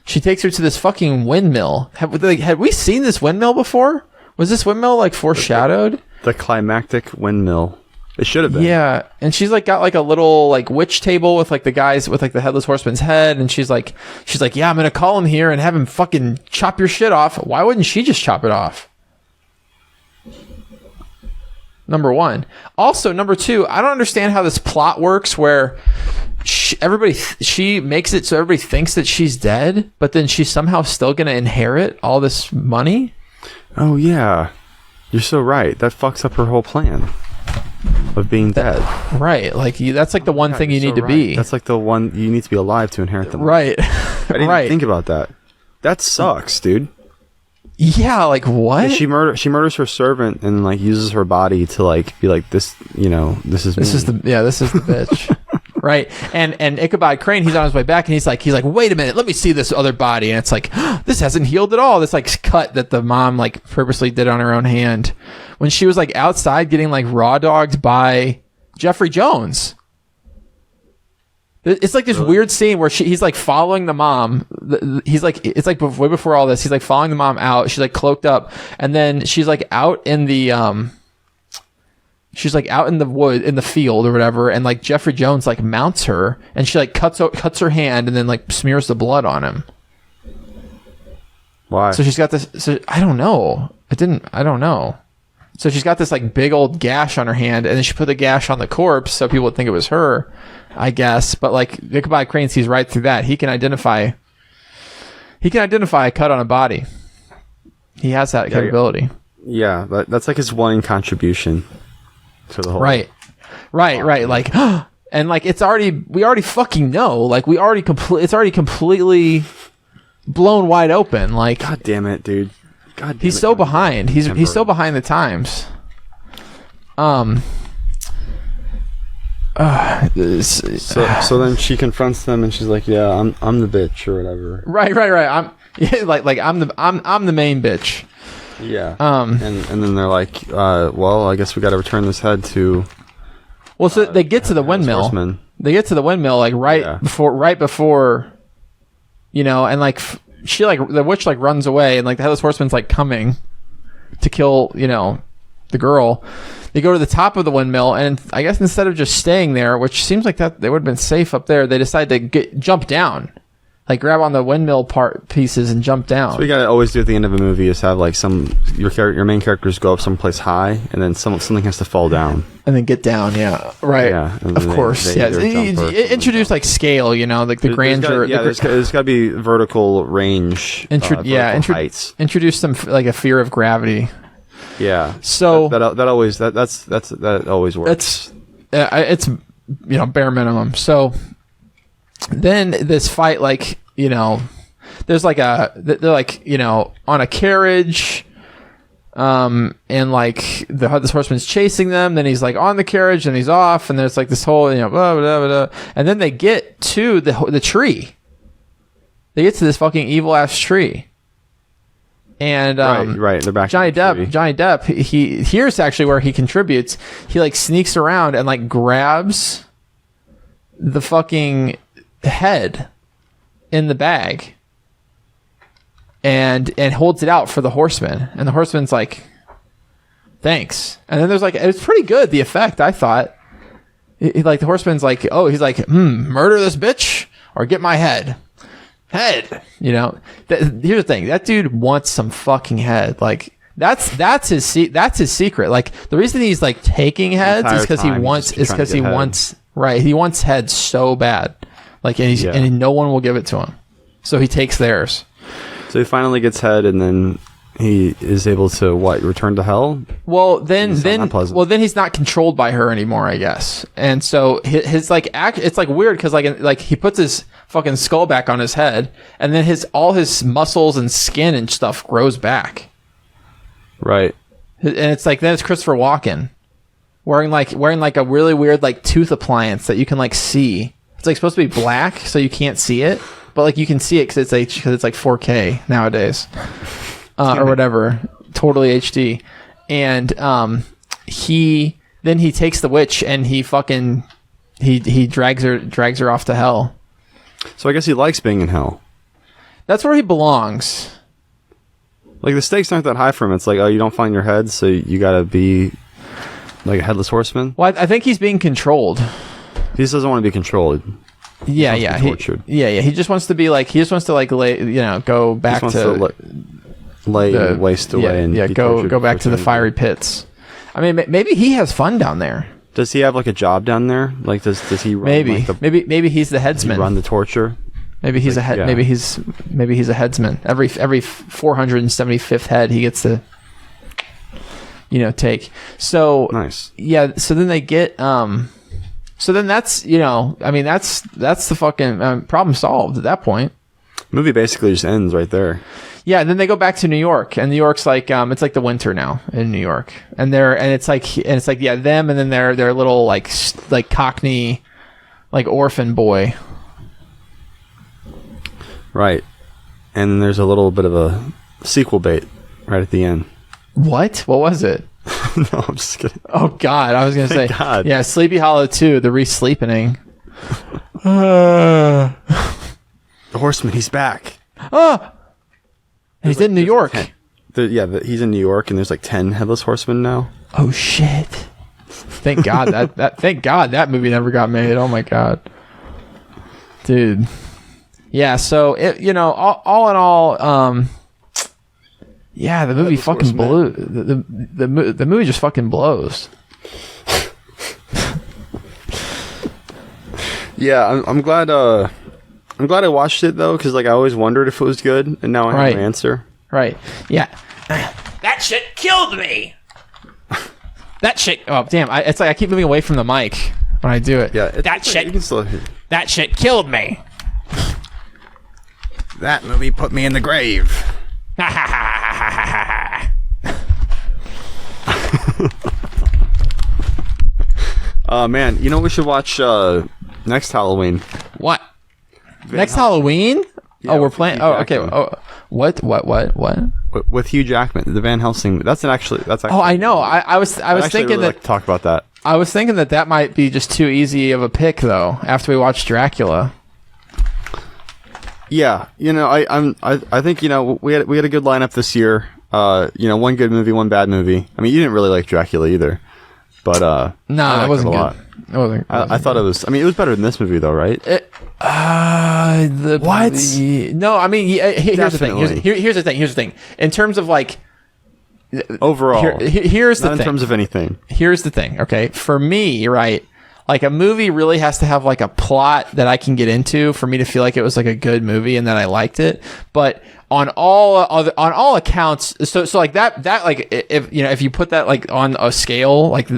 she takes her to this fucking windmill. Had we seen this windmill before? Was this windmill like foreshadowed? The climactic windmill. It should have been. Yeah, and she's like got like a little like witch table with like the guys with like the headless horseman's head, and she's like, yeah, I'm gonna call him here and have him fucking chop your shit off. Why wouldn't she just chop it off? Number one. Also, number two, I don't understand how this plot works where she makes it so everybody thinks that she's dead, but then she's somehow still going to inherit all this money. Oh, yeah. You're so right. That fucks up her whole plan of being dead. Right. Like, that's like the one thing you need to be. That's like the one you need to be alive to inherit the money. Right. I didn't even think about that. That sucks, dude. Yeah, like what? She murders her servant and like uses her body to like be like this. This is this me. is the bitch. Right. And Ichabod Crane, he's on his way back and he's like, wait a minute, let me see this other body. And it's like, this hasn't healed at all. This like cut that the mom like purposely did on her own hand when she was like outside getting like raw dogged by Jeffrey Jones. It's like this weird scene where he's like following the mom. He's like, it's like way before all this. He's like following the mom out. She's like cloaked up, and then she's like out in the she's like out in the wood in the field or whatever, and like Jeffrey Jones like mounts her, and she like cuts her hand and then like smears the blood on him. Why? So she's got this. So I don't know. I don't know. So she's got this like big old gash on her hand, and then she put the gash on the corpse so people would think it was her, I guess. But like Ichabod Crane sees right through that. He can identify a cut on a body. He has that capability. Yeah, that's like his one contribution to the whole. Right. Like, and like we already fucking know. Like it's already completely blown wide open. Like, God damn it, dude. God damn he's it, so God. behind. He's so behind the times. So then she confronts them and she's like, "Yeah, I'm the bitch or whatever." Right. I'm the main bitch. Yeah. And then they're like, "Well, I guess we got to return this head to." Well, so they get to the windmill. Horseman. They get to the windmill like right before, and like she like the witch like runs away, and like the headless horseman's like coming to kill the girl. They go to the top of the windmill, and I guess instead of just staying there, which seems like that they would have been safe up there, they decide to jump down, like grab on the windmill pieces and jump down. So we gotta always do at the end of a movie is have like your main characters go up someplace high, and then something has to fall down and then get down. Yeah, right. Yeah, of course. Yeah, introduce like scale. Like the grandeur. There's got to be vertical range. Heights. Introduce some like a fear of gravity. Yeah. So that always works. It's bare minimum. So then this fight, like there's like they're like on a carriage, and like this horseman's chasing them. Then he's like on the carriage and he's off, and there's like this whole blah, blah, blah, blah. And then they get to the tree. They get to this fucking evil ass tree. And right, they're back. Johnny Depp, here's actually where he contributes. He like sneaks around and like grabs the fucking head in the bag and holds it out for the horseman. And the horseman's like, thanks. And then there's like, it was pretty good, the effect, I thought. Like the horseman's like, oh, he's like, murder this bitch or get my head. Here's the thing, that dude wants some fucking head. Like that's his secret. Like the reason he's like taking heads is because he wants heads so bad. Like and no one will give it to him, so he takes theirs. So he finally gets head, and then he is able to return to hell. Well, then he's not controlled by her anymore, I guess. And so his like it's like weird because like he puts his fucking skull back on his head, and then all his muscles and skin and stuff grows back. Right. And it's like then it's Christopher Walken wearing like a really weird like tooth appliance that you can like see. It's like supposed to be black, so you can't see it, but like you can see it because it's like 4K nowadays. Or whatever, totally HD. And he takes the witch and he drags her off to hell. So I guess he likes being in hell. That's where he belongs. Like the stakes aren't that high for him. It's like, oh, you don't find your head, so you gotta be like a headless horseman. Well, I think he's being controlled. He just doesn't want to be controlled. Yeah. Tortured. He just wants to be like go back to waste away and go back to the fiery pits. I mean, maybe he has fun down there. Does he have like a job down there? Like does he run, maybe he's the headsman. Does he run the torture? Maybe he's maybe he's a headsman. Every 475th head he gets to take. So nice. Yeah, so then they get so then that's that's the fucking problem solved at that point. Movie basically just ends right there. Yeah, then they go back to New York, and New York's like it's like the winter now in New York, and it's like yeah, them, and then their little like Cockney, like orphan boy. Right, and there's a little bit of a sequel bait right at the end. What was it? No, I'm just kidding. Oh God, I was gonna say God. yeah, Sleepy Hollow 2, the re-sleepening. The Horseman, he's back. He's in New York. He's in New York, and there's like 10 Headless Horsemen now. Oh shit! Thank God thank God that movie never got made. Oh my God, dude. Yeah, so all in all, yeah, the movie fucking blew. The movie just fucking blows. Yeah, I'm glad. I'm glad I watched it though, because like I always wondered if it was good, and now I have an answer. Right. Yeah. That shit killed me. That shit. Oh damn! It's like I keep moving away from the mic when I do it. Yeah, That shit. You can still hear. That shit killed me. That movie put me in the grave. Man, you know what we should watch next Halloween? What? Next Halloween? Yeah, we're with playing. Hugh Oh, okay. Jackman. Oh, what? With Hugh Jackman, the Van Helsing. That's actually. Oh, I know. I was thinking really that. like to talk about that. I was thinking that might be just too easy of a pick, though. After we watched Dracula. Yeah, I think we had a good lineup this year. One good movie, one bad movie. I mean, you didn't really like Dracula either, but No, it wasn't good. It wasn't. I thought it was. I mean, it was better than this movie, though, right? What? No, I mean, here's the thing. Here's the thing. In terms of like overall, here's the not thing. in terms of anything. Here's the thing. Okay, for me, right. Like a movie really has to have like a plot that I can get into for me to feel like it was like a good movie and that I liked it. But on all accounts, so like that like if you put that like on a scale, like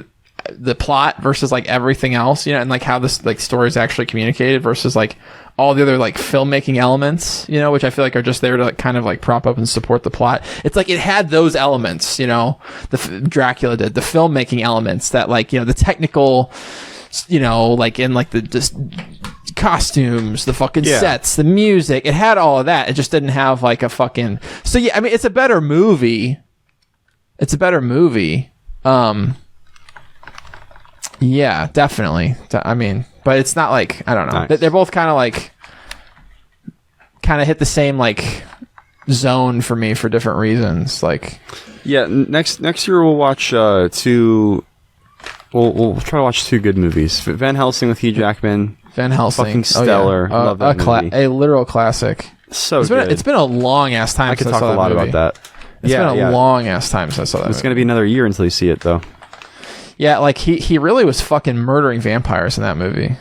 the plot versus like everything else, and like how this like story is actually communicated versus like all the other like filmmaking elements, which I feel like are just there to like, kind of like prop up and support the plot. It's like it had those elements, Dracula did, the filmmaking elements that like, the technical, like in like the just costumes, the fucking sets, the music, it had all of that. It just didn't have like a fucking, so yeah, I mean, it's a better movie. Yeah, definitely. I mean, but it's not like, I don't know. Nice. They're both kind of hit the same like zone for me for different reasons. Like, yeah, next year we'll watch two. We'll try to watch two good movies. Van Helsing with Hugh Jackman. Van Helsing, fucking stellar. Love that movie. A literal classic. So good. It's been a long ass time. I could since talk I saw a lot movie. about that. It's been a long ass time since I saw that. It's going to be another year until you see it, though. Yeah, like he really was fucking murdering vampires in that movie.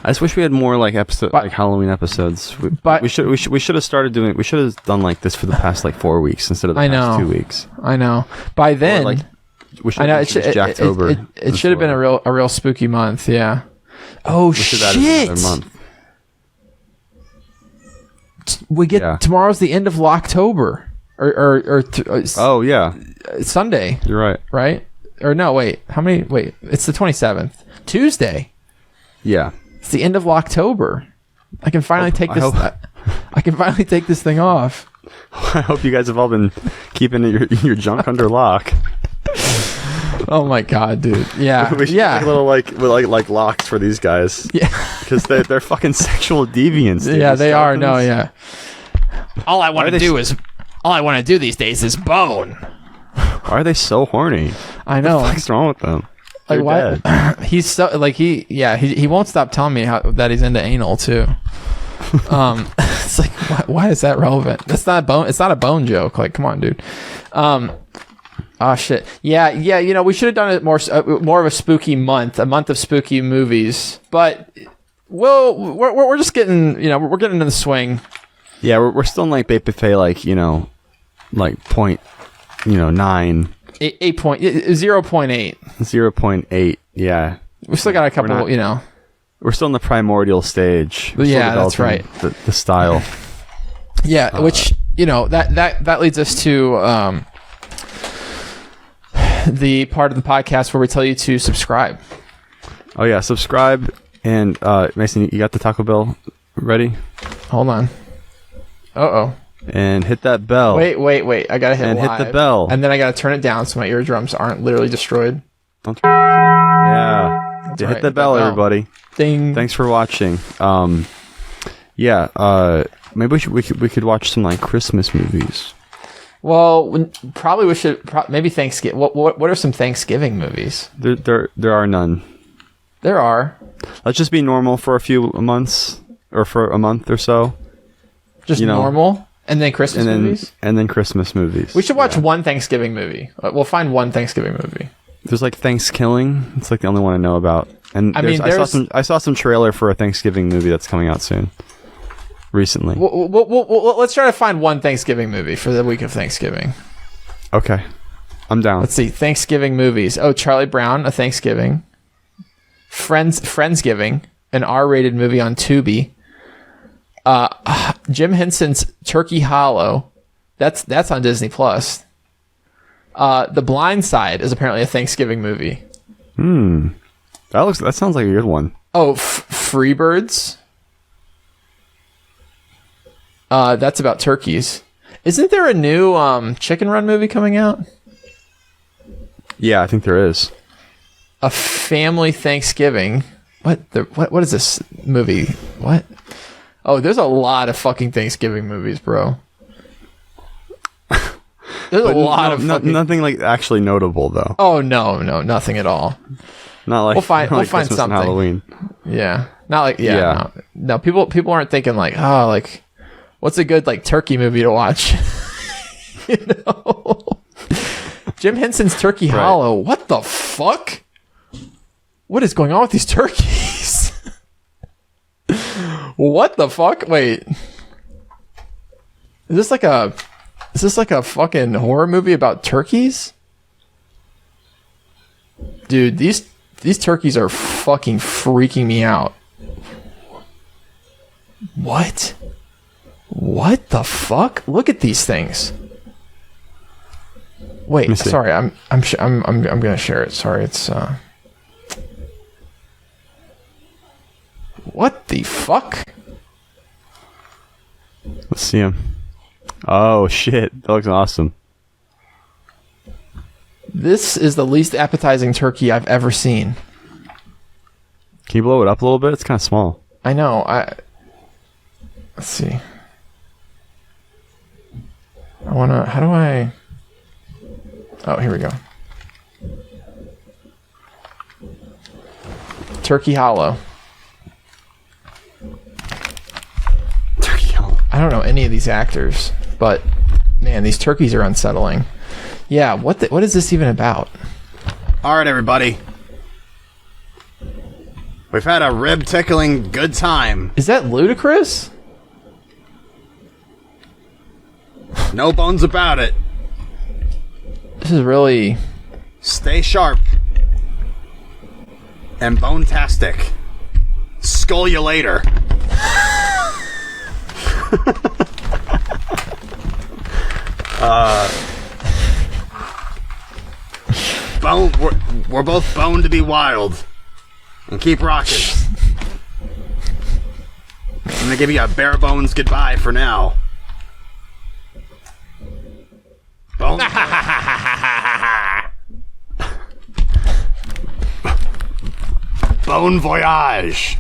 I just wish we had more like like Halloween episodes. We should have started doing. We should have done like this for the past like 4 weeks instead of the past 2 weeks. I know. By then, we should. I know it should have been a real spooky month. Yeah. Oh shit! Month. We get tomorrow's the end of Locktober, oh yeah, Sunday. You're right. Right? Or no, wait. How many? Wait, it's the 27th. Tuesday. Yeah. It's the end of Locktober. I can finally take this. I can finally take this thing off. I hope you guys have all been keeping your junk under lock. Oh my god, dude! Yeah, we should make a little like locks for these guys. Yeah, because they're fucking sexual deviants. Dude. Yeah, they are. No, yeah. All I want to do these days is bone. Why are they so horny? I know. What's wrong with them? Like why? He's so like he won't stop telling me that he's into anal too. It's like why is that relevant? That's not a bone. It's not a bone joke. Like come on, dude. Oh shit. Yeah. We should have done it more of a spooky month, a month of spooky movies. But we're just getting we're getting into the swing. Yeah, we're still in like Bay Buffet, like point 9. 0.8. 0.8. Yeah. We still got a couple. We're still in the primordial stage. Yeah, that's right. The style. Yeah, which that leads us to the part of the podcast where we tell you to subscribe. Oh yeah, subscribe. And Mason, you got the Taco Bell ready? Hold on. Uh-oh. And hit that bell. Wait. I gotta hit and live. hit the bell. And then I gotta turn it down so my eardrums aren't literally destroyed. Don't turn it. Yeah. That's Hit right, the bell, everybody. Ding. Thanks for watching. Maybe we could watch some like Christmas movies. Well, we should maybe Thanksgiving. What are some Thanksgiving movies? There are none. There are. Let's just be normal for a few months, or for a month or so. Just normal, and then Christmas movies. And then Christmas movies. We should watch one Thanksgiving movie. We'll find one Thanksgiving movie. There's like Thanksgiving. It's like the only one I know about. And I saw some trailer for a Thanksgiving movie that's coming out soon. Recently. Let's try to find one Thanksgiving movie for the week of Thanksgiving. Okay, I'm down. Let's see, Thanksgiving movies. Oh, Charlie Brown, a Thanksgiving. Friendsgiving, an R-rated movie on Tubi. Jim Henson's Turkey Hollow, that's on Disney Plus. The Blind Side is apparently a Thanksgiving movie. That sounds like a good one. Oh, Freebirds. That's about turkeys. Isn't there a new Chicken Run movie coming out? Yeah, I think there is. A Family Thanksgiving. What is this movie? What? Oh, there's a lot of fucking Thanksgiving movies, bro. There's a lot of fucking... nothing like actually notable though. Oh no, nothing at all. Not like we'll find Christmas something. And Halloween. Yeah, not like No, people aren't thinking like, oh, like what's a good like turkey movie to watch? Jim Henson's Turkey Hollow. What the fuck? What is going on with these turkeys? What the fuck? Wait. Is this like a fucking horror movie about turkeys? Dude, these turkeys are fucking freaking me out. What? What the fuck? Look at these things. Wait, sorry. I'm gonna share it. Sorry, it's What the fuck? Let's see him. Oh shit, that looks awesome. This is the least appetizing turkey I've ever seen. Can you blow it up a little bit? It's kind of small. I know. Let's see. How do I... Oh, here we go. Turkey Hollow. I don't know any of these actors, but man, these turkeys are unsettling. Yeah, what is this even about? All right, everybody. We've had a rib-tickling good time. Is that ludicrous? No bones about it. This is really... Stay sharp. And bone-tastic. Skull you later. We're both boned to be wild. And keep rocking. I'm gonna give you a bare bones goodbye for now. Bone. Bon voyage.